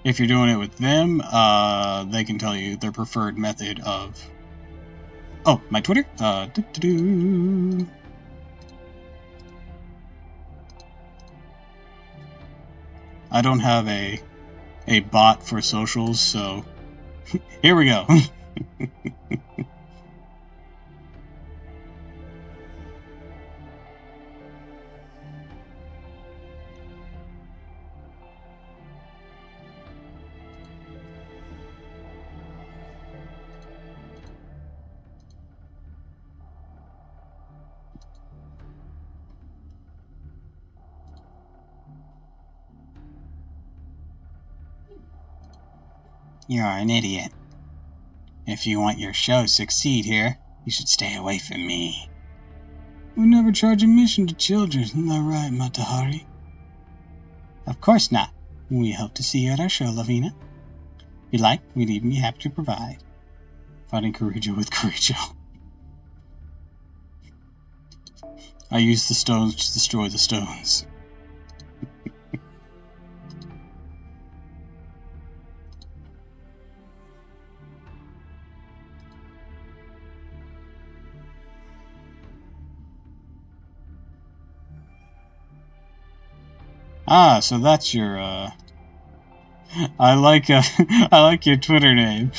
If you're doing it with them, they can tell you their preferred method of. Oh, my Twitter. I don't have a bot for socials, so here we go. You're an idiot. If you want your show to succeed here, you should stay away from me. We never charge admission to children, isn't that right, Matahari? Of course not. We hope to see you at our show, Lavina. If you like, we'd even be happy to provide. Fighting Karujo with Karujo. I use the stones to destroy the stones. Ah, so that's your, I like your Twitter name.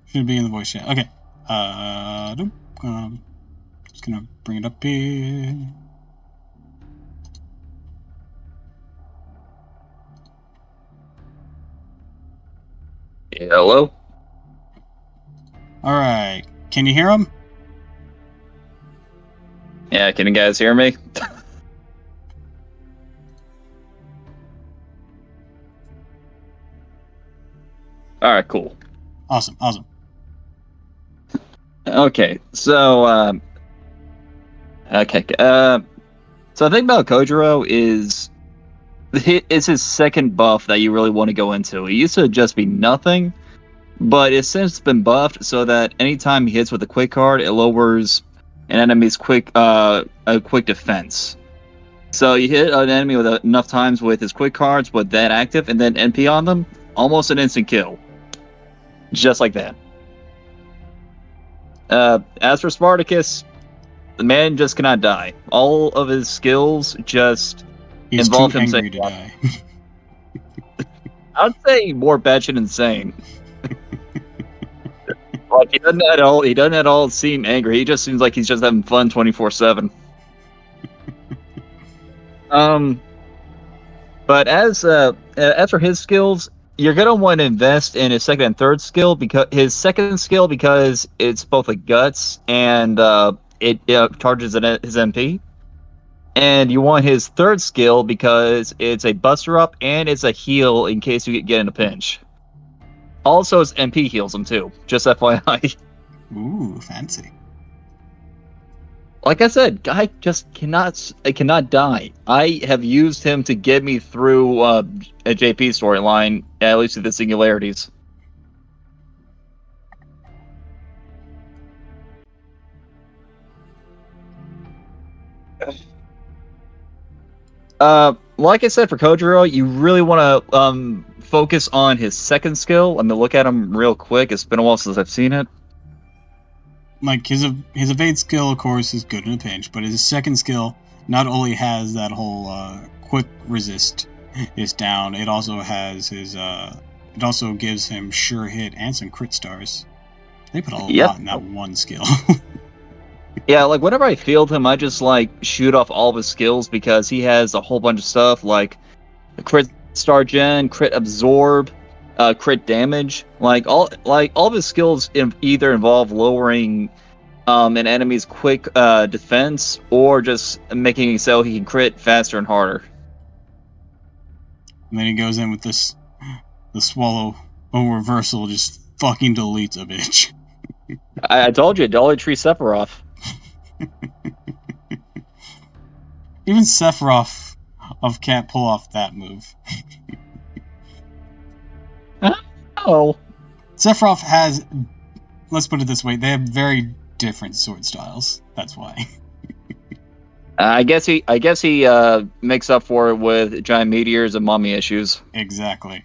Should be in the voice chat. Okay. Just gonna bring it up here. Yeah, hello? Alright. Can you hear him? Yeah, can you guys hear me? Alright, cool. Awesome. Okay, so, So the thing about Kojiro is it's his second buff that you really want to go into. It used to just be nothing, but it's since been buffed so that anytime he hits with a quick card, it lowers an enemy's quick defense. So you hit an enemy with enough times with his quick cards with that active, and then NP on them, almost an instant kill, just like that. As for Spartacus, the man just cannot die. All of his skills just He's involve too him angry saying, to die. I'd say more batshit insane. Like he doesn't at all seem angry. He just seems like he's just having fun 24/7. But as for his skills, you're gonna want to invest in his second and third skill because it's both a guts and it charges his MP. And you want his third skill because it's a buster up and it's a heal in case you get in a pinch. Also, his MP heals him too. Just FYI. Ooh, fancy. Like I said, guy just cannot die. I have used him to get me through a JP storyline, at least to the singularities. Like I said, for Kojiro, you really want to focus on his second skill. Let me look at him real quick. It's been a while since I've seen it. Like his evade skill, of course, is good in a pinch, but his second skill not only has that whole quick resist is down, it also has his it also gives him sure hit and some crit stars. They put a lot in that one skill. Yeah, like whenever I field him, I just like shoot off all of his skills because he has a whole bunch of stuff like crit star gen, crit absorb, crit damage. Like all of his skills either involve lowering an enemy's quick defense or just making it so he can crit faster and harder. And then he goes in with the swallow reversal, just fucking deletes a bitch. I told you, Dollar Tree Sephiroth. Even Sephiroth can't pull off that move. Oh. Sephiroth has, let's put it this way, they have very different sword styles. That's why. I guess he makes up for it with giant meteors and mommy issues. Exactly.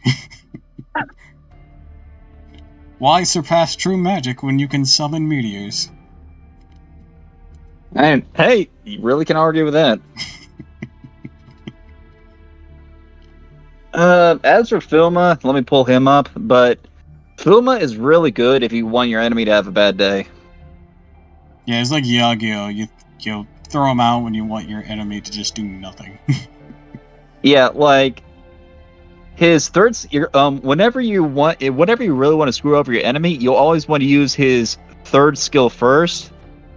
Why surpass true magic when you can summon meteors? And hey, you really can argue with that. As for Filma, let me pull him up, but Filma is really good if you want your enemy to have a bad day. Yeah, it's like Yagyo. You throw him out when you want your enemy to just do nothing. Yeah, like his third. Whenever you really want to screw over your enemy, you'll always want to use his third skill first,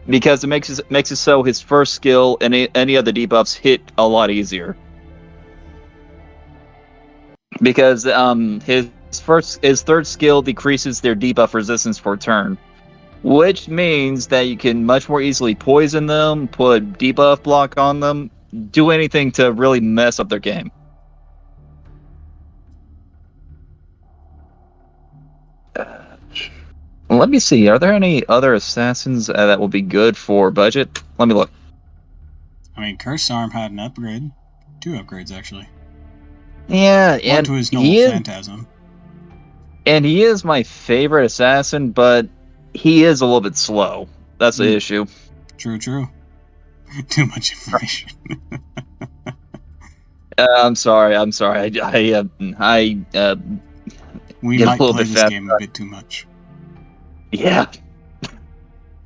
because it makes it so his first skill and any other debuffs hit a lot easier. Because his third skill decreases their debuff resistance for a turn, which means that you can much more easily poison them, put debuff block on them, do anything to really mess up their game. Let me see. Are there any other assassins that will be good for budget? Let me look. I mean, Curse Arm had an upgrade. 2 upgrades, actually. Yeah, One and to his normal Phantasm. And he is my favorite assassin, but he is a little bit slow. That's the issue. True. Too much information. I'm sorry. I we get might a little play bit this fast. game a bit too much. Yeah.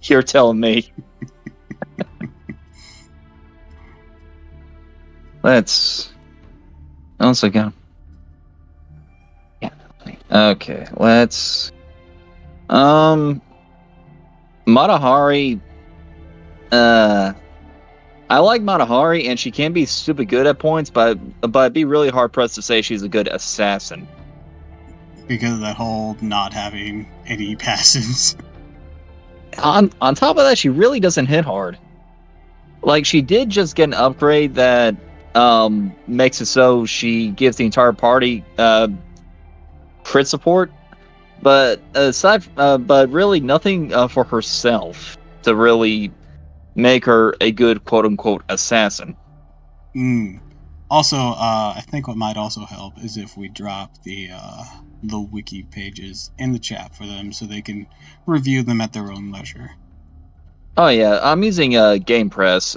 You're telling me. Let's go. Yeah. Okay, let's Matahari. I like Matahari, and she can be super good at points, but it'd be really hard pressed to say she's a good assassin. Because of that whole not having any passives. On top of that, she really doesn't hit hard. Like, she did just get an upgrade that makes it so she gives the entire party crit support, but but really nothing for herself to really make her a good quote unquote assassin. Also, I think what might also help is if we drop the wiki pages in the chat for them so they can review them at their own leisure. Oh yeah, I'm using Game Press.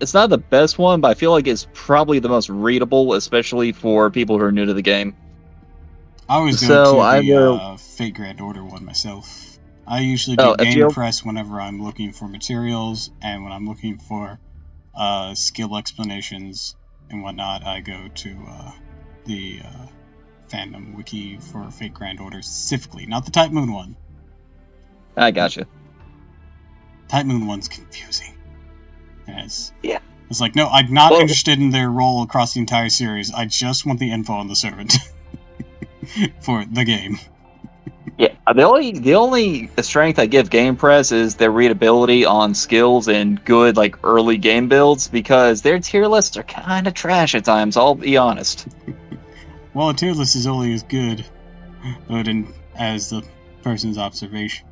It's not the best one, but I feel like it's probably the most readable, especially for people who are new to the game. I always go So to I the will. Fate Grand Order one myself. I usually do Game FGO? Press whenever I'm looking for materials, and when I'm looking for skill explanations and whatnot, I go to the fandom wiki for Fate Grand Order specifically, not the Type Moon one. I gotcha. Type Moon one's confusing. Yeah. It's like, no, I'm not interested in their role across the entire series. I just want the info on the servant for the game. Yeah, the only strength I give Game Press is their readability on skills and good like early game builds, because their tier lists are kind of trash at times. I'll be honest. Well, a tier list is only as good, as the person's observation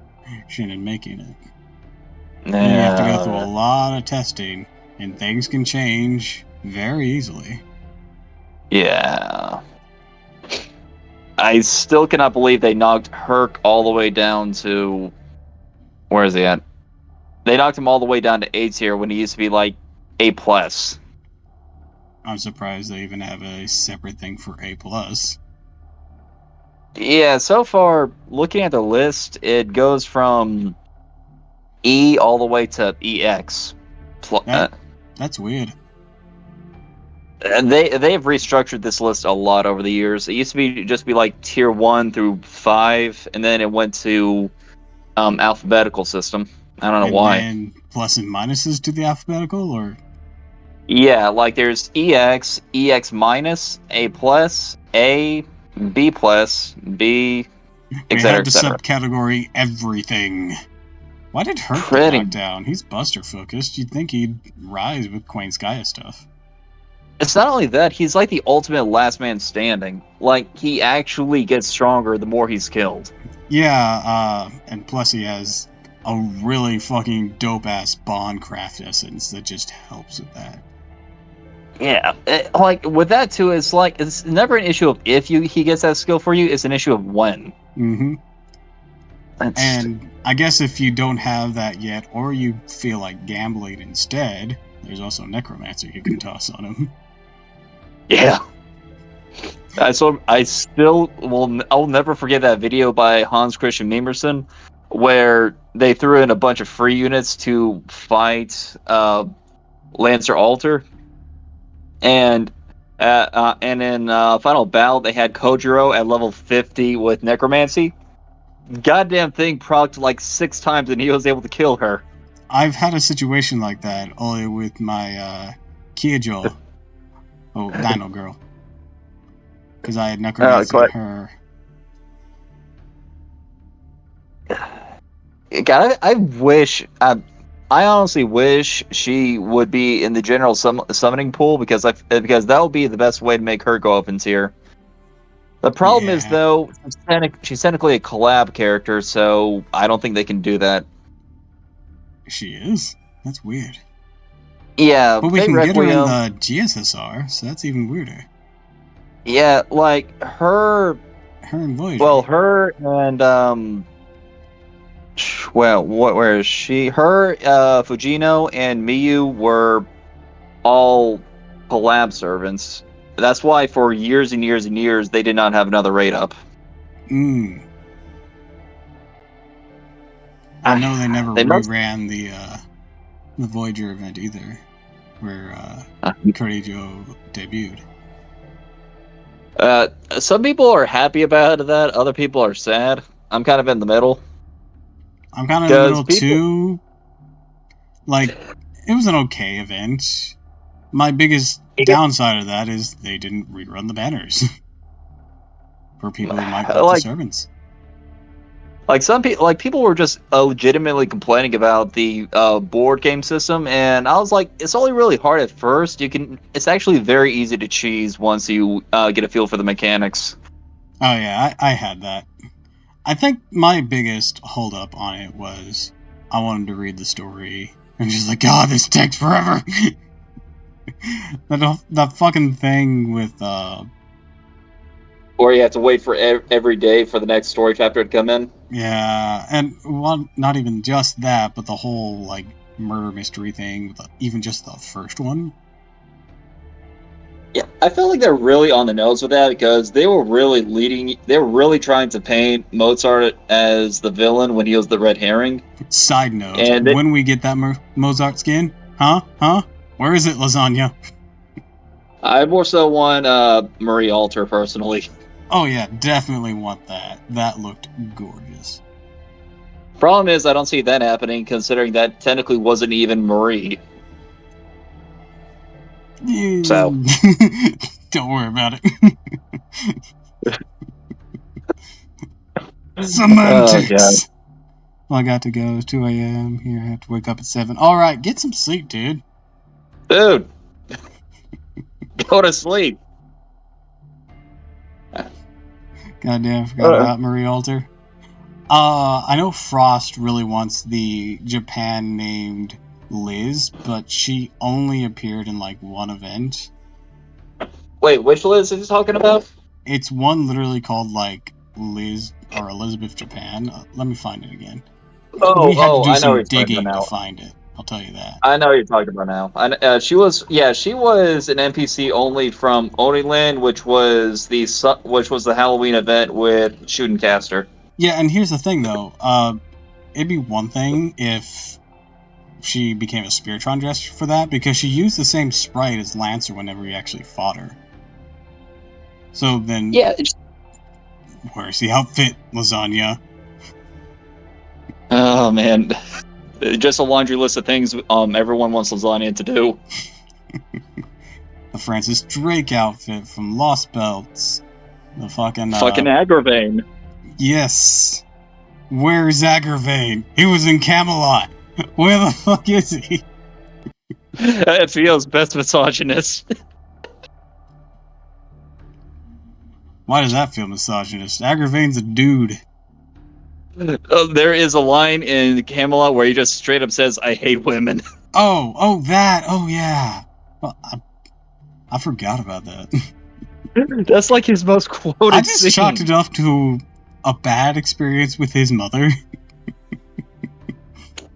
in making it. Then you have to go through a lot of testing, and things can change very easily. Yeah. I still cannot believe they knocked Herc all the way down to... Where is he at? They knocked him all the way down to A tier when he used to be like A+. I'm surprised they even have a separate thing for A+. Yeah, so far, looking at the list, it goes from E all the way to EX. That's weird. And they've restructured this list a lot over the years. It used to be just be like tier 1 through 5, and then it went to alphabetical system. I don't know why. And plus and minuses to the alphabetical, or? Yeah, like there's EX, EX minus, A plus, A, B plus, B, etc. They had to subcategory everything. Why did Herc get knocked down? He's Buster focused. You'd think he'd rise with Quain's Gaia stuff. It's not only that, he's like the ultimate last man standing. Like, he actually gets stronger the more he's killed. Yeah, and plus he has a really fucking dope-ass Bondcraft essence that just helps with that. Yeah, like, with that too, it's like, it's never an issue of if he gets that skill for you, it's an issue of when. Mm-hmm. And I guess if you don't have that yet, or you feel like gambling instead, there's also Necromancer you can toss on him. Yeah. So I'll never forget that video by Hans Christian Memerson, where they threw in a bunch of free units to fight Lancer Alter, and in Final Battle they had Kojiro at level 50 with Necromancy. Goddamn thing procced like 6 times, and he was able to kill her. I've had a situation like that only with my Kyojo, Dino Girl, because I had Necromancy her. God, I honestly wish she would be in the general summoning pool, because that would be the best way to make her go up in tier. The problem is, though, she's technically a collab character, so I don't think they can do that. She is? That's weird. Yeah, but we can get her in the GSSR, so that's even weirder. Yeah, like her and Voyager. Well, her and where is she? Her, Fujino and Miyu were all collab servants. That's why for years and years and years they did not have another raid up. I know they never reran the Voyager event either, where Korijo debuted. Some people are happy about that, other people are sad. I'm kind of in the middle. I'm kind of in the middle too. Like, it was an okay event. My biggest downside of that is they didn't rerun the banners for people who might like the servants. Like people were just legitimately complaining about the board game system, and I was like, it's only really hard at first. It's actually very easy to cheese once you get a feel for the mechanics. Oh yeah, I had that. I think my biggest holdup on it was I wanted to read the story and just like, God, this takes forever. that fucking thing with Or you have to wait for every day for the next story chapter to come in. yeah, and not even just that, but the whole like murder mystery thing, even just the first one. Yeah, I felt like they're really on the nose with that because they were really trying to paint Mozart as the villain when he was the red herring. Side note, when we get that Mozart skin, huh? Where is it, lasagna? I more so want Marie Alter personally. Oh yeah, definitely want that. That looked gorgeous. Problem is, I don't see that happening, considering that technically wasn't even Marie. So don't worry about it. Semantics. Well, I got to go. It's 2 a.m. Here, I have to wake up at 7. All right, get some sleep, dude. Dude, go to sleep. Goddamn, forgot about Marie Alter. I know Frost really wants the Japan named Liz, but she only appeared in like one event. Wait, which Liz is he talking about? It's one literally called like Liz or Elizabeth Japan. Let me find it again. We had to do some digging to find it. I'll tell you that. I know what you're talking about now. She was an NPC only from Oniland, which was the Halloween event with Shooting Caster. Yeah, and here's the thing though. It'd be one thing if she became a Spiritron dress for that, because she used the same sprite as Lancer whenever he actually fought her. So then, yeah, where's the outfit, lasagna? Oh man, just a laundry list of things everyone wants lasagna to do. The Francis Drake outfit from Lost Belts. The fucking Agravain. Yes. Where's Agravain? He was in Camelot. Where the fuck is he? FEO's best misogynist. Why does that feel misogynist? Agravain's a dude. There is a line in Camelot where he just straight up says, "I hate women." Oh, yeah. Well, I forgot about that. That's like his most quoted I just scene. chalked it up to a bad experience with his mother.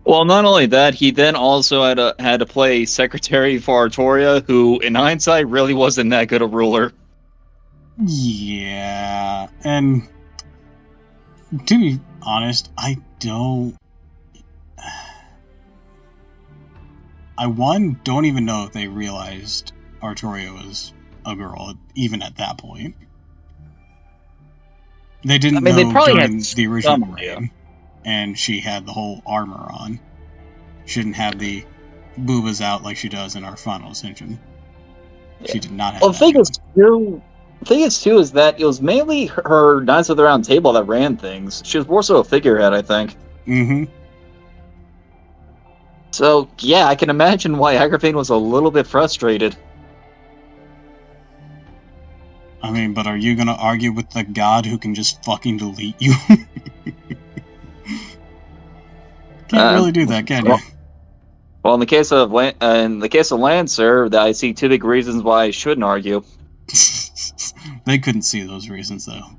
Well, not only that, he then also had to play secretary for Artoria, who, in hindsight, really wasn't that good a ruler. Yeah, and to be honest, I don't even know if they realized Artoria was a girl, even at that point. They didn't know during the original raid, and she had the whole armor on. Shouldn't have the boobas out like she does in our final ascension. Yeah. She did not have. Well, the thing is too is that it was mainly her Knights of the Round Table that ran things. She was more so a figurehead, I think. Mm-hmm. So yeah, I can imagine why Agravain was a little bit frustrated. I mean, but are you gonna argue with the god who can just fucking delete you? Can't really do that, can you? Well, in the case of Lancer, I see two big reasons why I shouldn't argue. They couldn't see those reasons, though.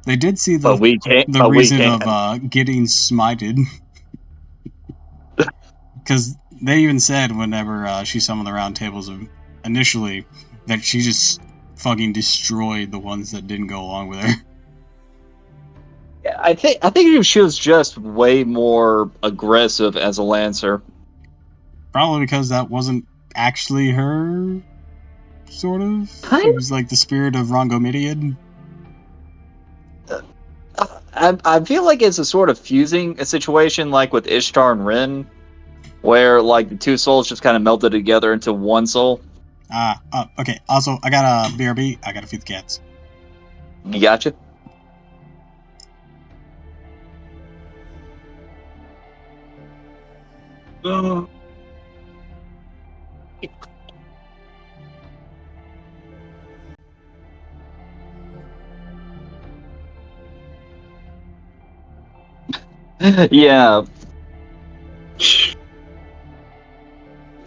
They did see the reason of getting smited. Because they even said whenever she summoned the round tables initially that she just fucking destroyed the ones that didn't go along with her. Yeah, I think she was just way more aggressive as a Lancer. Probably because that wasn't actually her, sort of. It was like the spirit of Rongomidian. I feel like it's a sort of fusing situation like with Ishtar and Rin, where like the two souls just kind of melted together into one soul. Okay. Also, I got a BRB. I gotta feed the cats. You gotcha. Yeah.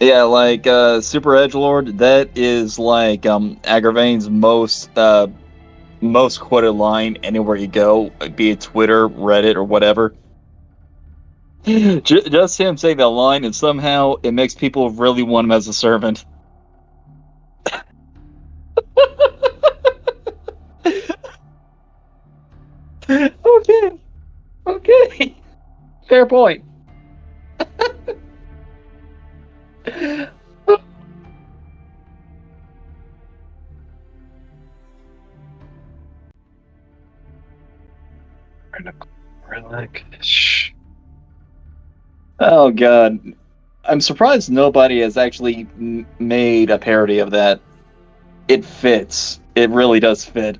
Yeah, like Super Edgelord, that is like Agravain's most quoted line anywhere you go, be it Twitter, Reddit, or whatever. Just him saying that line, and somehow it makes people really want him as a servant. Okay, okay, fair point. Oh god, I'm surprised nobody has actually made a parody of that. It fits. It really does fit.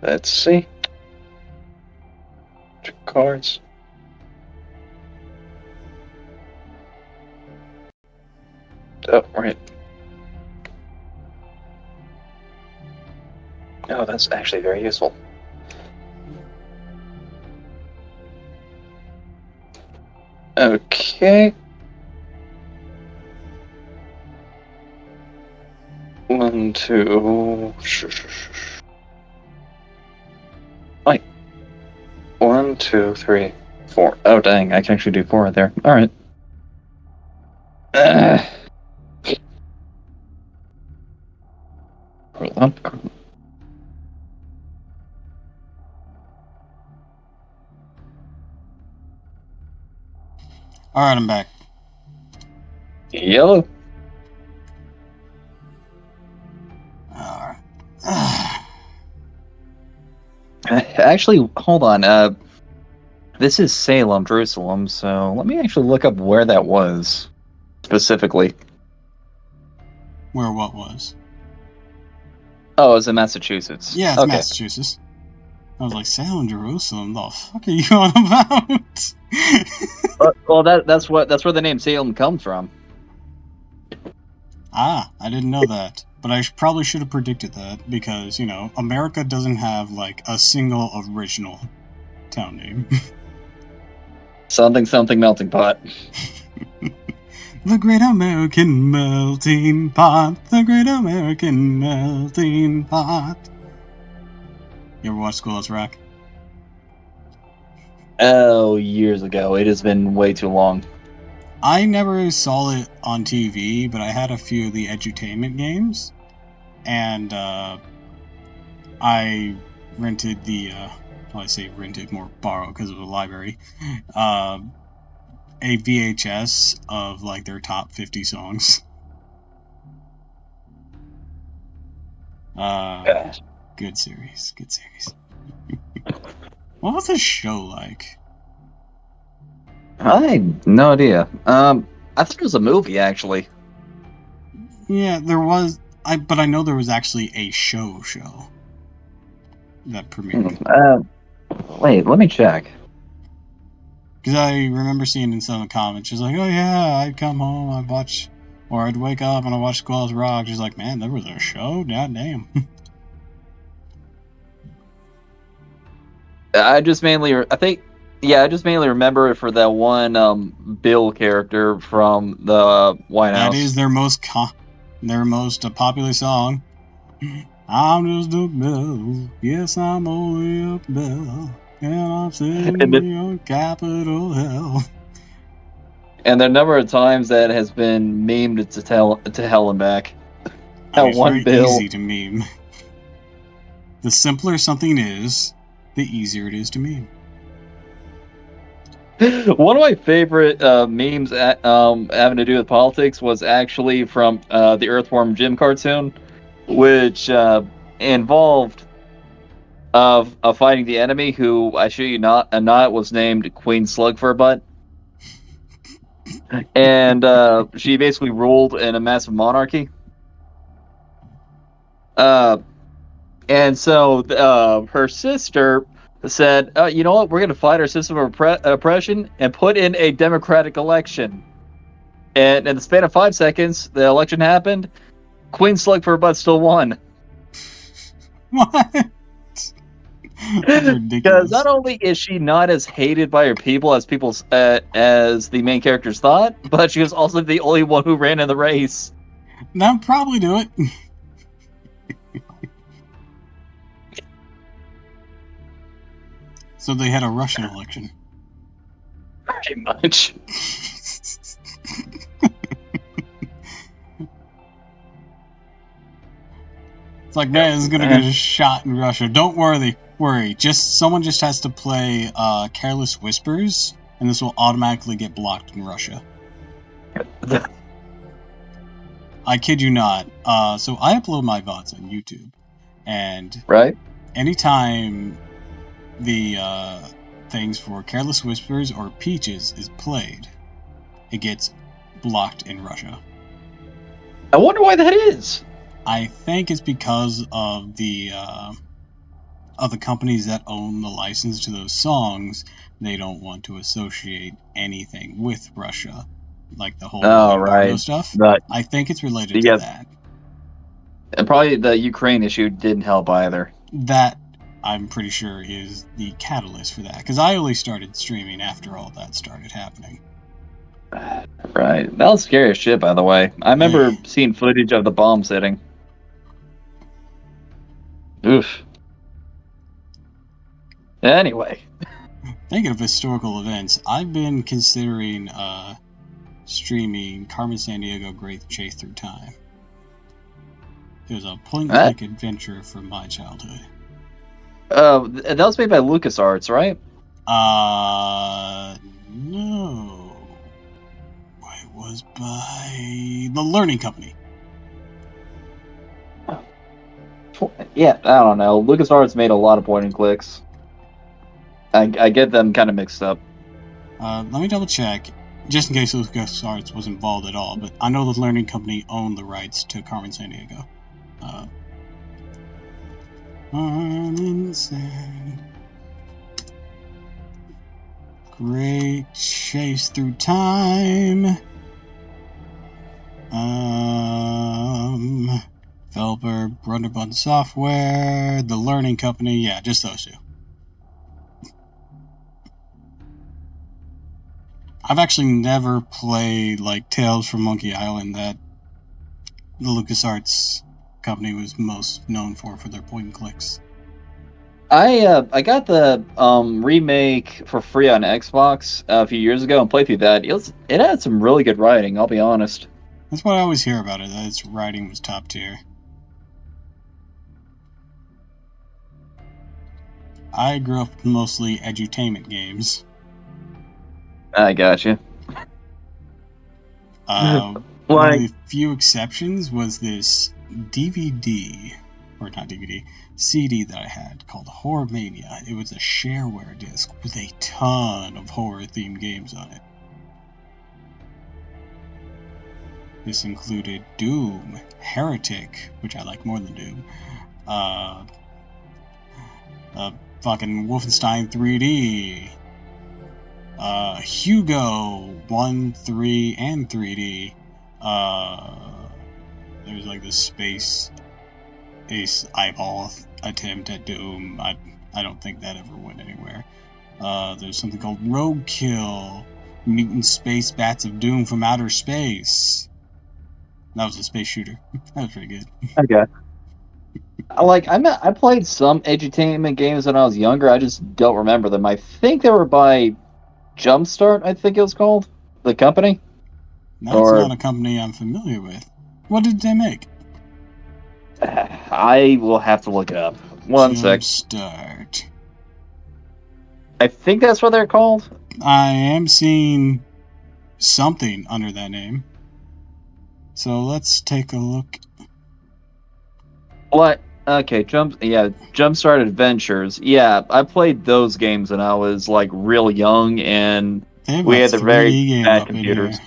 Let's see. Cards. Oh, right. Oh, that's actually very useful. Okay. 1, 2. Wait. 1, 2, 3, 4. Oh, dang. I can actually do 4 right there. Alright. Hold on. Alright, I'm back. Yellow. Alright. Actually, hold on. This is Salem, Jerusalem, so let me actually look up where that was specifically. Where what was? Oh, it was in Massachusetts. Yeah, it's okay. Massachusetts. I was like, Salem, Jerusalem. The fuck are you on about? Well, that's where the name Salem comes from. Ah, I didn't know that. But I probably should have predicted that because, you know, America doesn't have like a single original town name. Something melting pot. The Great American Melting Pot. The Great American Melting Pot. You ever watch Schoolhouse Rock? Oh, years ago. It has been way too long. I never saw it on TV, but I had a few of the edutainment games, and I rented the, well, I say rented, more borrowed because of the library, a VHS of like their top 50 songs. Good series, good series. What was the show like? I had no idea. I think it was a movie actually. Yeah, there was. But I know there was actually a show that premiered. Wait, let me check. Because I remember seeing in some of the comments, she's like, "Oh yeah, I'd come home, I'd watch, or I'd wake up and I'd watch Schoolhouse Rock." She's like, "Man, there was a show, god damn." I just mainly remember it for that one Bill character from the White House. That is their most popular song. I'm just a bell, yes, I'm only a bell, and I'm sitting on Capitol Hill. And the number of times that has been memed to hell and back. I mean, it's very easy to meme. The simpler something is, the easier it is to meme. One of my favorite memes having to do with politics was actually from the Earthworm Jim cartoon, which involved of fighting the enemy, who I shit you not was named Queen Slug for a butt, and she basically ruled in a massive monarchy. And so her sister said, you know what, we're going to fight our system of oppression and put in a democratic election. And in the span of 5 seconds, the election happened. Queen Slugfur still won. What? That's ridiculous. Because not only is she not as hated by her people as as the main characters thought, but she was also the only one who ran in the race. That'd probably do it. So they had a Russian election. Pretty much. It's like, man, this is gonna get a shot in Russia. Don't worry. Someone just has to play Careless Whispers, and this will automatically get blocked in Russia. I kid you not. So I upload my VODs on YouTube, and right, anytime the things for Careless Whispers or Peaches is played, it gets blocked in Russia. I wonder why that is. I think it's because of the companies that own the license to those songs. They don't want to associate anything with Russia, like the whole embargo stuff. But I think it's related to that. And probably the Ukraine issue didn't help either. That, I'm pretty sure, is the catalyst for that, because I only started streaming after all that started happening. Right. That was scary as shit, by the way. I remember seeing footage of the bombs hitting. Oof. Anyway. Thinking of historical events, I've been considering streaming Carmen Sandiego Great Chase Through Time. It was a point-and-click adventure from my childhood. That was made by LucasArts, right? No. It was by the Learning Company. Yeah, I don't know. LucasArts made a lot of point-and-clicks. I get them kind of mixed up. Let me double check, just in case LucasArts was involved at all, but I know the Learning Company owned the rights to Carmen Sandiego. Carmen San... Great Chase Through Time. Developer, Brunderbund Software, the Learning Company, yeah, just those two. I've actually never played, like, Tales from Monkey Island that the LucasArts company was most known for their point-and-clicks. I got the remake for free on Xbox a few years ago and played through that. It had some really good writing, I'll be honest. That's what I always hear about it, that its writing was top tier. I grew up with mostly edutainment games. I gotcha. One of the few exceptions was this DVD, or not DVD, CD that I had called Horror Mania. It was a shareware disc with a ton of horror-themed games on it. This included Doom, Heretic, which I like more than Doom, fucking Wolfenstein 3D, Hugo 1, 3, and 3D. There's like this space ace eyeball attempt at Doom. I don't think that ever went anywhere. There's something called Roadkill, Mutant Space Bats of Doom from Outer Space. That was a space shooter. That was pretty good. Okay. I played some edutainment games when I was younger. I just don't remember them. I think they were by Jumpstart, I think it was called. The company? That's not a company I'm familiar with. What did they make? I will have to look it up. One sec. Jumpstart. I think that's what they're called. I am seeing something under that name. So let's take a look. What? Okay, Jumpstart Adventures. Yeah, I played those games when I was like real young, and we had the very bad computers.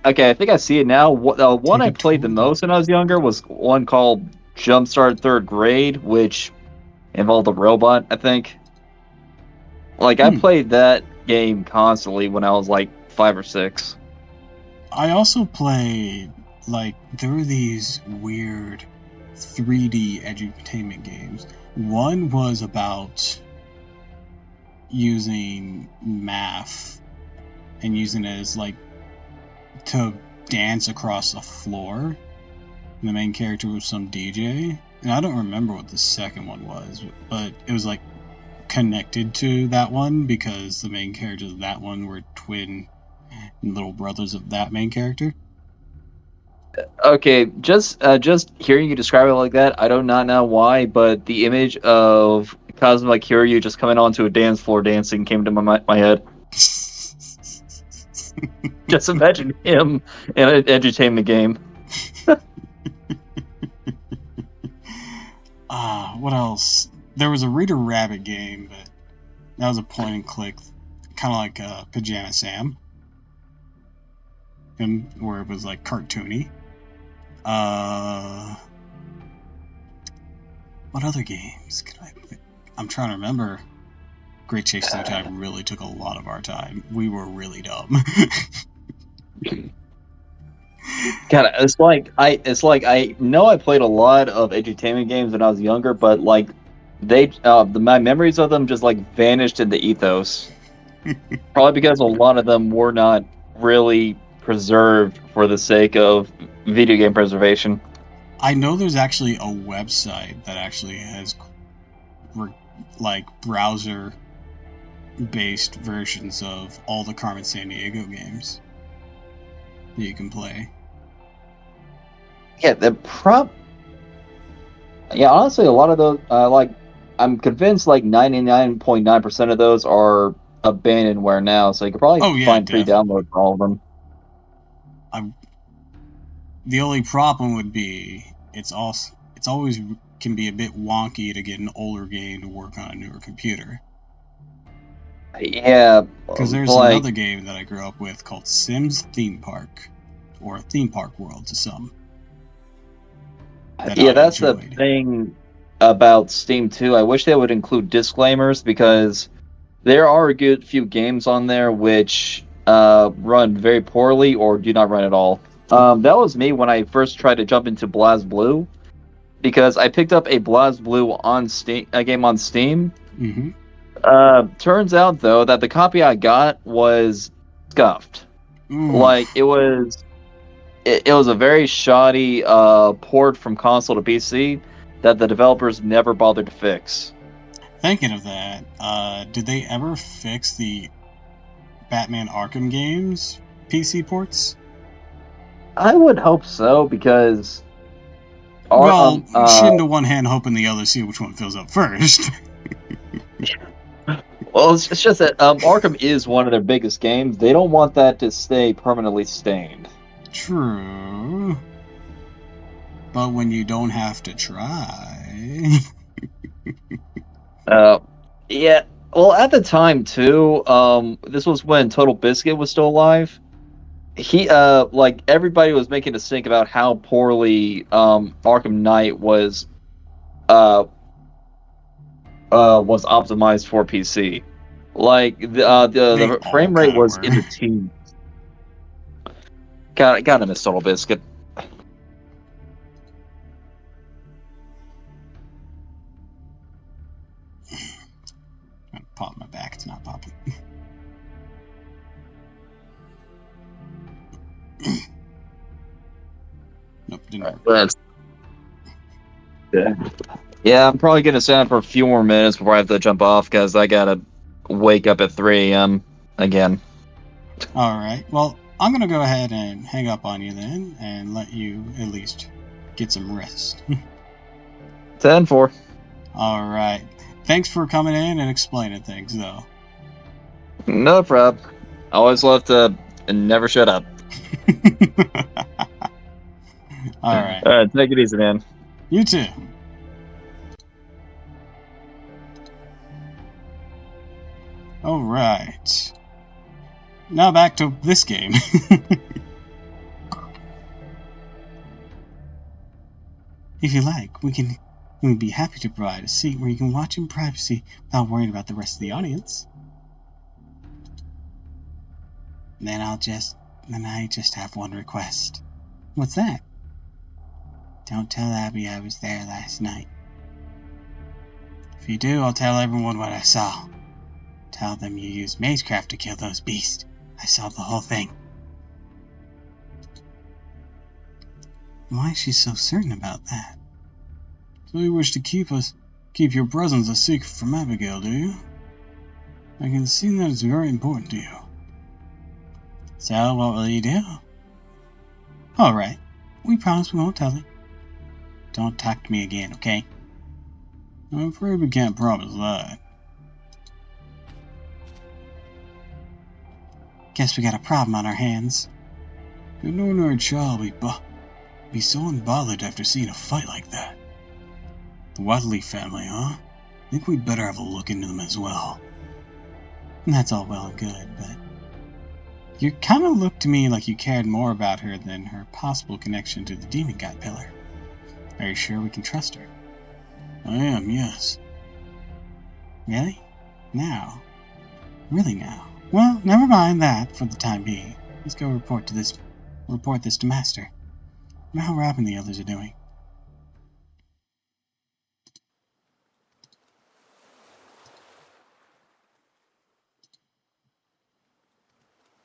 Okay, I think I see it now. The one Take I a played the tour. most when I was younger was one called Jumpstart Third Grade, which involved a robot, I think. Like, I played that game constantly when I was like 5 or 6. I also played, like, there were these weird 3D edutainment games. One was about using math and using it as, like, to dance across a floor. And the main character was some DJ. And I don't remember what the second one was, but it was, like, connected to that one because the main characters of that one were twin little brothers of that main character. Okay, just hearing you describe it like that, I do not know why, but the image of Kazuma Kiryu just coming onto a dance floor dancing came to my head. Just imagine him in an edutainment game. What else? There was a Reader Rabbit game, but that was a point and click, kind of like Pajama Sam, and where it was like cartoony. What other games could I? I'm trying to remember. Great Chase Time really took a lot of our time. We were really dumb. God, it's like I know I played a lot of edutainment games when I was younger, but like my memories of them just like vanished in the ethos. Probably because a lot of them were not really preserved for the sake of video game preservation. I know there's actually a website that actually has like browser-based versions of all the Carmen Sandiego games that you can play. Yeah, honestly, a lot of those, I'm convinced like 99.9% of those are abandonware now, so you could probably find free download for all of them. The only problem would be it's always can be a bit wonky to get an older game to work on a newer computer. Yeah, because there's another game that I grew up with called Sims Theme Park, or Theme Park World to some. That's the thing about Steam too. I wish they would include disclaimers because there are a good few games on there which run very poorly or do not run at all. That was me when I first tried to jump into BlazBlue, because I picked up a BlazBlue on Steam, a game on Steam. Mm-hmm. Turns out though that the copy I got was scuffed. Like it was a very shoddy port from console to PC that the developers never bothered to fix. Thinking of that, did they ever fix the Batman Arkham games PC ports? I would hope so, because shooting to one hand, hoping the other, see which one fills up first. Well, it's just that Arkham is one of their biggest games. They don't want that to stay permanently stained. True. But when you don't have to try... Yeah. Well, at the time, too, this was when Total Biscuit was still alive. He, everybody was making a stink about how poorly, Arkham Knight was optimized for PC. Like, the frame rate was in the teens. Gotta miss Total Biscuit. I'm popping my back, it's not popping. Nope, didn't work. Yeah, I'm probably gonna stand for a few more minutes before I have to jump off, because I gotta wake up at 3 a.m. again. Alright, well, I'm gonna go ahead and hang up on you then, and let you at least get some rest. 10-4. Alright. Thanks for coming in and explaining things, though. No problem. I always love to never shut up. Alright. Alright, take it easy, man. You too. Alright. Now back to this game. If you like, we'd be happy to provide a seat where you can watch in privacy without worrying about the rest of the audience. Then I just have one request. What's that? Don't tell Abby I was there last night. If you do, I'll tell everyone what I saw. Tell them you used magecraft to kill those beasts. I saw the whole thing. Why is she so certain about that? So you wish to keep your presence a secret from Abigail, do you? I can see that it's very important to you. So, what will you do? Alright, we promise we won't tell her. Don't talk to me again, okay? I'm afraid we can't promise that. Guess we got a problem on our hands. An ordinary child be so unbothered after seeing a fight like that. The Watley family, huh? Think we'd better have a look into them as well. And that's all well and good, but you kind of looked to me like you cared more about her than her possible connection to the demon god pillar. Are you sure we can trust her? I am, yes. Really? Now? Really now? Well, never mind that for the time being. Let's go report this to Master. I know how Rob and the others are doing.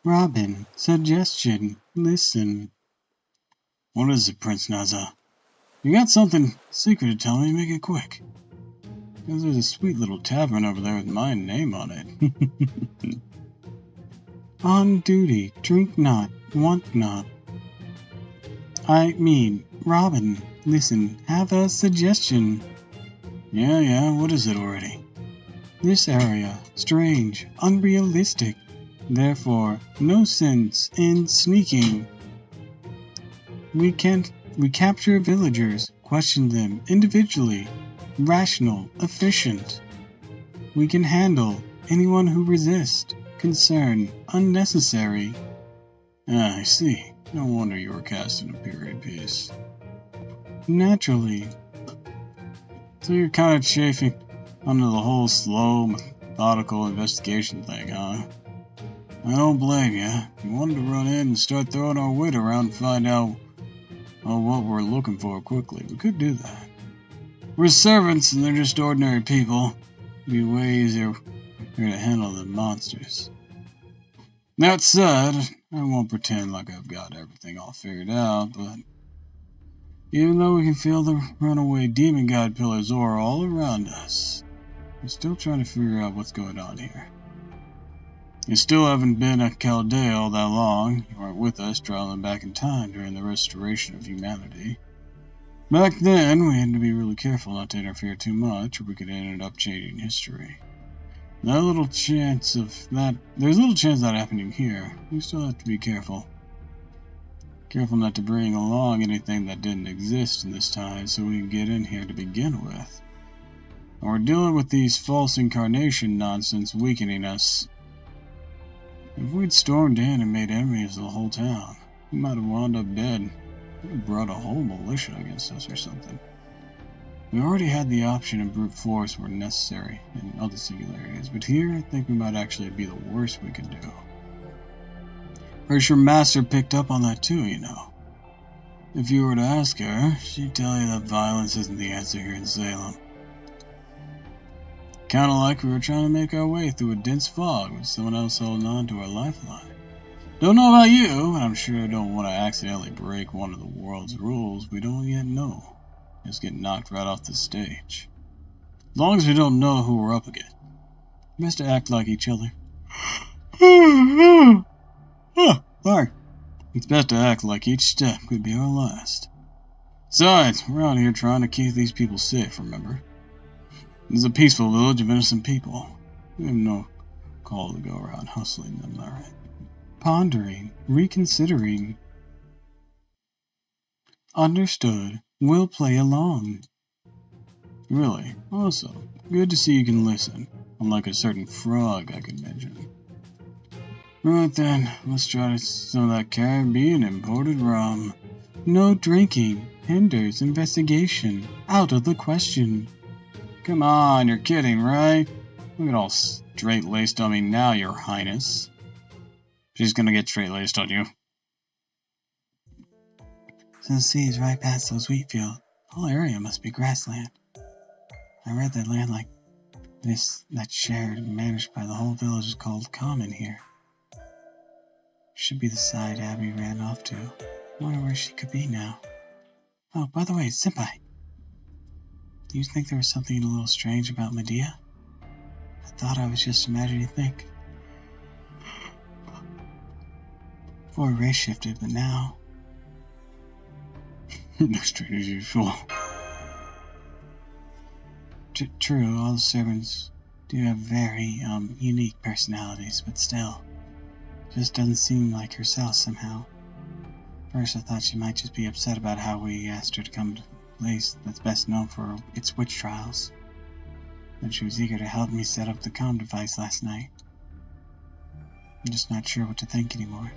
Robin, suggestion, listen. What is it, Prince Naza? You got something secret to tell me, make it quick. Because there's a sweet little tavern over there with my name on it. On duty, drink not, want not. I mean, Robin, listen, have a suggestion. Yeah, what is it already? This area, strange, unrealistic. Therefore, no sense in sneaking. We capture villagers, question them individually, rational, efficient. We can handle anyone who resists, concern, unnecessary. Ah, I see. No wonder you were cast in a period piece. Naturally. So you're kind of chafing under the whole slow, methodical investigation thing, huh? I don't blame you. If you wanted to run in and start throwing our weight around and find out what we're looking for quickly, we could do that. We're servants and they're just ordinary people. It'd be way easier here to handle than monsters. That said, I won't pretend like I've got everything all figured out, but even though we can feel the runaway demon god pillar's aura all around us, we're still trying to figure out what's going on here. You still haven't been at Chaldea all that long. You weren't with us traveling back in time during the restoration of humanity. Back then, we had to be really careful not to interfere too much, or we could end up changing history. There's little chance that happening here. You still have to be careful. Careful not to bring along anything that didn't exist in this time so we can get in here to begin with. And we're dealing with these false incarnation nonsense weakening us. If we'd stormed in and made enemies of the whole town, we might have wound up dead. Would have brought a whole militia against us or something. We already had the option of brute force where necessary in other singularities, but here I think we might actually be the worst we could do. Pretty sure Master picked up on that too, you know. If you were to ask her, she'd tell you that violence isn't the answer here in Salem. Kinda like we were trying to make our way through a dense fog with someone else holding on to our lifeline. Don't know about you, and I'm sure I don't want to accidentally break one of the world's rules we don't yet know. Just get knocked right off the stage. As long as we don't know who we're up against. Best to act like each other. Sorry. It's best to act like each step could be our last. Besides, we're out here trying to keep these people safe, remember? This is a peaceful village of innocent people. We have no call to go around hustling them, alright? Pondering, reconsidering. Understood. We'll play along. Really? Awesome. Good to see you can listen. Unlike a certain frog I could mention. Right then, let's try some of that Caribbean imported rum. No drinking. hinders investigation. Out of the question. Come on, you're kidding, right? Look at all straight-laced on me now, your highness. She's gonna get straight-laced on you. So the sea is right past those wheat fields. The whole area must be grassland. I read that land like this that's shared and managed by the whole village is called common here. Should be the side Abby ran off to. I wonder where she could be now. Oh, by the way, Senpai. Do you think there was something a little strange about Medea? I thought I was just imagining things. Before race shifted, but now... no strange as usual. True, all the servants do have very, unique personalities, but still, just doesn't seem like herself somehow. First, I thought she might just be upset about how we asked her to come to a place that's best known for its witch trials. Then she was eager to help me set up the comm device last night. I'm just not sure what to think anymore.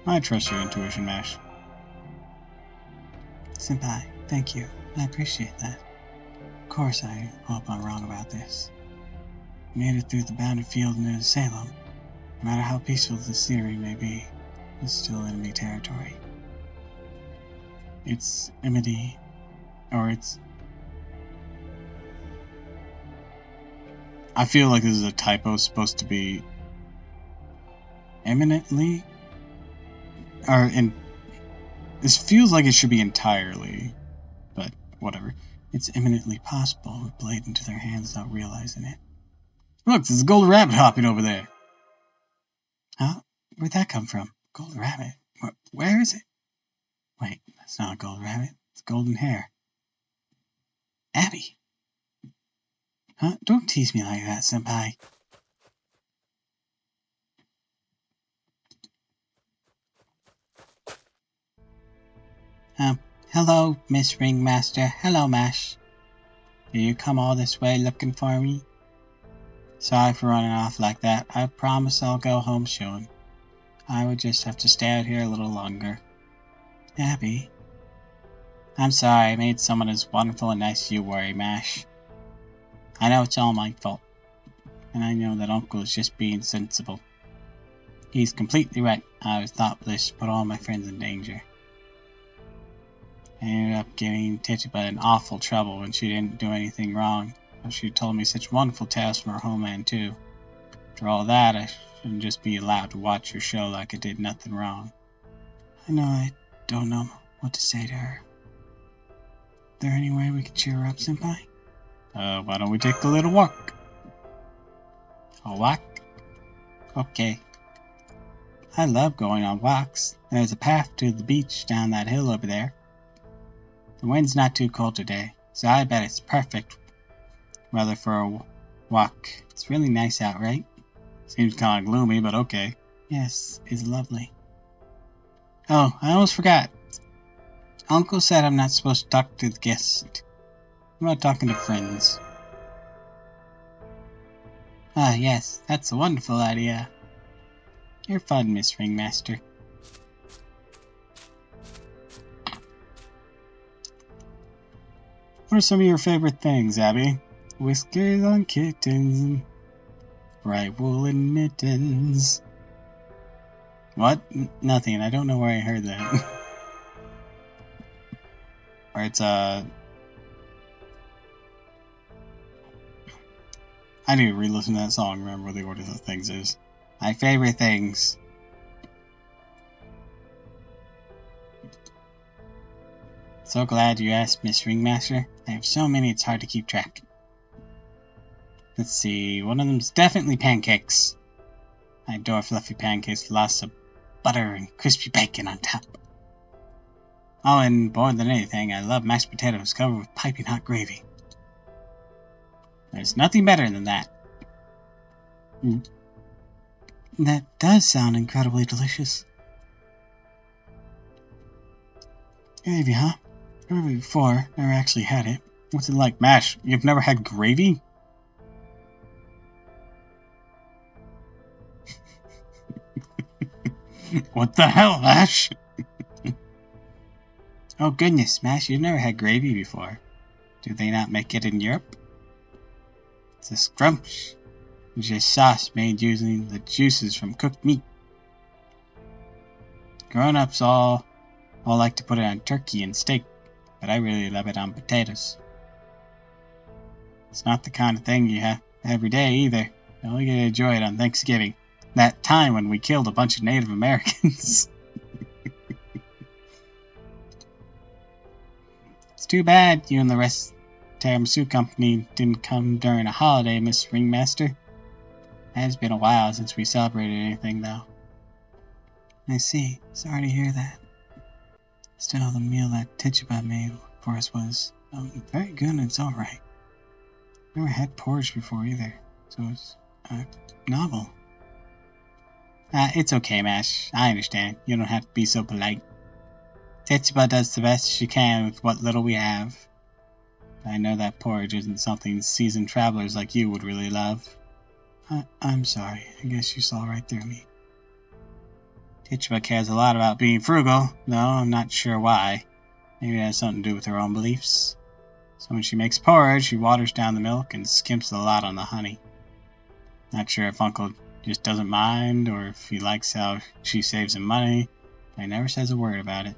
I trust your intuition, Mash. Senpai, thank you. I appreciate that. Of course, I hope I'm wrong about this. We made it through the bounded field and into Salem. No matter how peaceful the scenery may be, it's still enemy territory. It's enmity, or it's... I feel like this is a typo, supposed to be eminently, or in... This feels like it should be entirely, but whatever. It's eminently possible we blade into their hands without realizing it. Look, there's a gold rabbit hopping over there. Huh? Where'd that come from? Gold rabbit? Where is it? Wait, that's not a gold rabbit. It's golden hair. Abby! Huh? Don't tease me like that, Senpai. Hello, Miss Ringmaster. Hello, Mash. Did you come all this way looking for me? Sorry for running off like that. I promise I'll go home soon. I would just have to stay out here a little longer. Abby? I'm sorry I made someone as wonderful and nice as you worry, Mash. I know it's all my fault. And I know that Uncle is just being sensible. He's completely right. I was thoughtless to put all my friends in danger. I ended up getting Titty in awful trouble when she didn't do anything wrong. She told me such wonderful tales from her homeland, too. After all that, I shouldn't just be allowed to watch her show like I did nothing wrong. I know I don't know what to say to her. Is there any way we can cheer her up, Senpai? Why don't we take a little walk? A walk? Okay. I love going on walks. There's a path to the beach down that hill over there. The wind's not too cold today, so I bet it's perfect weather for a walk. It's really nice out, right? Seems kind of gloomy, but okay. Yes, it's lovely. Oh, I almost forgot. Uncle said I'm not supposed to talk to the guests. I'm not talking to friends. Ah, yes, that's a wonderful idea. You're fun, Miss Ringmaster. What are some of your favorite things, Abby? Whiskers on kittens and bright woolen mittens. What? Nothing. I don't know where I heard that. Or it's I need to re-listen to that song and remember what the order of the things is. My favorite things. So glad you asked, Miss Ringmaster. I have so many it's hard to keep track. Let's see, one of them's definitely pancakes. I adore fluffy pancakes with lots of butter and crispy bacon on top. Oh, and more than anything, I love mashed potatoes covered with piping hot gravy. There's nothing better than that. That does sound incredibly delicious. Gravy, huh? Never before. Never actually had it. What's it like, Mash? You've never had gravy? What the hell, Mash? Oh goodness, Mash, you've never had gravy before. Do they not make it in Europe? It's a scrumptious sauce made using the juices from cooked meat. Grown-ups all like to put it on turkey and steak, but I really love it on potatoes. It's not the kind of thing you have every day either. You only get to enjoy it on Thanksgiving. That time when we killed a bunch of Native Americans. It's too bad you and the rest of the Tiramisu Company didn't come during a holiday, Miss Ringmaster. It has been a while since we celebrated anything, though. I see. Sorry to hear that. Still, the meal that Tituba made for us was very good in its own right. Never had porridge before either, so it's novel. It's okay, Mash. I understand. You don't have to be so polite. Tituba does the best she can with what little we have. I know that porridge isn't something seasoned travelers like you would really love. I'm sorry. I guess you saw right through me. Tituba cares a lot about being frugal, though I'm not sure why. Maybe it has something to do with her own beliefs. So when she makes porridge, she waters down the milk and skimps a lot on the honey. Not sure if Uncle just doesn't mind, or if he likes how she saves him money, but he never says a word about it.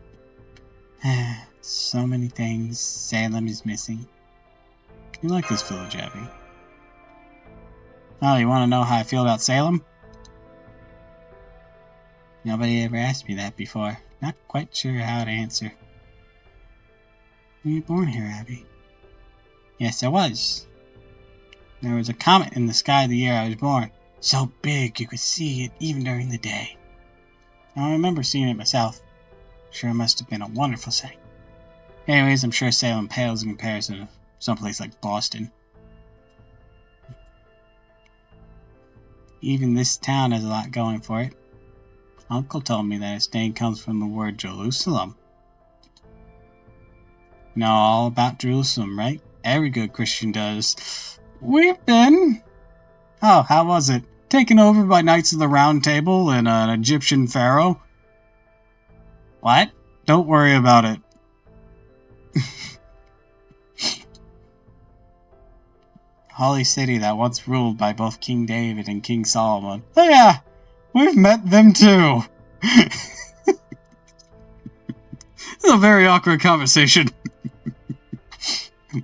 So many things Salem is missing. You like this village, Abby? Oh, you want to know how I feel about Salem? Nobody ever asked me that before. Not quite sure how to answer. Were you born here, Abby? Yes, I was. There was a comet in the sky the year I was born. So big you could see it even during the day. I remember seeing it myself. Sure must have been a wonderful sight. Anyways, I'm sure Salem pales in comparison to someplace like Boston. Even this town has a lot going for it. Uncle told me that its name comes from the word Jerusalem. Know all about Jerusalem, right? Every good Christian does. We've been. Oh, how was it? Taken over by Knights of the Round Table and an Egyptian pharaoh? What? Don't worry about it. Holy city that once ruled by both King David and King Solomon. Oh yeah, we've met them too. This is a very awkward conversation.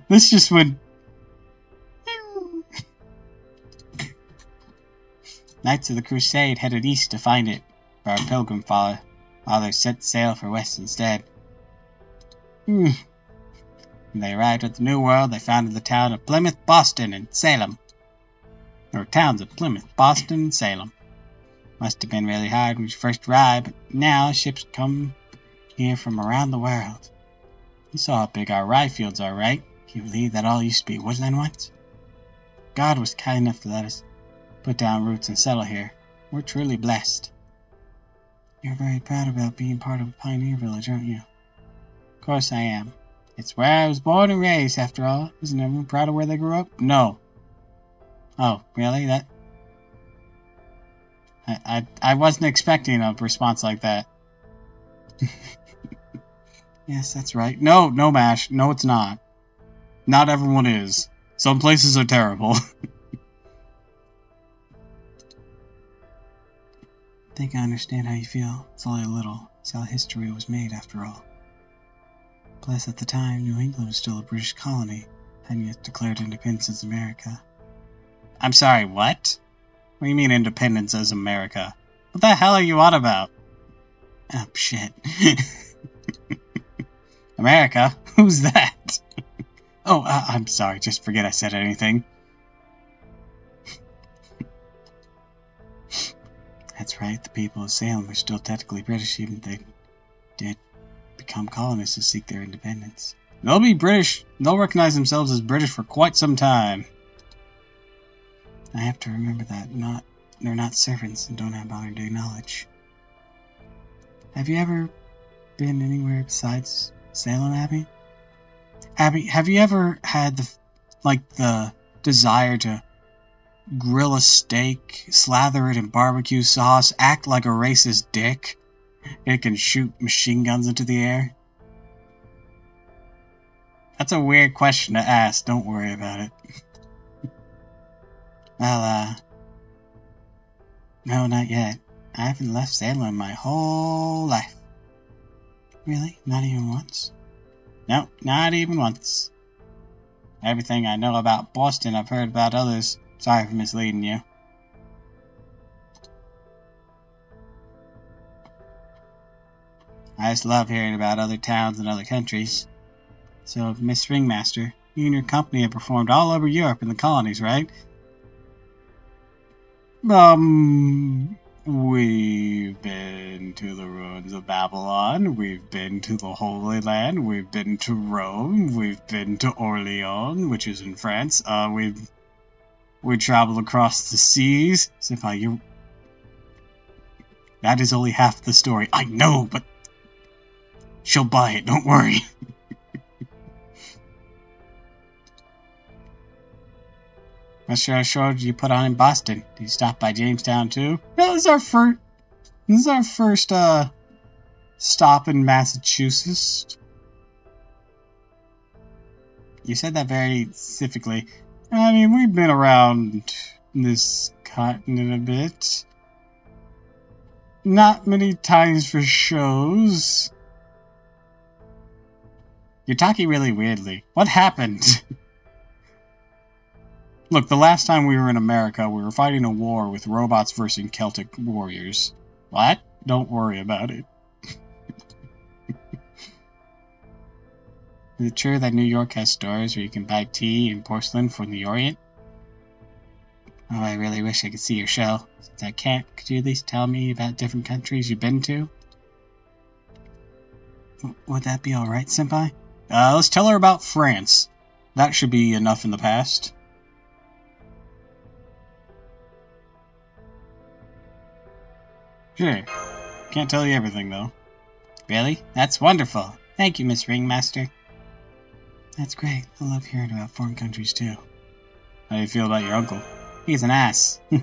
This just went... Knights of the Crusade headed east to find it, but our pilgrim father set sail for west instead. When they arrived at the New World, they founded the town of Plymouth, Boston, and Salem. There were towns of Plymouth, Boston, and Salem. Must have been really hard when you first arrived, but now ships come here from around the world. You saw how big our rye fields are, right? Can you believe that all used to be woodland once? God was kind enough to let us put down roots and settle here. We're truly blessed. You're very proud about being part of a pioneer village, aren't you? Of course I am. It's where I was born and raised, after all. Isn't everyone proud of where they grew up? No. Oh, really? That... I wasn't expecting a response like that. Yes, that's right. No, Mash. No, it's not. Not everyone is. Some places are terrible. I think I understand how you feel. It's only a little. It's how history was made, after all. Plus, at the time, New England was still a British colony, hadn't yet declared independence as America. I'm sorry, what? What do you mean independence as America? What the hell are you on about? Oh, shit. America? Who's that? Oh, I'm sorry, just forget I said anything. That's right, the people of Salem were still technically British, even if they did become colonists to seek their independence. They'll be British. They'll recognize themselves as British for quite some time. I have to remember that they're not servants and don't have modern day knowledge. Have you ever been anywhere besides Salem, Abby? Abby, have you ever had the desire to grill a steak, slather it in barbecue sauce, act like a racist dick? It can shoot machine guns into the air? That's a weird question to ask. Don't worry about it. Well, no, not yet. I haven't left Salem my whole life. Really? Not even once? No, not even once. Everything I know about Boston I've heard about others. Sorry for misleading you. I just love hearing about other towns and other countries. So, Miss Ringmaster, you and your company have performed all over Europe and the colonies, right? We've been to the ruins of Babylon, we've been to the Holy Land, we've been to Rome, we've been to Orleans, which is in France. We traveled across the seas. Senpai, that is only half the story. I know, but she'll buy it, don't worry. What show did you put on in Boston? Did you stop by Jamestown too? No, this is our first stop in Massachusetts. You said that very specifically. I mean, we've been around this continent a bit. Not many times for shows. You're talking really weirdly. What happened? Look, the last time we were in America, we were fighting a war with robots versus Celtic warriors. What? Don't worry about it. Is it true that New York has stores where you can buy tea and porcelain from the Orient? Oh, I really wish I could see your show. Since I can't, could you at least tell me about different countries you've been to? Would that be alright, Senpai? Let's tell her about France. That should be enough in the past. Sure. Can't tell you everything, though. Really? That's wonderful. Thank you, Miss Ringmaster. That's great. I love hearing about foreign countries, too. How do you feel about your uncle? He's an ass. My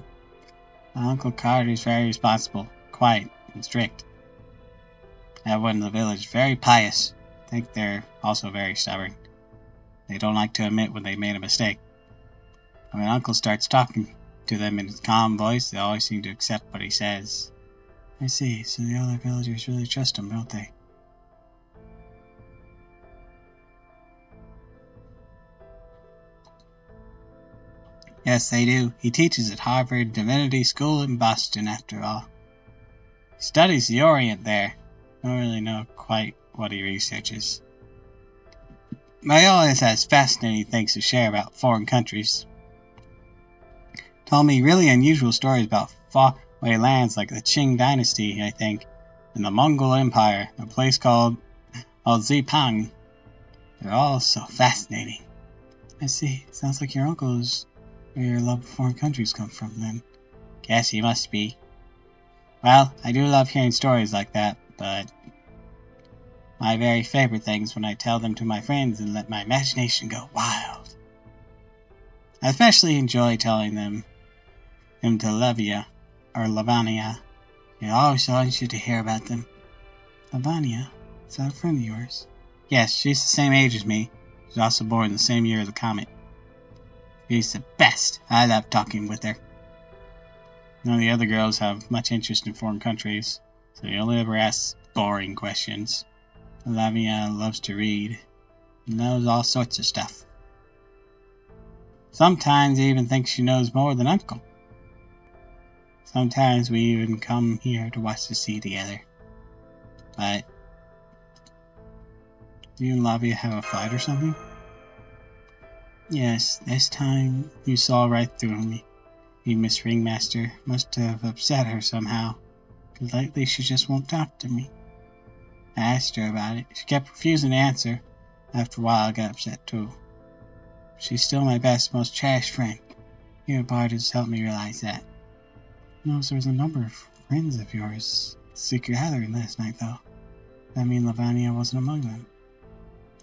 Uncle Carter is very responsible, quiet, and strict. Everyone in the village is very pious. I think they're also very stubborn. They don't like to admit when they made a mistake. When Uncle starts talking to them in his calm voice, they always seem to accept what he says. I see, so the other villagers really trust him, don't they? Yes, they do. He teaches at Harvard Divinity School in Boston, after all. He studies the Orient there. I don't really know quite what he researches. But he always has fascinating things to share about foreign countries. Told me really unusual stories about faraway lands like the Qing Dynasty, I think, and the Mongol Empire, a place called Zipang. They're all so fascinating. I see. Sounds like your uncle is where your love of foreign countries come from, then. Guess he must be. Well, I do love hearing stories like that, but my very favorite things when I tell them to my friends and let my imagination go wild. I especially enjoy telling them to Levia, or Lavania. I always want you to hear about them. Lavania? Is that a friend of yours? Yes, she's the same age as me. She's also born the same year as the comet. She's the best. I love talking with her. None of the other girls have much interest in foreign countries, so they only ever ask boring questions. Lavia loves to read and knows all sorts of stuff. Sometimes I even think she knows more than Uncle. Sometimes we even come here to watch the sea together. But do you and Lavia have a fight or something? Yes, this time you saw right through me. You, Miss Ringmaster, must have upset her somehow, because lately she just won't talk to me. I asked her about it. She kept refusing to answer. After a while, I got upset too. She's still my best, most cherished friend. Your part has helped me realize that. I noticed there was a number of friends of yours at the secret gathering last night, though. That mean Lavania wasn't among them.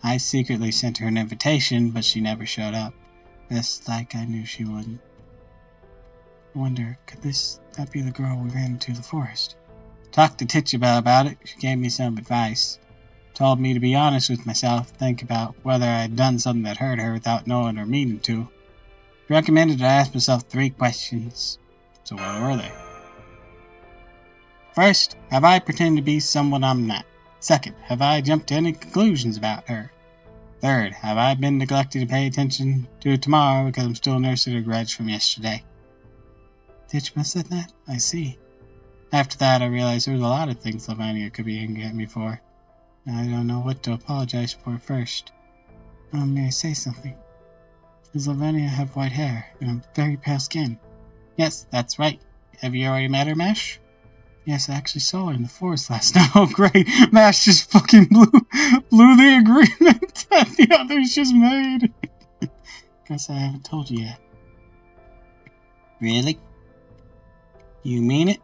I secretly sent her an invitation, but she never showed up. Just like I knew she wouldn't. I wonder, could that be the girl we ran into the forest? Talked to Tituba about it. She gave me some advice. told me to be honest with myself, think about whether I had done something that hurt her without knowing or meaning to. She recommended I ask myself 3 questions. So what were they? First, have I pretended to be someone I'm not? Second, have I jumped to any conclusions about her? Third, have I been neglecting to pay attention to tomorrow because I'm still nursing a grudge from yesterday? Did you must have said that? I see. After that, I realized there was a lot of things Lavinia could be angry at me for. I don't know what to apologize for first. May I say something? Does Lavinia have white hair and very pale skin? Yes, that's right. Have you already met her, Mash? Yes, I actually saw her in the forest last night. Oh, great. Mash just fucking blew the agreement that the others just made. Guess I haven't told you yet. Really? You mean it?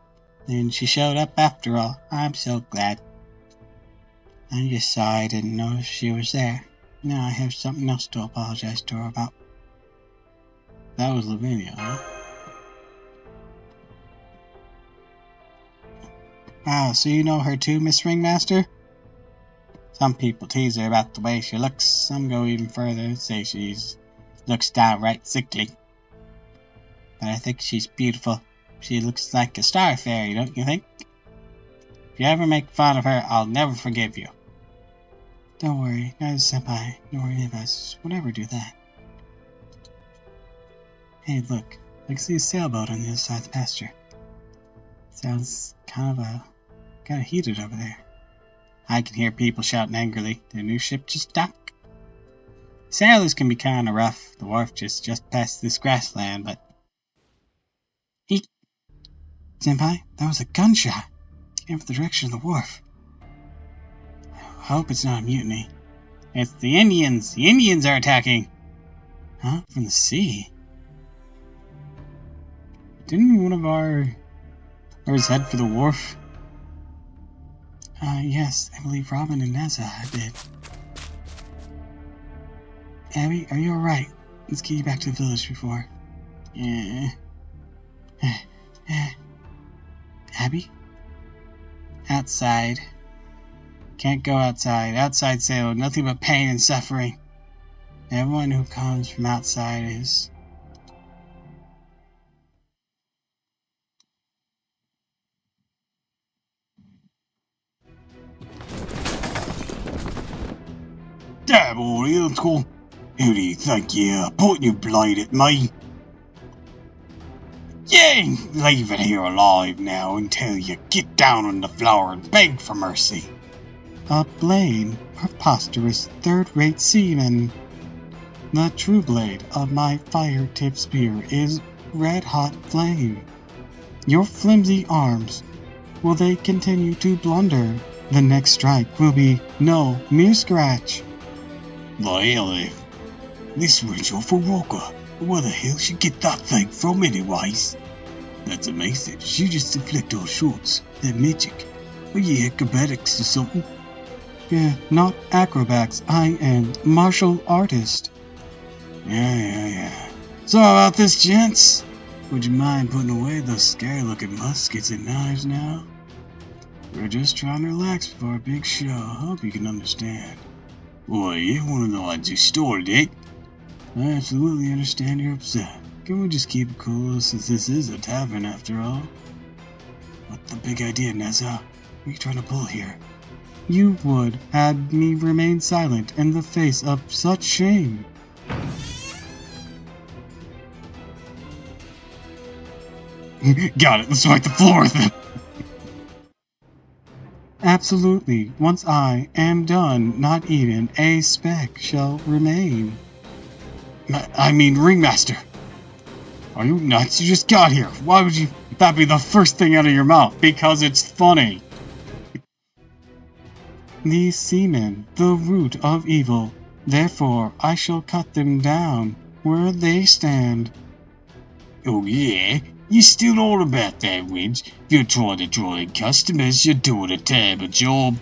Then she showed up after all. I'm so glad. I just saw I didn't notice she was there. Now I have something else to apologize to her about. That was Lavinia, huh? Wow, so you know her too, Miss Ringmaster? Some people tease her about the way she looks. Some go even further and say she looks downright sickly. But I think she's beautiful. She looks like a star fairy, don't you think? If you ever make fun of her, I'll never forgive you. Don't worry, neither Senpai nor any of us would ever do that. Hey, look, I can see a sailboat on the other side of the pasture. Sounds kind of heated over there. I can hear people shouting angrily. The new ship just docked. Sailors can be kind of rough. The wharf just past this grassland, but... Eek! Senpai, that was a gunshot. Came from the direction of the wharf. I hope it's not a mutiny. It's the Indians! The Indians are attacking! Huh? From the sea? Didn't one of ours head for the wharf? Yes, I believe Robin and Nessa did. Abby, are you alright? Let's get you back to the village before... Abby? Outside. Can't go outside. Outside Salem, nothing but pain and suffering. Everyone who comes from outside is... Damn Oriental! Who do you think you're pointing your blade at me? You ain't leaving here alive now until you get down on the floor and beg for mercy. A blade? Preposterous third-rate seaman. The true blade of my fire-tipped spear is red-hot flame. Your flimsy arms, will they continue to blunder? The next strike will be no mere scratch. The hell, this was your Furoka. Where the hell she get that thing from anyways? That's amazing. She just inflict all shorts. That magic. Are you acrobatics or something? Yeah, not acrobats. I am martial artist. Yeah. So about this, gents? Would you mind putting away those scary-looking muskets and knives now? We're just trying to relax before a big show. Hope you can understand. Boy, you one of the ones who started it. I absolutely understand you're upset. Can we just keep it cool since this is a tavern after all? What's the big idea, Nessa? What are you trying to pull here? You would had me remain silent in the face of such shame. Got it, let's wipe the floor with them. Absolutely. Once I am done, not even a speck shall remain. I mean, Ringmaster. Are you nuts? You just got here. Why would that be the first thing out of your mouth? Because it's funny. These seamen, the root of evil. Therefore, I shall cut them down where they stand. Oh yeah? You still all about that, Winch? If you're trying to draw in customers, you're doing a terrible job.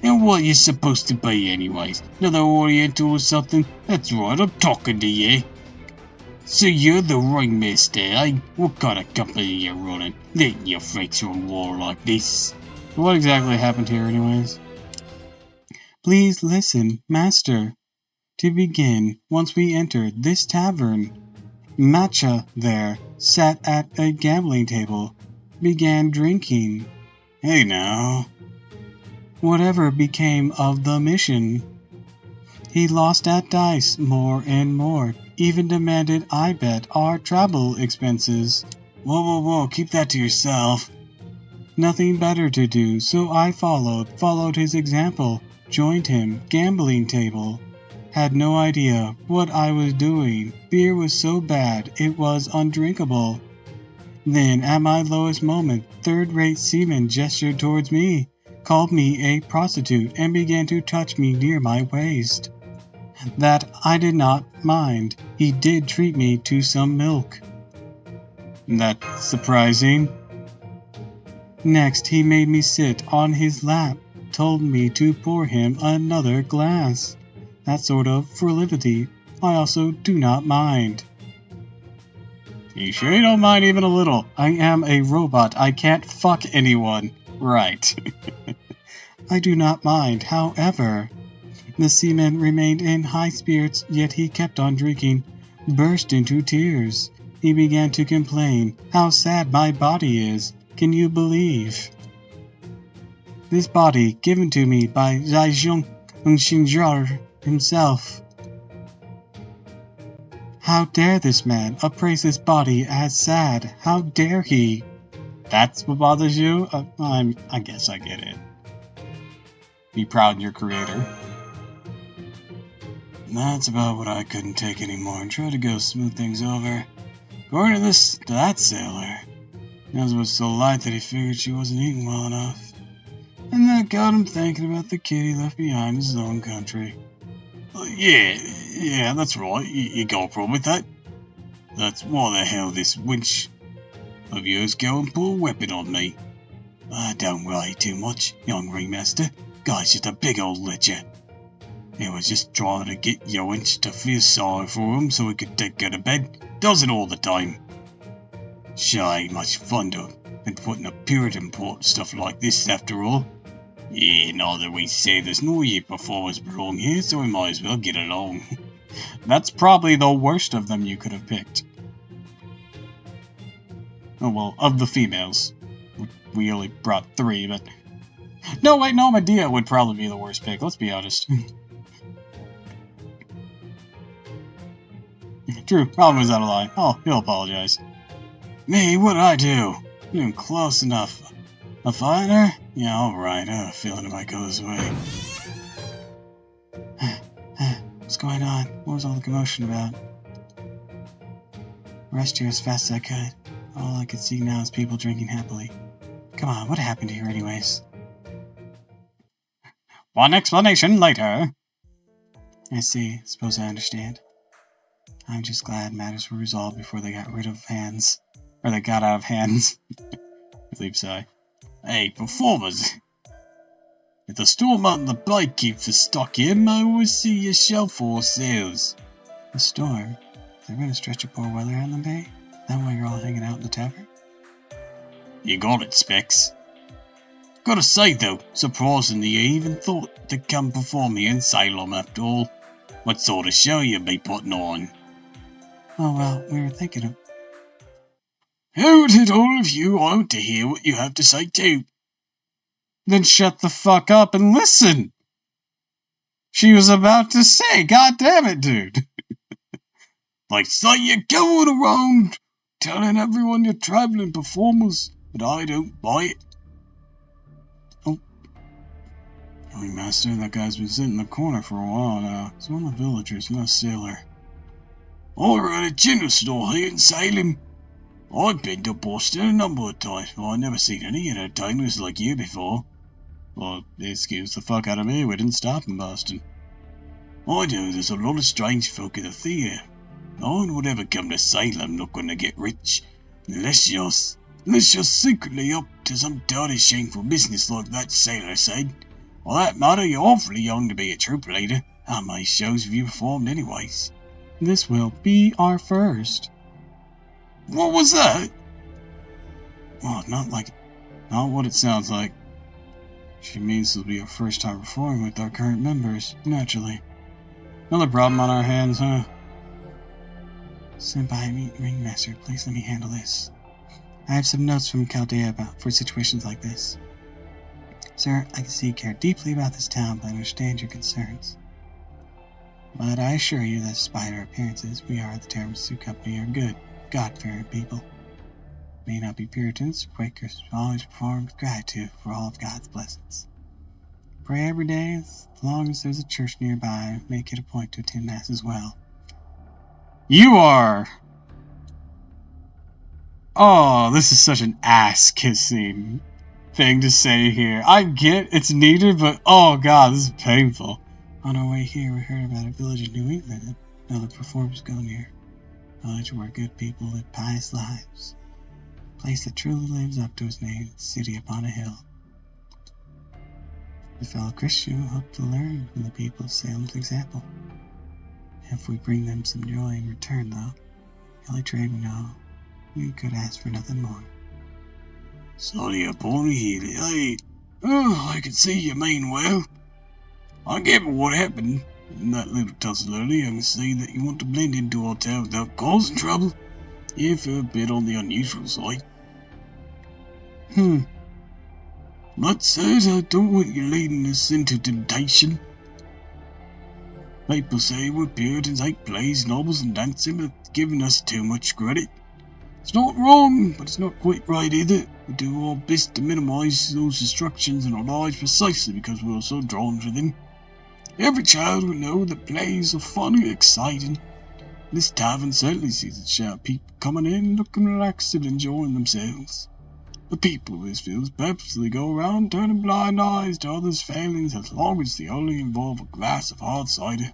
And what you supposed to be anyways? Another Oriental or something? That's right, I'm talking to you. So you're the ringmaster, eh? What kind of company you running? Letting your freaks run war like this? What exactly happened here anyways? Please listen, master. To begin, once we entered this tavern, Matcha there sat at a gambling table, began drinking. Hey now. Whatever became of the mission? He lost at dice more and more, even demanded I bet our travel expenses. Whoa, keep that to yourself. Nothing better to do, so I followed his example, joined him, gambling table. Had no idea what I was doing. Beer was so bad, it was undrinkable. Then, at my lowest moment, third-rate seaman gestured towards me, called me a prostitute, and began to touch me near my waist. That I did not mind. He did treat me to some milk. That's surprising. Next, he made me sit on his lap, told me to pour him another glass. That sort of frivolity I also do not mind. You sure you don't mind even a little? I am a robot. I can't fuck anyone. Right. I do not mind, however. The seaman remained in high spirits, yet he kept on drinking, burst into tears. He began to complain how sad my body is. Can you believe? This body given to me by Zhaizhong Xinjiao himself. How dare this man appraise his body as sad? How dare he? That's what bothers you? I guess I get it. Be proud in your creator. That's about what I couldn't take anymore and tried to go smooth things over. According to that sailor, Nels was so light that he figured she wasn't eating well enough. And that got him thinking about the kid he left behind in his own country. Yeah, that's right. You got a problem with that? That's why the hell this winch of yours go and pull a weapon on me. Don't worry too much, young ringmaster. Guy's just a big old ledger. He was just trying to get your winch to feel sorry for him so he could take her to bed. Does it all the time. Sure ain't much fun to been putting a Puritan port stuff like this after all. Yeah, neither we sailors nor you performers belong here, so we might as well get along. That's probably the worst of them you could have picked. Oh well, of the females. We only brought 3, but... No, wait, no, Medea would probably be the worst pick, let's be honest. True, problem was out of line. Oh, he'll apologize. Me, what'd I do? Even close enough. A fighter? Yeah, alright, I have a feeling it might go this way. What's going on? What was all the commotion about? Rushed here as fast as I could. All I could see now is people drinking happily. Come on, what happened here anyways? One explanation later. I see. Suppose I understand. I'm just glad matters were resolved before they got rid of hands. Or they got out of hands. Sleep sigh. Hey, performers! If the storm out in the bay keeps us stuck here, may we see your shell for sails. The storm? They're going to stretch a poor weather out in the bay? That why you're all hanging out in the tavern? You got it, Specs. Gotta say though, surprisingly you even thought to come perform here in Salem after all. What sort of show you be putting on? Oh well, we were thinking of... Hold it, all of you, I want to hear what you have to say too. Then shut the fuck up and listen! She was about to say, god damn it, dude! Like say you're going around telling everyone you're traveling performers, but I don't buy it. Oh. Master, that guy's been sitting in the corner for a while now. He's one of the villagers, not a sailor. I run a general store here in Salem. I've been to Boston a number of times, but I've never seen any entertainers like you before. Well, excuse the fuck out of me, we didn't stop in Boston. I know there's a lot of strange folk in the theatre. No one would ever come to Salem looking to get rich, unless you're secretly up to some dirty shameful business like that sailor said. For that matter, you're awfully young to be a troupe leader. How many shows have you performed anyways? This will be our first. What was that? Well, not what it sounds like. She means this will be our first time performing with our current members, naturally. Another problem on our hands, huh? Senpai, Ringmaster, please let me handle this. I have some notes from Chaldea for situations like this. Sir, I can see you care deeply about this town, but I understand your concerns. But I assure you that despite our appearances, we are the Tiramisu Company are good, God-fearing people. May not be Puritans or Quakers, but always perform with gratitude for all of God's blessings. Pray every day, as long as there's a church nearby, make it a point to attend Mass as well. You are... Oh, this is such an ass-kissing thing to say here. I get it's needed, but oh god, this is painful. On our way here, we heard about a village in New England that another performers go near. A village where good people live pious lives. A place that truly lives up to its name, a city upon a hill. The fellow Christian will hope to learn from the people of Salem's example. If we bring them some joy in return, though, the only trade we know, we could ask for nothing more. Sorry upon here, I can see you mean well. I get what happened in that little tussle earlier. I can see that you want to blend into our town without causing trouble. If a bit on the unusual side. But sirs, I don't want you leading us into temptation. People say we're Puritans like plays, novels and dancing, but giving us too much credit. It's not wrong, but it's not quite right either. We do our best to minimize those distractions in our lives precisely because we're so drawn to them. Every child will know that plays are fun and exciting. This tavern certainly sees its share of people coming in, looking relaxed and enjoying themselves. The people of this village purposely go around turning blind eyes to others' failings as long as they only involve a glass of hard cider.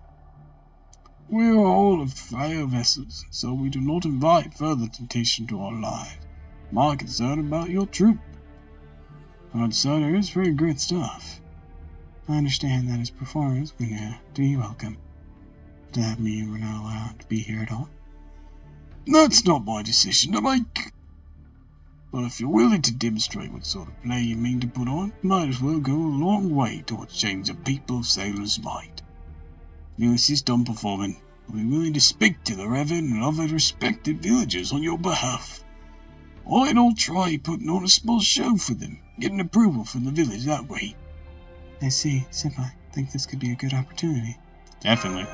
We are all of frail vessels, so we do not invite further temptation to our lives. My concern about your troop. Our cider is very great stuff. I understand that as performers, we now do you welcome. Does that mean we're not allowed to be here at all? That's not my decision to make. But if you're willing to demonstrate what sort of play you mean to put on, you might as well go a long way towards changing the people of Sailor's mind. If you insist on performing, I'll be willing to speak to the reverend and other respected villagers on your behalf. Why not try putting on a small show for them, getting approval from the village that way? I see, Senpai. I think this could be a good opportunity. Definitely.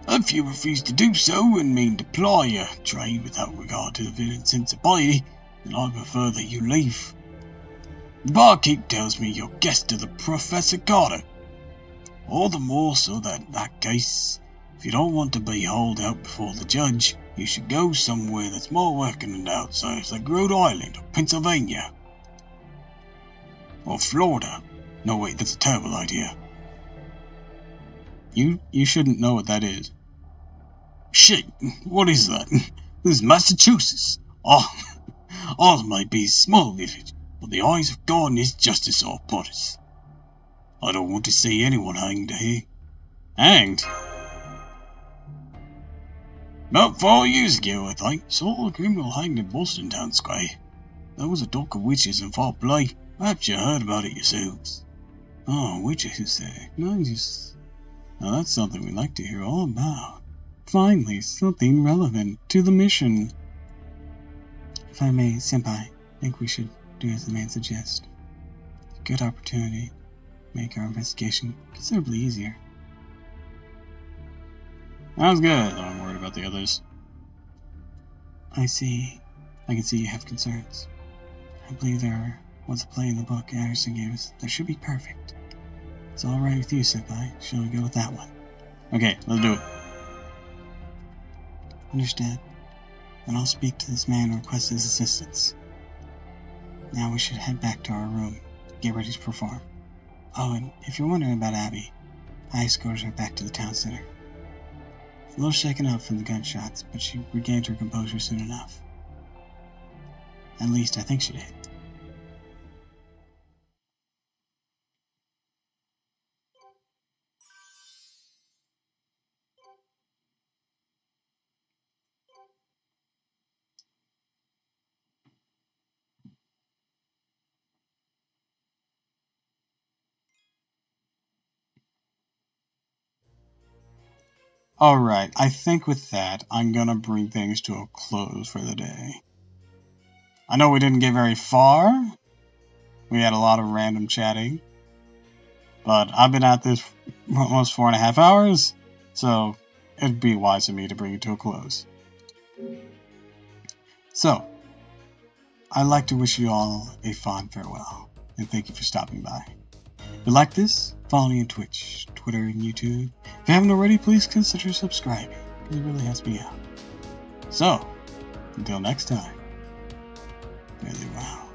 If you refuse to do so and mean to ply your trade without regard to the village sensibility, then I prefer that you leave. The barkeep tells me you're guest of the Professor Carter. All the more so that in that case, if you don't want to be hauled out before the judge, you should go somewhere that's more welcoming outsiders like Rhode Island or Pennsylvania. Or Florida. No wait, that's a terrible idea. You shouldn't know what that is. Shit, what is that? This is Massachusetts. Ours might be a small village, but the eyes of God and His justice are upon us. I don't want to see anyone hanged here. Hanged? About 4 years ago, I think, saw a criminal hanged in Boston Town Square. There was a dock of witches and foul play. Perhaps you heard about it yourselves. Oh, witches, you say? Nice. Now that's something we'd like to hear all about. Finally, something relevant to the mission. If I may, Senpai, I think we should do as the man suggests. It's a good opportunity to make our investigation considerably easier. Sounds good, though I'm worried about the others. I see. I can see you have concerns. I believe there was a play in the book Anderson gave us that should be perfect. It's alright with you, Senpai. Shall we go with that one? Okay, let's do it. Understood. Then I'll speak to this man and request his assistance. Now we should head back to our room, get ready to perform. Oh, and if you're wondering about Abby, I escorted her back to the town center. A little shaken up from the gunshots, but she regained her composure soon enough. At least I think she did. Alright, I think with that, I'm gonna bring things to a close for the day. I know we didn't get very far. We had a lot of random chatting. But I've been at this for almost 4.5 hours, so it'd be wise of me to bring it to a close. So, I'd like to wish you all a fond farewell, and thank you for stopping by. If you like this, follow me on Twitch, Twitter, and YouTube. If you haven't already, please consider subscribing, because it really helps me out. So, until next time, farewell.